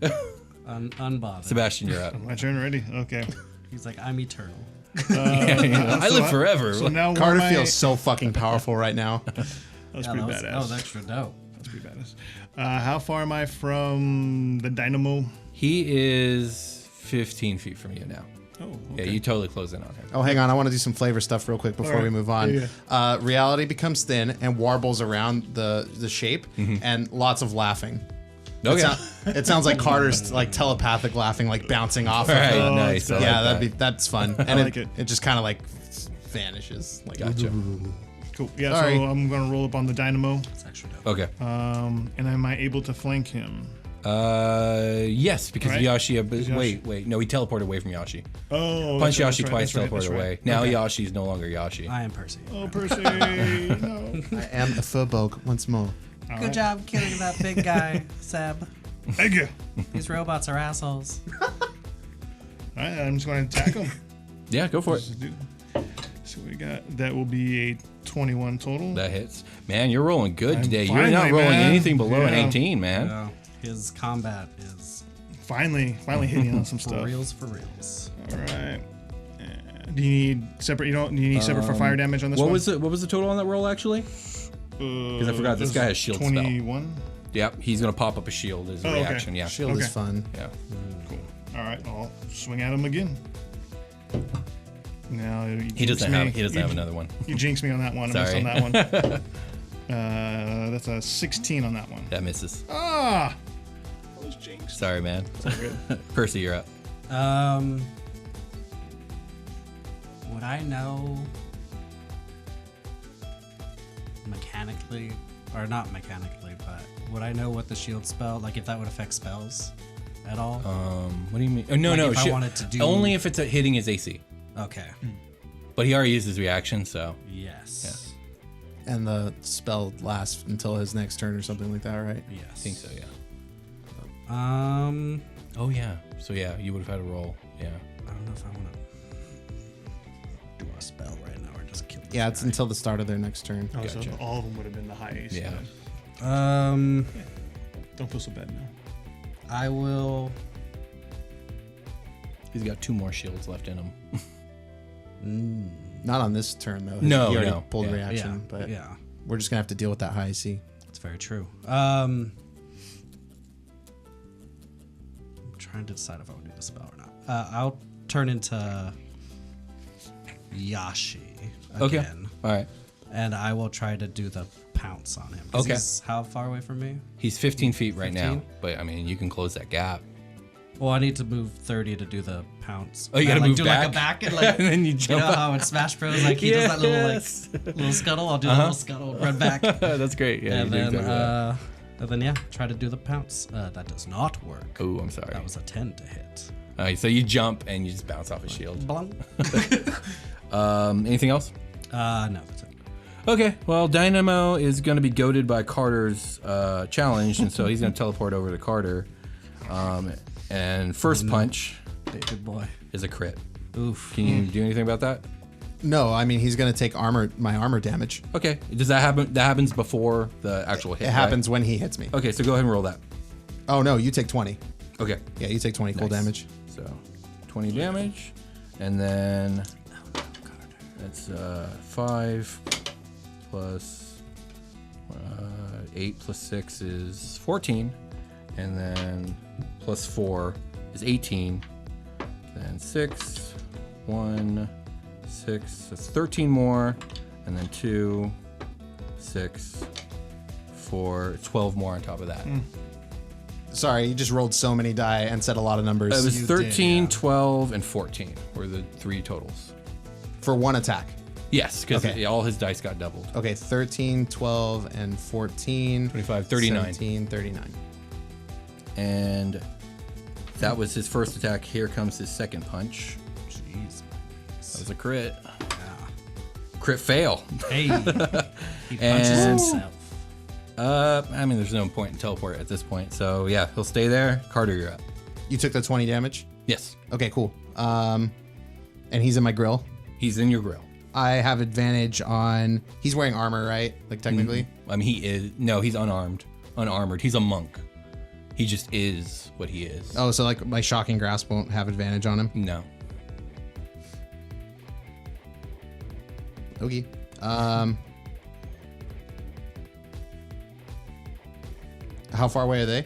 Unbothered. Sebastian, you're up. My turn already? Okay. He's like, I'm eternal. I live forever. So now Carter feels so fucking powerful right now. That's Yeah, pretty that badass. was extra dope. That's pretty badass. How far am I from the Dynamo? He is 15 feet from you now. Oh, Yeah, okay. you totally close in on him. Oh, hang on. I want to do some flavor stuff real quick before All right. we move on. Yeah, Reality becomes thin and warbles around the shape, and lots of laughing. Okay. It sounds like Carter's like telepathic laughing, like bouncing off All of right, him. nice. I Yeah, like that. that's fun. And like it. it just kind of like vanishes. Like, Gotcha. Cool. Yeah, Sorry. so I'm going to roll up on the Dynamo. It's extra dope. Okay. And am I able to flank him? Yes, because Right. Yashi. Yashi. Wait. No, he teleported away from Yashi. Oh, Punch that's Yashi right, twice, that's right, teleported that's right. away. Now Okay. Yashi's no longer Yashi. I am Percy. Oh, Percy. No. I am a Furbolg once more. All Good right. job killing that big guy, Seb. Thank you. These robots are assholes. All right, I'm just going to attack him. Yeah, go for it. So we got, that will be a 21 total. That hits. Man, you're rolling good I'm today. You're not finally, rolling man. anything below an Yeah. 18, man. No, his combat is Finally hitting on some for stuff. reals, for reals. All right. Do you need separate? You don't. Do you need separate for fire damage on this What one? was it? What was the total on that roll actually? Because I forgot this guy has shield spell. 21. Yep, he's gonna pop up a shield as a Oh, okay. reaction. Yeah. Shield Okay. is fun. Yeah. Cool. All right, I'll swing at him again. Now you He jinx doesn't me. have another one. You jinxed me on that one. I missed Sorry. on that one. That's a 16 on that one. That misses. Ah, I was jinxed. Sorry, man. Good. Percy, you're up. Would I know mechanically, or not mechanically, but would I know what the shield spell, like if that would affect spells at all? What do you mean? Oh, no, Like no. if I wanted to do- only if it's hitting his AC. Okay. But he already used his reaction, so Yes. And the spell lasts until his next turn or something like that, right? Yes. I think so. Yeah. Oh yeah. So yeah, you would have had a roll. Yeah. I don't know if I want to do a spell right now or just kill this Yeah, it's guy. until the start of their next turn. Oh, so Gotcha. all of them would have been the highest. Yeah. Don't feel so bad now. I will. He's got 2 more shields left in him. Not on this turn though. No, he already no. pulled Yeah. reaction, Yeah. but Yeah. we're just gonna have to deal with that high AC. That's very true. I'm trying to decide if I would do the spell or not. I'll turn into Yashi Okay. again. All right. And I will try to do the pounce on him. 'Cause Okay. he's how far away from me? He's 15 feet right now, 15? but I mean, you can close that gap. Well, I need to move 30 to do the pounce. Oh, you And I, gotta like, move do back? like a back and like And then you you jump know up. how in Smash Bros like he does that Yes. little scuttle. I'll do the little scuttle, run back, That's great. Yeah. and you do then exactly that. yeah, try to do the pounce. That does not work. Oh, I'm sorry. That was a 10 to hit. All right, so you jump and you just bounce off a shield. Blung. Anything else? No, that's it. Okay, well, Dynamo is going to be goaded by Carter's challenge, and so he's going to teleport over to Carter. And first punch Good boy. is a crit. Oof. Can you do anything about that? No, I mean he's gonna take my armor damage. Okay, does that happen? That happens before the actual hit. It happens when he hits me. Right? Okay, so go ahead and roll that. Oh no, you take 20. Okay, Yeah, you take 20 cold Nice. damage. so 20 damage, and then that's 5 plus 8 plus 6 is 14, and then plus 4 is 18. Then 6, 1, 6, that's 13 more, and then 2, 6, 4, 12 more on top of that. Sorry, you just rolled so many die and said a lot of numbers. It was You 13, did, yeah. 12, and 14 were the 3 totals. For one attack. Yes, because Okay. all his dice got doubled. Okay, 13, 12, and 14. 25, 39. 17, 39. And that was his first attack. Here comes his second punch. Jeez. That was a crit. Yeah. crit fail. Hey, he punches And- himself. I mean, there's no point in teleport at this point. So yeah, he'll stay there. Carter, you're up. You took the 20 damage? Yes, Okay, cool. And he's in my grill. he's in your grill. I have advantage on... He's wearing armor, right? Like, technically? I mean, he is. No, he's unarmored. He's a monk. He just is what he is. Oh, so, like, my Shocking Grasp won't have advantage on him? No. Okay. How far away are they?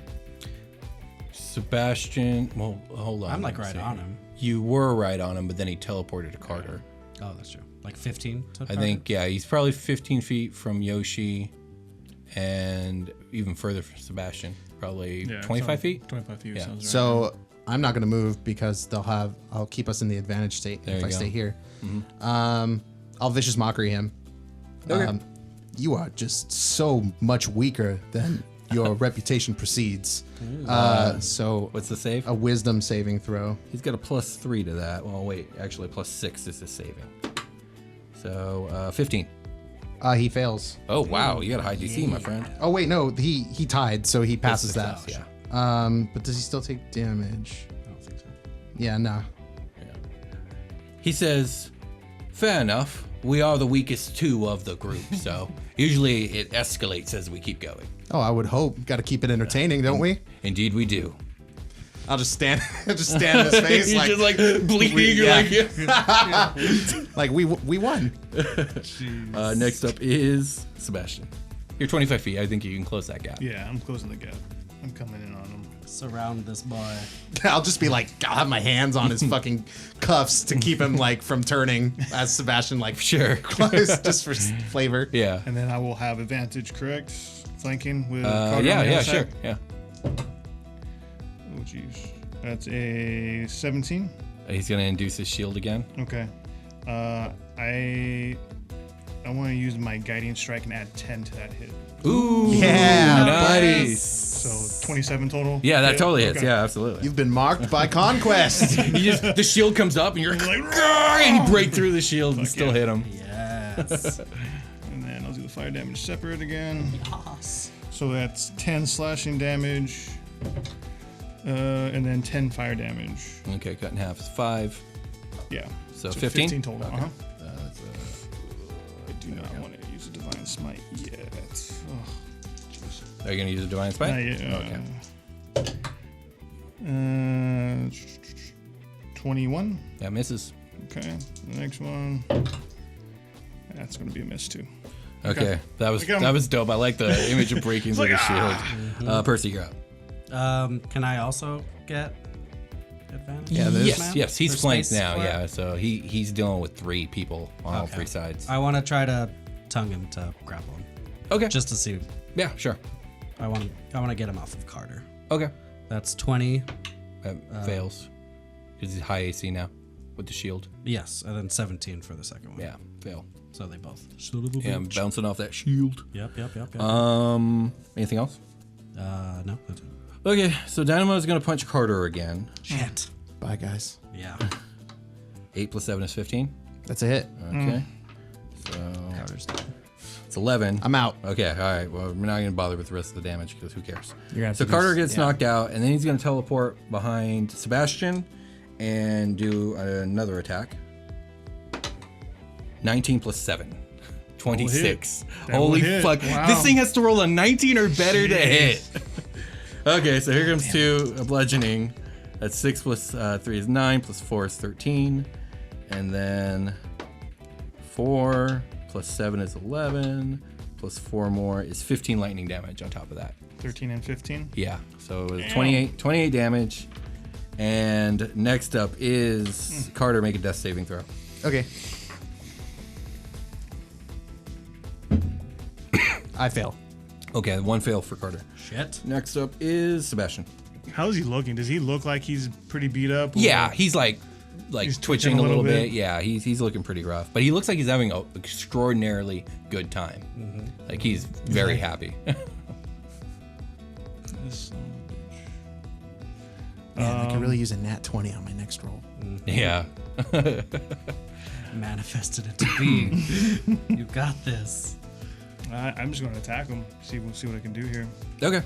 Sebastian. Well, hold on. I'm like let me right see. on him. You were right on him, but then he teleported to Carter. Oh, that's true. Like 15 to I Carter? think, yeah, he's probably 15 feet from Yoshi and even further from Sebastian. Probably 25 feet? 25 feet Yeah. sounds right. So, I'm not going to move because I'll keep us in the advantage state There if you I go. stay here. I'll Vicious Mockery him. Okay. You are just so much weaker than your reputation precedes. So, What's the save? a wisdom saving throw. He's got a +3 to that. Well, wait, actually, +6 is his saving. So, 15. He fails. Oh, wow, you got a high DC, my friend. Oh wait, no, he tied, so he passes that. Success, But does he still take damage? I don't think so. Yeah, no. He says, fair enough. We are the weakest two of the group, so usually it escalates as we keep going. Oh, I would hope. Got to keep it entertaining, don't we? Indeed, we do. I'll just stand in his face He's like, just like bleeding. You're yeah. like, like we won. next up is Sebastian. You're 25 feet. I think you can close that gap. Yeah, I'm closing the gap. I'm coming in on him. Surround this boy. I'll just be like, I'll have my hands on his fucking cuffs to keep him like from turning as Sebastian like Sure. close just for flavor. Yeah. And then I will have advantage, correct? Flanking with Carter on the Yeah, other sure. side? Yeah. Oh, jeez. That's a 17. He's going to induce his shield again. Okay. I want to use my guiding strike and add 10 to that hit. Ooh. Yeah, Nice. So 27 total. Yeah, that hit? totally hits. Okay. Yeah, absolutely. You've been marked by conquest. The shield comes up and you're like, and you break through the shield and still hit him. Yes. And then I'll do the fire damage separate again. Yes. So that's 10 slashing damage. And then 10 fire damage. Okay, cut in half is 5. Yeah. So 15? 15 total. Okay. Uh-huh. I do not want to use a divine smite yet. Are you going to use a divine spike? Not yet. Okay. 21. That misses. Okay. The next one. That's going to be a miss too. Okay. That was Okay. dope. I like the image of breaking through the shield. Percy, you're up. Can I also get advantage? Yeah, there's- Yes, he's For flanked space now. for it? Yeah, so he's dealing with 3 people on all Okay. 3 sides. I want to try to tongue him to grapple him, Okay. just to see. Yeah, sure. I want to get him off of Carter. Okay. That's 20. That fails. Because he's high AC now with the shield. Yes, and then 17 for the second one. Yeah, fail. So they both. Yeah, I'm bouncing off that shield. Yep. Anything else? No, that's it. Okay, so Dynamo is going to punch Carter again. Shit. Bye, guys. Yeah. 8 plus 7 is 15. That's a hit. Okay. So Carter's dead. it's 11. I'm out. Okay, all right. Well, we're not going to bother with the rest of the damage because who cares? You're gonna have So to Carter use- gets knocked out, and then he's going to teleport behind Sebastian and do another attack. 19 plus 7. 26. Double Holy hit. fuck. Wow. This thing has to roll a 19 or better to hit. Okay, so here comes 2, a bludgeoning. That's 6 plus 3 is 9, plus 4 is 13. And then 4 plus 7 is 11, plus 4 more is 15 lightning damage on top of that. 13 and 15. Yeah, so it was 28 damage. And next up is Carter, make a death saving throw. Okay. I fail. Okay, 1 fail for Carter. Shit. Next up is Sebastian. How is he looking? Does he look like he's pretty beat up? or- Yeah, he's like He's twitching a little bit. Yeah, he's looking pretty rough, but he looks like he's having an extraordinarily good time. Like he's very happy. This son of a bitch. Man, I could really use a nat 20 on my next roll. Yeah. Manifested it to be. You got this. I'm just going to attack him. See what I can do here. Okay.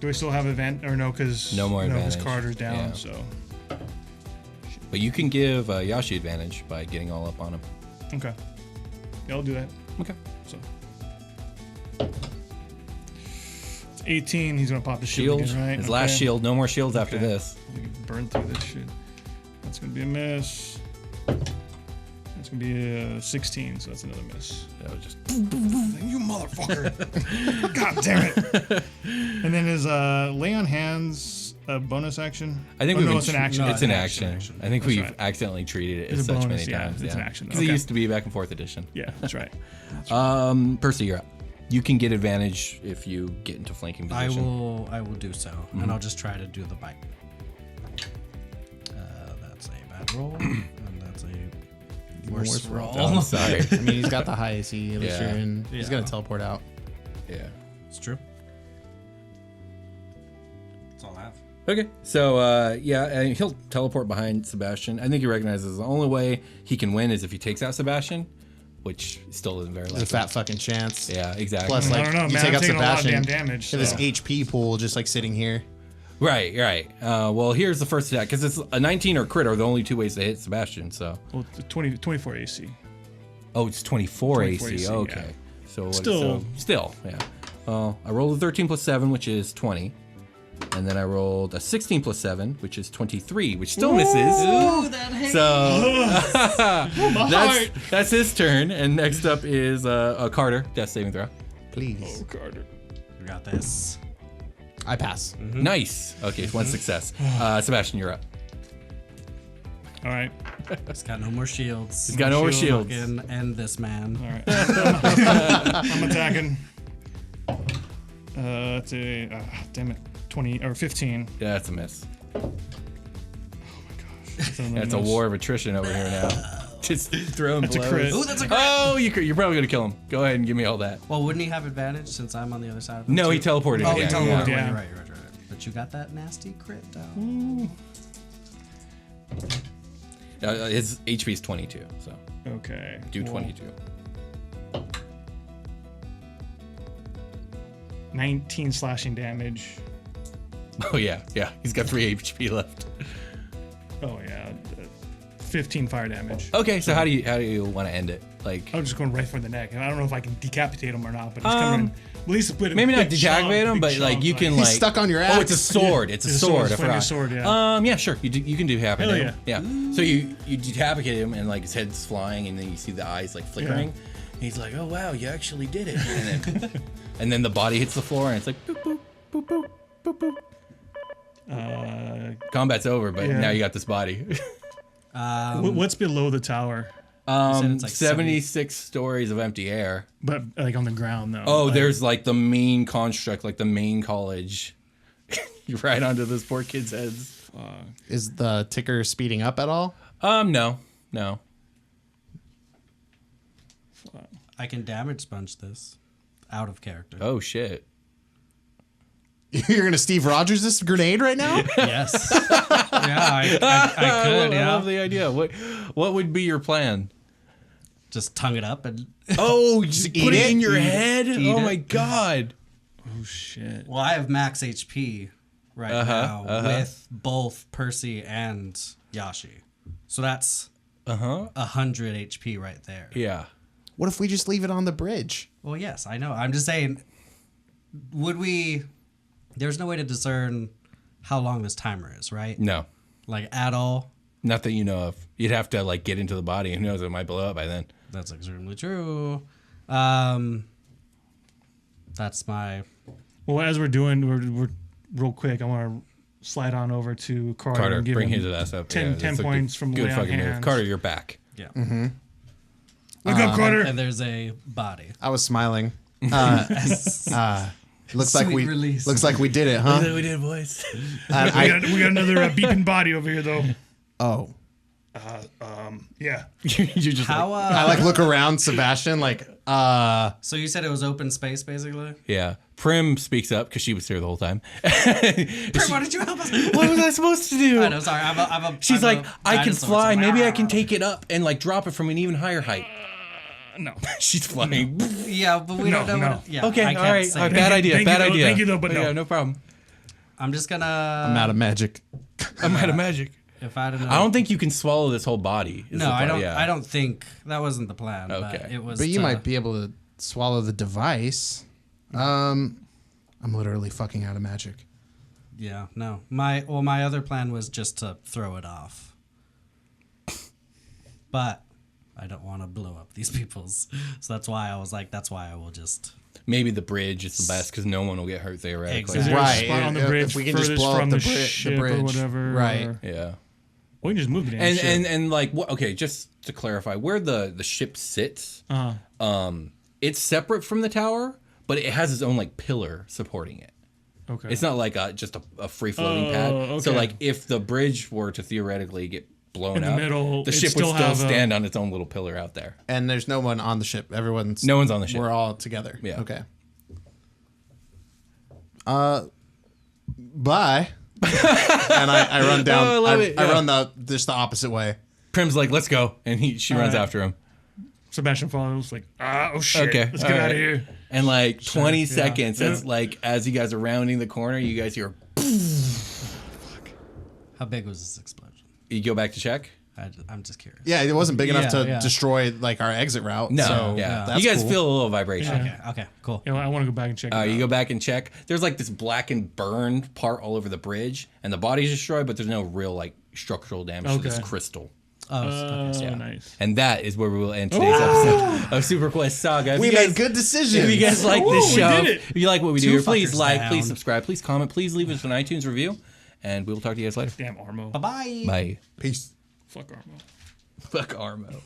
Do I still have advantage or no? Because No more because advantage. Carter's down. Yeah. So But you can give Yashi advantage by getting all up on him. okay, yeah, I'll do that. Okay. So it's 18. He's gonna pop the Shield. again, right? His last Okay. shield. No more shields after Okay. this. We can burn through this shit. That's gonna be a miss. That's gonna be a 16. So that's another miss. That was just. You motherfucker! God damn it! And then his lay on hands a bonus action. I think oh, we've no, been it's an tr- action. It's an action. I think That's we've right. accidentally treated it It's as a such bonus, many yeah, times. it's an action. Because it Okay. used to be back and forth edition. Yeah, that's right. Percy, you're up. You can get advantage if you get into flanking position. I will do so, and I'll just try to do the bite. That's a bad roll, and that's a worse roll. Oh, I'm sorry. I mean, he's got the high AC. At least Yeah. you're in. He's Yeah. going to teleport out. Yeah. It's true. That's all I have. Okay, so yeah, and he'll teleport behind Sebastian. I think he recognizes the only way he can win is if he takes out Sebastian, which still isn't very There's likely. a fat fucking chance. Yeah, exactly. Plus, I like, don't know, you man. take I'm out taking a lot of Sebastian. damn damage. To this so- HP pool just like sitting here. Right. Well, here's the first attack because it's a 19 or crit are the only two ways to hit Sebastian. So, Well, 24 AC. oh, it's 24 24 AC. AC, Okay, yeah. so what, Still- still, yeah. I rolled a 13 plus 7, which is 20, and then I rolled a 16 plus 7, which is 23, which still misses. Ooh, that hit. So that's his turn, and next up is Carter, death saving throw. Please. Carter. You got this. I pass. Nice. Okay, one success. Sebastian, you're up. All right. He's got no more shields. He's got no more shields. Fucking end this man. All right. I'm attacking. It's a damn it, 20 or 15. Yeah, that's a miss. That's another That's a miss. war of attrition over here now. Just throwing That's a blows. crit. Ooh, that's a crit. Oh, you're probably gonna kill him. Go ahead and give me all that. Well, wouldn't he have advantage since I'm on the other side of him? No, too? he teleported Oh, again. he teleported. Yeah. You're right. But you got that nasty crit down. His HP is 22, so Okay. do cool. 22. 19 slashing damage. Oh yeah. He's got 3 HP left. Oh yeah. 15 fire damage. Okay, so how do you want to end it? Like I'm just going right for the neck. I don't know if I can decapitate him or not, but it's coming. At least put maybe not big decapitate him, chunk, but big like chunk, you can He's like stuck on your axe. Oh, it's a sword. It's a It's a sword. sword. I It's like a forgot. sword, yeah. Yeah, sure. You can decapitate Hell him. Yeah. So you decapitate him and like his head's flying and then you see the eyes like flickering. And he's like, "Oh wow, you actually did it." And then the body hits the floor and it's like boop boop boop boop boop boop. Combat's over, but yeah. now you got this body. What's below the tower? it's like 76 stories of empty air. But like on the ground though. Oh, like, there's like the main construct, like the main college. You're right onto those poor kids' heads. Is the ticker speeding up at all? No. I can damage sponge this out of character. Oh shit. You're gonna Steve Rogers this grenade right now? Yes. Yeah, I could. I love Yeah. the idea. What would be your plan? Just tongue it up and. Oh, just eat put it it? in your head? Eat Oh it. my god. Oh shit. Well, I have max HP right now with both Percy and Yashi, so that's 100 HP right there. Yeah. What if we just leave it on the bridge? Well, yes, I know. I'm just saying, would we? There's no way to discern how long this timer is, right? No. Like at all. Not that you know of. You'd have to like get into the body. Who knows? It might blow up by then. That's extremely true. That's my. Well, as we're doing, we're real quick. I want to slide on over to Carter, and give bring him his ass up. 10 that's a points from good lay on fucking move. hands. Carter, you're back. Yeah. Look up, Carter. And there's a body. I was smiling. Looks like Sweet we release. looks like we did it, huh? We did, boys. we got another beeping body over here, though. Oh. Yeah. You're just How? I like look around Sebastian like So you said it was open space, basically. yeah. Prim speaks up because she was here the whole time. Prim, why did you help us? What was I supposed to do? I know, sorry. She's like, I can fly. so- Maybe I can take it up and like drop it from an even higher height. No. She's flying. Yeah, but we don't know. No. What, yeah, Okay, I all can't right. say All right, that. bad idea. Thank Bad you, though. idea. Thank you, though, but no. Yeah, no problem. I'm just gonna. I'm out of magic. I'm out of magic. If I don't know. I don't think you can swallow this whole body. is No, the I part, don't. yeah. I don't think that wasn't the plan. Okay. But it was. But you might be able to swallow the device. I'm literally fucking out of magic. Yeah. No. My other plan was just to throw it off. But I don't want to blow up these people's. So that's why I was like, that's why I will just. Maybe the bridge is the best because no one will get hurt theoretically. Is there Right, a spot on the if bridge we can just furthest blow up from the the, ship bridge, or whatever? right. Or, Yeah. we can just move the damn ship. And like what? Okay, just to clarify, where the ship sits, it's separate from the tower, but it has its own like pillar supporting it. Okay. It's not like just a free floating pad. okay. So like if the bridge were to theoretically get blown In the up, middle, the it ship would still still have a- stand on its own little pillar out there. And there's no one on the ship. No one's on the ship. We're all together. Yeah. Okay. Bye. And I run down. Oh, I love it, I yeah. run just the opposite way. Prim's like, "Let's go," and she runs right. after him. Sebastian follows like, oh shit, Okay, let's get all out right. of here. And like 20 yeah. seconds, Yeah. as you guys are rounding the corner, you guys hear. How big was this explosion? You go back to check. I'm just curious. Yeah, it wasn't big enough to Yeah. destroy like our exit route. No, so yeah, that's you guys cool. feel a little vibration. Yeah. Okay. Cool. Yeah, well, I want to go back and check. You go back and check. There's like this black and burned part all over the bridge, and the body's destroyed, but there's no real like structural damage to this Okay. crystal. Oh, Oh, nice. And that is where we will end today's episode of SuperQuest Saga. If We you guys- made good decisions. If you guys like this we show, did it. if you like what we do Two here, please fuckers like, down. please subscribe, please comment, please leave us an iTunes review, and we will talk to you guys later. Damn Armo. Bye. Bye. Peace. Fuck Armo. Fuck Armo.